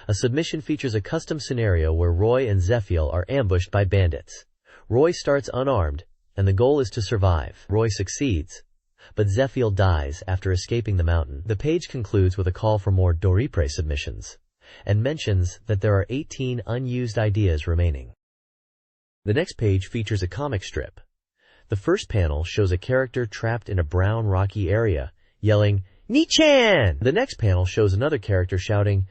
A submission features a custom scenario where Roy and Zephiel are ambushed by bandits. Roy starts unarmed, and the goal is to survive. Roy succeeds, but Zephiel dies after escaping the mountain. The page concludes with a call for more Doripre submissions, and mentions that there are 18 unused ideas remaining. The next page features a comic strip. The first panel shows a character trapped in a brown rocky area, yelling, "Nichan!" The next panel shows another character shouting,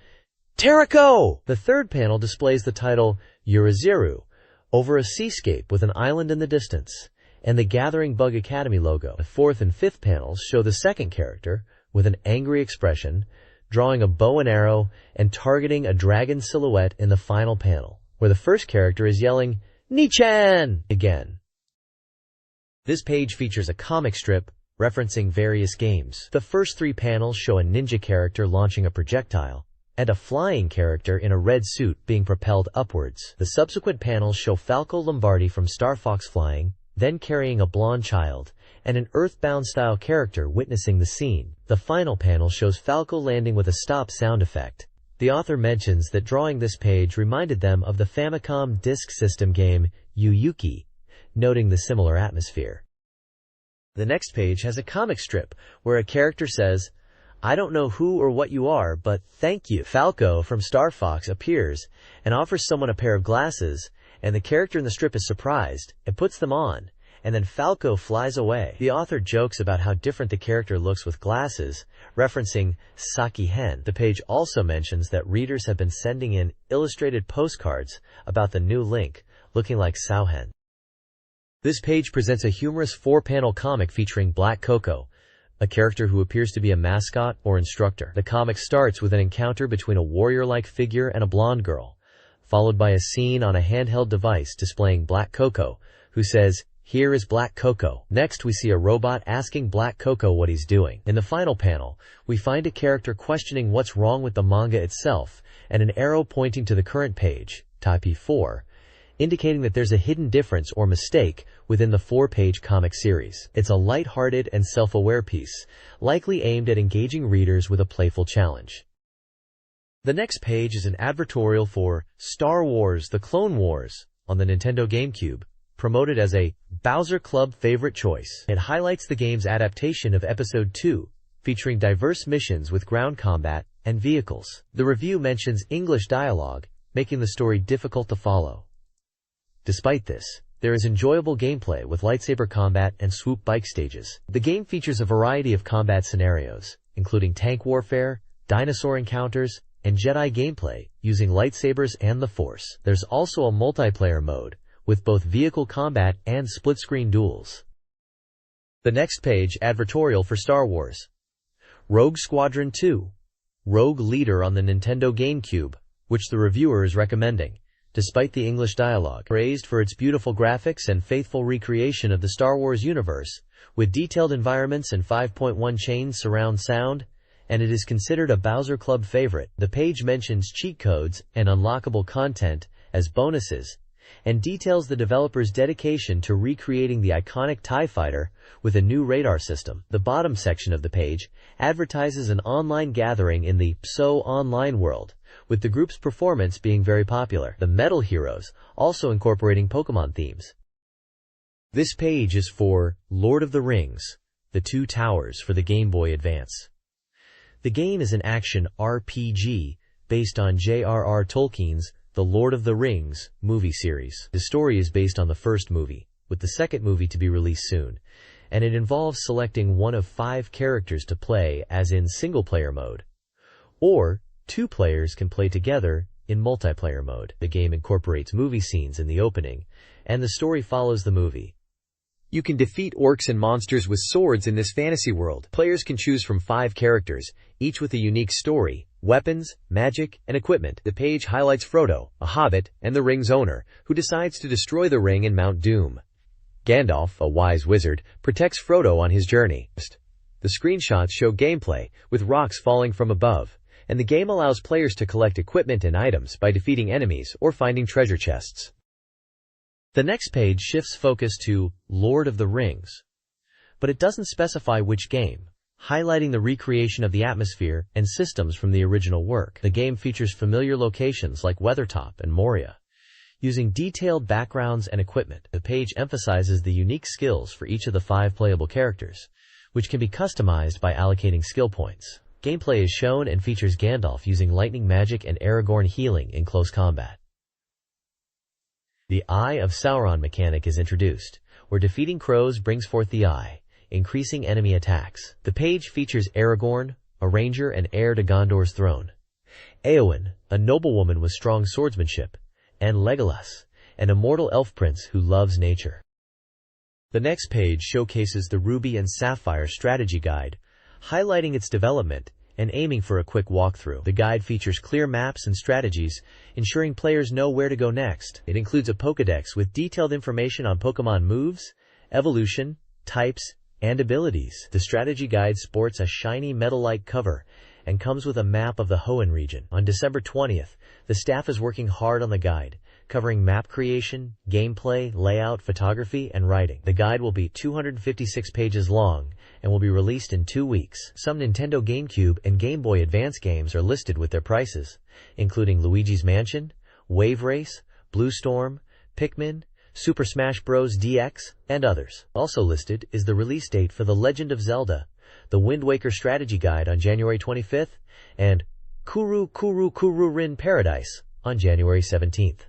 "Terako!" The third panel displays the title, Uriziru, over a seascape with an island in the distance, and the Gathering Bug Academy logo. The fourth and fifth panels show the second character, with an angry expression, drawing a bow and arrow and targeting a dragon silhouette in the final panel, where the first character is yelling, "Nichan!" again. This page features a comic strip referencing various games. The first 3 panels show a ninja character launching a projectile, and a flying character in a red suit being propelled upwards. The subsequent panels show Falco Lombardi from Star Fox flying, then carrying a blonde child, and an Earthbound-style character witnessing the scene. The final panel shows Falco landing with a stop sound effect. The author mentions that drawing this page reminded them of the Famicom Disk System game Yu-Yuki, noting the similar atmosphere. The next page has a comic strip where a character says, "I don't know who or what you are, but thank you." Falco from Star Fox appears and offers someone a pair of glasses, and the character in the strip is surprised and puts them on, and then Falco flies away. The author jokes about how different the character looks with glasses, referencing Saki Hen. The page also mentions that readers have been sending in illustrated postcards about the new Link, looking like Sauhen. This page presents a humorous 4-panel comic featuring Black Coco, a character who appears to be a mascot or instructor. The comic starts with an encounter between a warrior-like figure and a blonde girl, followed by a scene on a handheld device displaying Black Coco, who says, "Here is Black Coco." Next, we see a robot asking Black Coco what he's doing. In the final panel, we find a character questioning what's wrong with the manga itself, and an arrow pointing to the current page, Type 4, indicating that there's a hidden difference or mistake within the 4-page comic series. It's a light-hearted and self-aware piece, likely aimed at engaging readers with a playful challenge. The next page is an advertorial for Star Wars: The Clone Wars on the Nintendo GameCube, promoted as a Bowser Club favorite choice. It highlights the game's adaptation of Episode 2, featuring diverse missions with ground combat and vehicles. The review mentions English dialogue, making the story difficult to follow. Despite this, there is enjoyable gameplay with lightsaber combat and swoop bike stages. The game features a variety of combat scenarios, including tank warfare, dinosaur encounters, and Jedi gameplay using lightsabers and the Force. There's also a multiplayer mode, with both vehicle combat and split-screen duels. The next page, advertorial for Star Wars: Rogue Squadron 2, Rogue Leader on the Nintendo GameCube, which the reviewer is recommending, despite the English dialogue. Praised for its beautiful graphics and faithful recreation of the Star Wars universe, with detailed environments and 5.1 chain surround sound, and it is considered a Bowser Club favorite. The page mentions cheat codes and unlockable content as bonuses, and details the developer's dedication to recreating the iconic TIE Fighter with a new radar system. The bottom section of the page advertises an online gathering in the PSO Online world, with the group's performance being very popular. The Metal Heroes also incorporating Pokemon themes. This page is for Lord of the Rings: The Two Towers for the Game Boy Advance. The game is an action RPG based on J.R.R. Tolkien's The Lord of the Rings movie series. The story is based on the first movie, with the second movie to be released soon, and it involves selecting one of 5 characters to play as in single-player mode, or 2 players can play together in multiplayer mode. The game incorporates movie scenes in the opening, and the story follows the movie. You can defeat orcs and monsters with swords in this fantasy world. Players can choose from 5 characters, each with a unique story, weapons, magic, and equipment. The page highlights Frodo, a hobbit, and the ring's owner, who decides to destroy the ring in Mount Doom. Gandalf, a wise wizard, protects Frodo on his journey. The screenshots show gameplay, with rocks falling from above, and the game allows players to collect equipment and items by defeating enemies or finding treasure chests. The next page shifts focus to Lord of the Rings, but it doesn't specify which game, highlighting the recreation of the atmosphere and systems from the original work. The game features familiar locations like Weathertop and Moria, using detailed backgrounds and equipment. The page emphasizes the unique skills for each of the 5 playable characters, which can be customized by allocating skill points. Gameplay is shown and features Gandalf using lightning magic and Aragorn healing in close combat. The Eye of Sauron mechanic is introduced, where defeating crows brings forth the eye, increasing enemy attacks. The page features Aragorn, a ranger and heir to Gondor's throne, Éowyn, a noblewoman with strong swordsmanship, and Legolas, an immortal elf prince who loves nature. The next page showcases the Ruby and Sapphire strategy guide, highlighting its development and aiming for a quick walkthrough. The guide features clear maps and strategies, ensuring players know where to go next. It includes a Pokédex with detailed information on Pokémon moves, evolution, types, and abilities. The strategy guide sports a shiny metal-like cover and comes with a map of the Hoenn region. On December 20th, the staff is working hard on the guide, covering map creation, gameplay, layout, photography, and writing. The guide will be 256 pages long and will be released in 2 weeks. Some Nintendo GameCube and Game Boy Advance games are listed with their prices, including Luigi's Mansion, Wave Race, Blue Storm, Pikmin, Super Smash Bros. DX, and others. Also listed is the release date for The Legend of Zelda, the Wind Waker Strategy Guide on January 25th, and Kuru Kuru Kuru Rin Paradise on January 17th.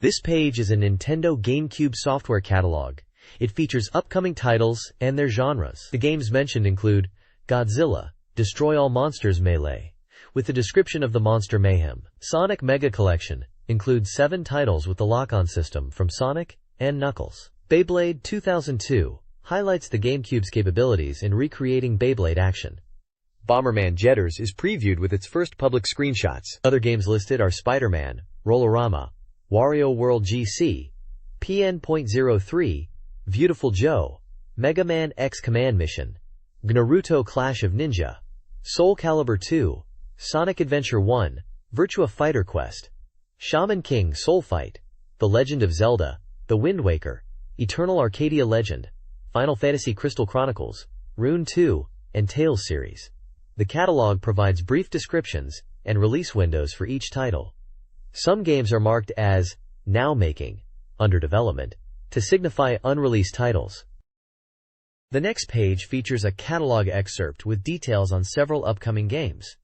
This page is a Nintendo GameCube software catalog. It features upcoming titles and their genres. The games mentioned include Godzilla, Destroy All Monsters Melee, with the description of the monster mayhem. Sonic Mega Collection includes 7 titles with the lock-on system from Sonic and Knuckles. Beyblade 2002 highlights the GameCube's capabilities in recreating Beyblade action. Bomberman Jetters is previewed with its first public screenshots. Other games listed are Spider-Man, Rollorama, Wario World GC, PN.03, Beautiful Joe, Mega Man X Command Mission, Naruto Clash of Ninja, Soul Calibur 2, Sonic Adventure 1, Virtua Fighter Quest, Shaman King Soul Fight, The Legend of Zelda, The Wind Waker, Eternal Arcadia Legend, Final Fantasy Crystal Chronicles, Rune 2, and Tales series. The catalog provides brief descriptions and release windows for each title. Some games are marked as now making, under development, to signify unreleased titles. The next page features a catalog excerpt with details on several upcoming games.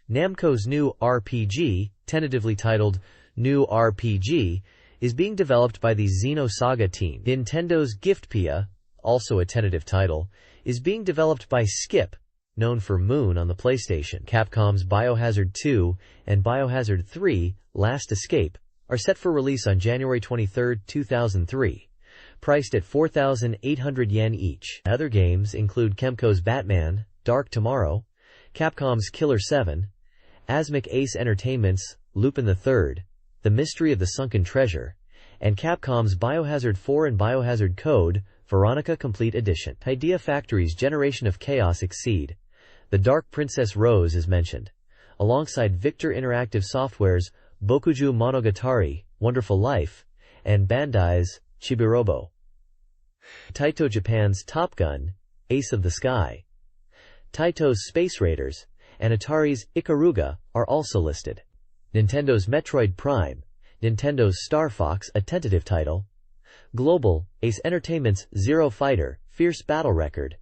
Namco's new RPG, tentatively titled New RPG, is being developed by the Xenosaga team. Nintendo's Giftpia, also a tentative title, is being developed by Skip, known for Moon on the PlayStation. Capcom's Biohazard 2 and Biohazard 3 Last Escape are set for release on January 23, 2003, priced at 4,800 yen each. Other games include Kemco's Batman, Dark Tomorrow, Capcom's Killer 7, Asmik Ace Entertainment's Lupin III, The Mystery of the Sunken Treasure, and Capcom's Biohazard 4 and Biohazard Code, Veronica Complete Edition. Idea Factory's Generation of Chaos Exceed, The Dark Princess Rose is mentioned, alongside Victor Interactive Software's Bokuju Monogatari, Wonderful Life, and Bandai's Chibi-Robo. Taito Japan's Top Gun, Ace of the Sky, Taito's Space Raiders, and Atari's Ikaruga are also listed. Nintendo's Metroid Prime, Nintendo's Star Fox, a tentative title, Global, Ace Entertainment's Zero Fighter, Fierce Battle Record,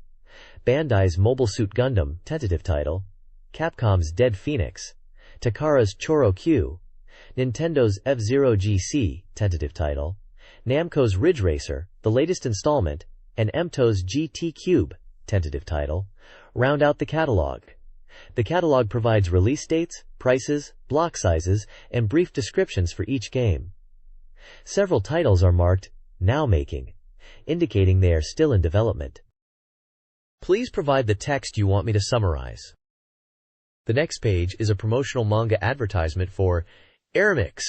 Bandai's Mobile Suit Gundam, tentative title, Capcom's Dead Phoenix, Takara's Choro Q, Nintendo's F-Zero GC, tentative title, Namco's Ridge Racer, the latest installment, and Emto's GT Cube, tentative title, round out the catalog. The catalog provides release dates, prices, block sizes, and brief descriptions for each game. Several titles are marked now making, indicating they are still in development. Please provide the text you want me to summarize. The next page is a promotional manga advertisement for Aramix,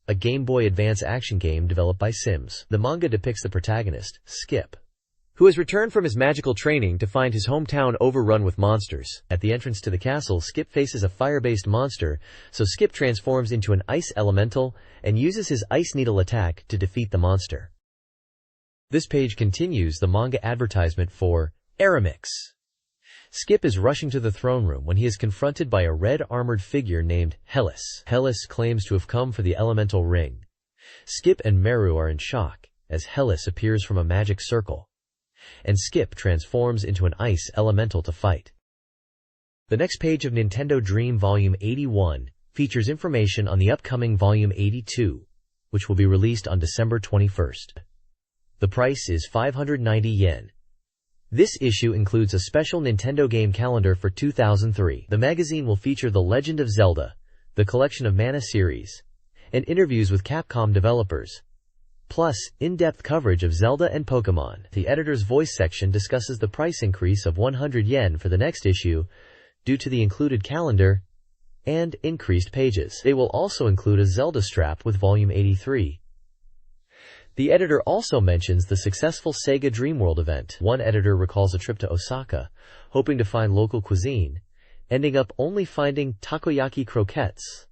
a Game Boy Advance action game developed by Sims. The manga depicts the protagonist, Skip, who has returned from his magical training to find his hometown overrun with monsters. At the entrance to the castle, Skip faces a fire-based monster, so Skip transforms into an ice elemental and uses his ice needle attack to defeat the monster. This page continues the manga advertisement for Aramix. Skip is rushing to the throne room when he is confronted by a red armored figure named Hellas. Hellas claims to have come for the elemental ring. Skip and Meru are in shock as Hellas appears from a magic circle, and Skip transforms into an ice elemental to fight. The next page of Nintendo Dream Volume 81 features information on the upcoming Volume 82, which will be released on December 21st. The price is 590 yen. This issue includes a special Nintendo game calendar for 2003. The magazine will feature The Legend of Zelda, the Collection of Mana series, and interviews with Capcom developers, plus in-depth coverage of Zelda and Pokémon. The editor's voice section discusses the price increase of 100 yen for the next issue due to the included calendar and increased pages. They will also include a Zelda strap with Volume 83. The editor also mentions the successful Sega Dreamworld event. One editor recalls a trip to Osaka, hoping to find local cuisine, ending up only finding takoyaki croquettes.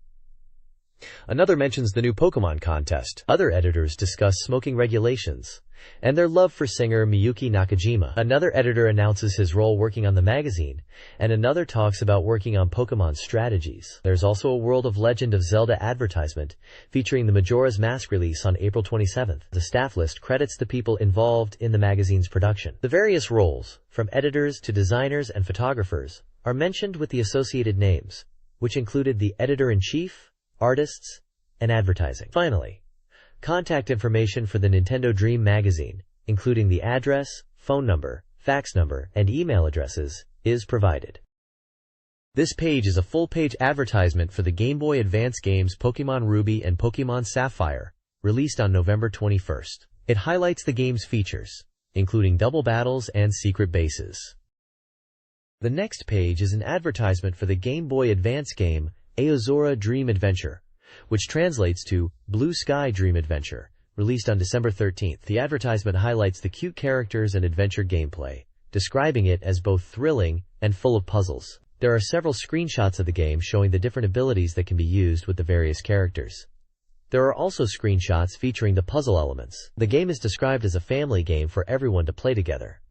Another mentions the new Pokemon contest. Other editors discuss smoking regulations and their love for singer Miyuki Nakajima. Another editor announces his role working on the magazine, and another talks about working on Pokemon strategies. There's also a World of Legend of Zelda advertisement featuring the Majora's Mask release on April 27th. The staff list credits the people involved in the magazine's production. The various roles, from editors to designers and photographers, are mentioned with the associated names, which included the editor-in-chief, artists, and advertising. Finally, contact information for the Nintendo Dream magazine, including the address, phone number, fax number, and email addresses, is provided. This page is a full-page advertisement for the Game Boy Advance games Pokemon Ruby and Pokemon Sapphire, released on November 21st. It highlights the game's features, including double battles and secret bases. The next page is an advertisement for the Game Boy Advance game Aozora Dream Adventure, which translates to Blue Sky Dream Adventure, released on December 13th. The advertisement highlights the cute characters and adventure gameplay, describing it as both thrilling and full of puzzles. There are several screenshots of the game showing the different abilities that can be used with the various characters. There are also screenshots featuring the puzzle elements. The game is described as a family game for everyone to play together.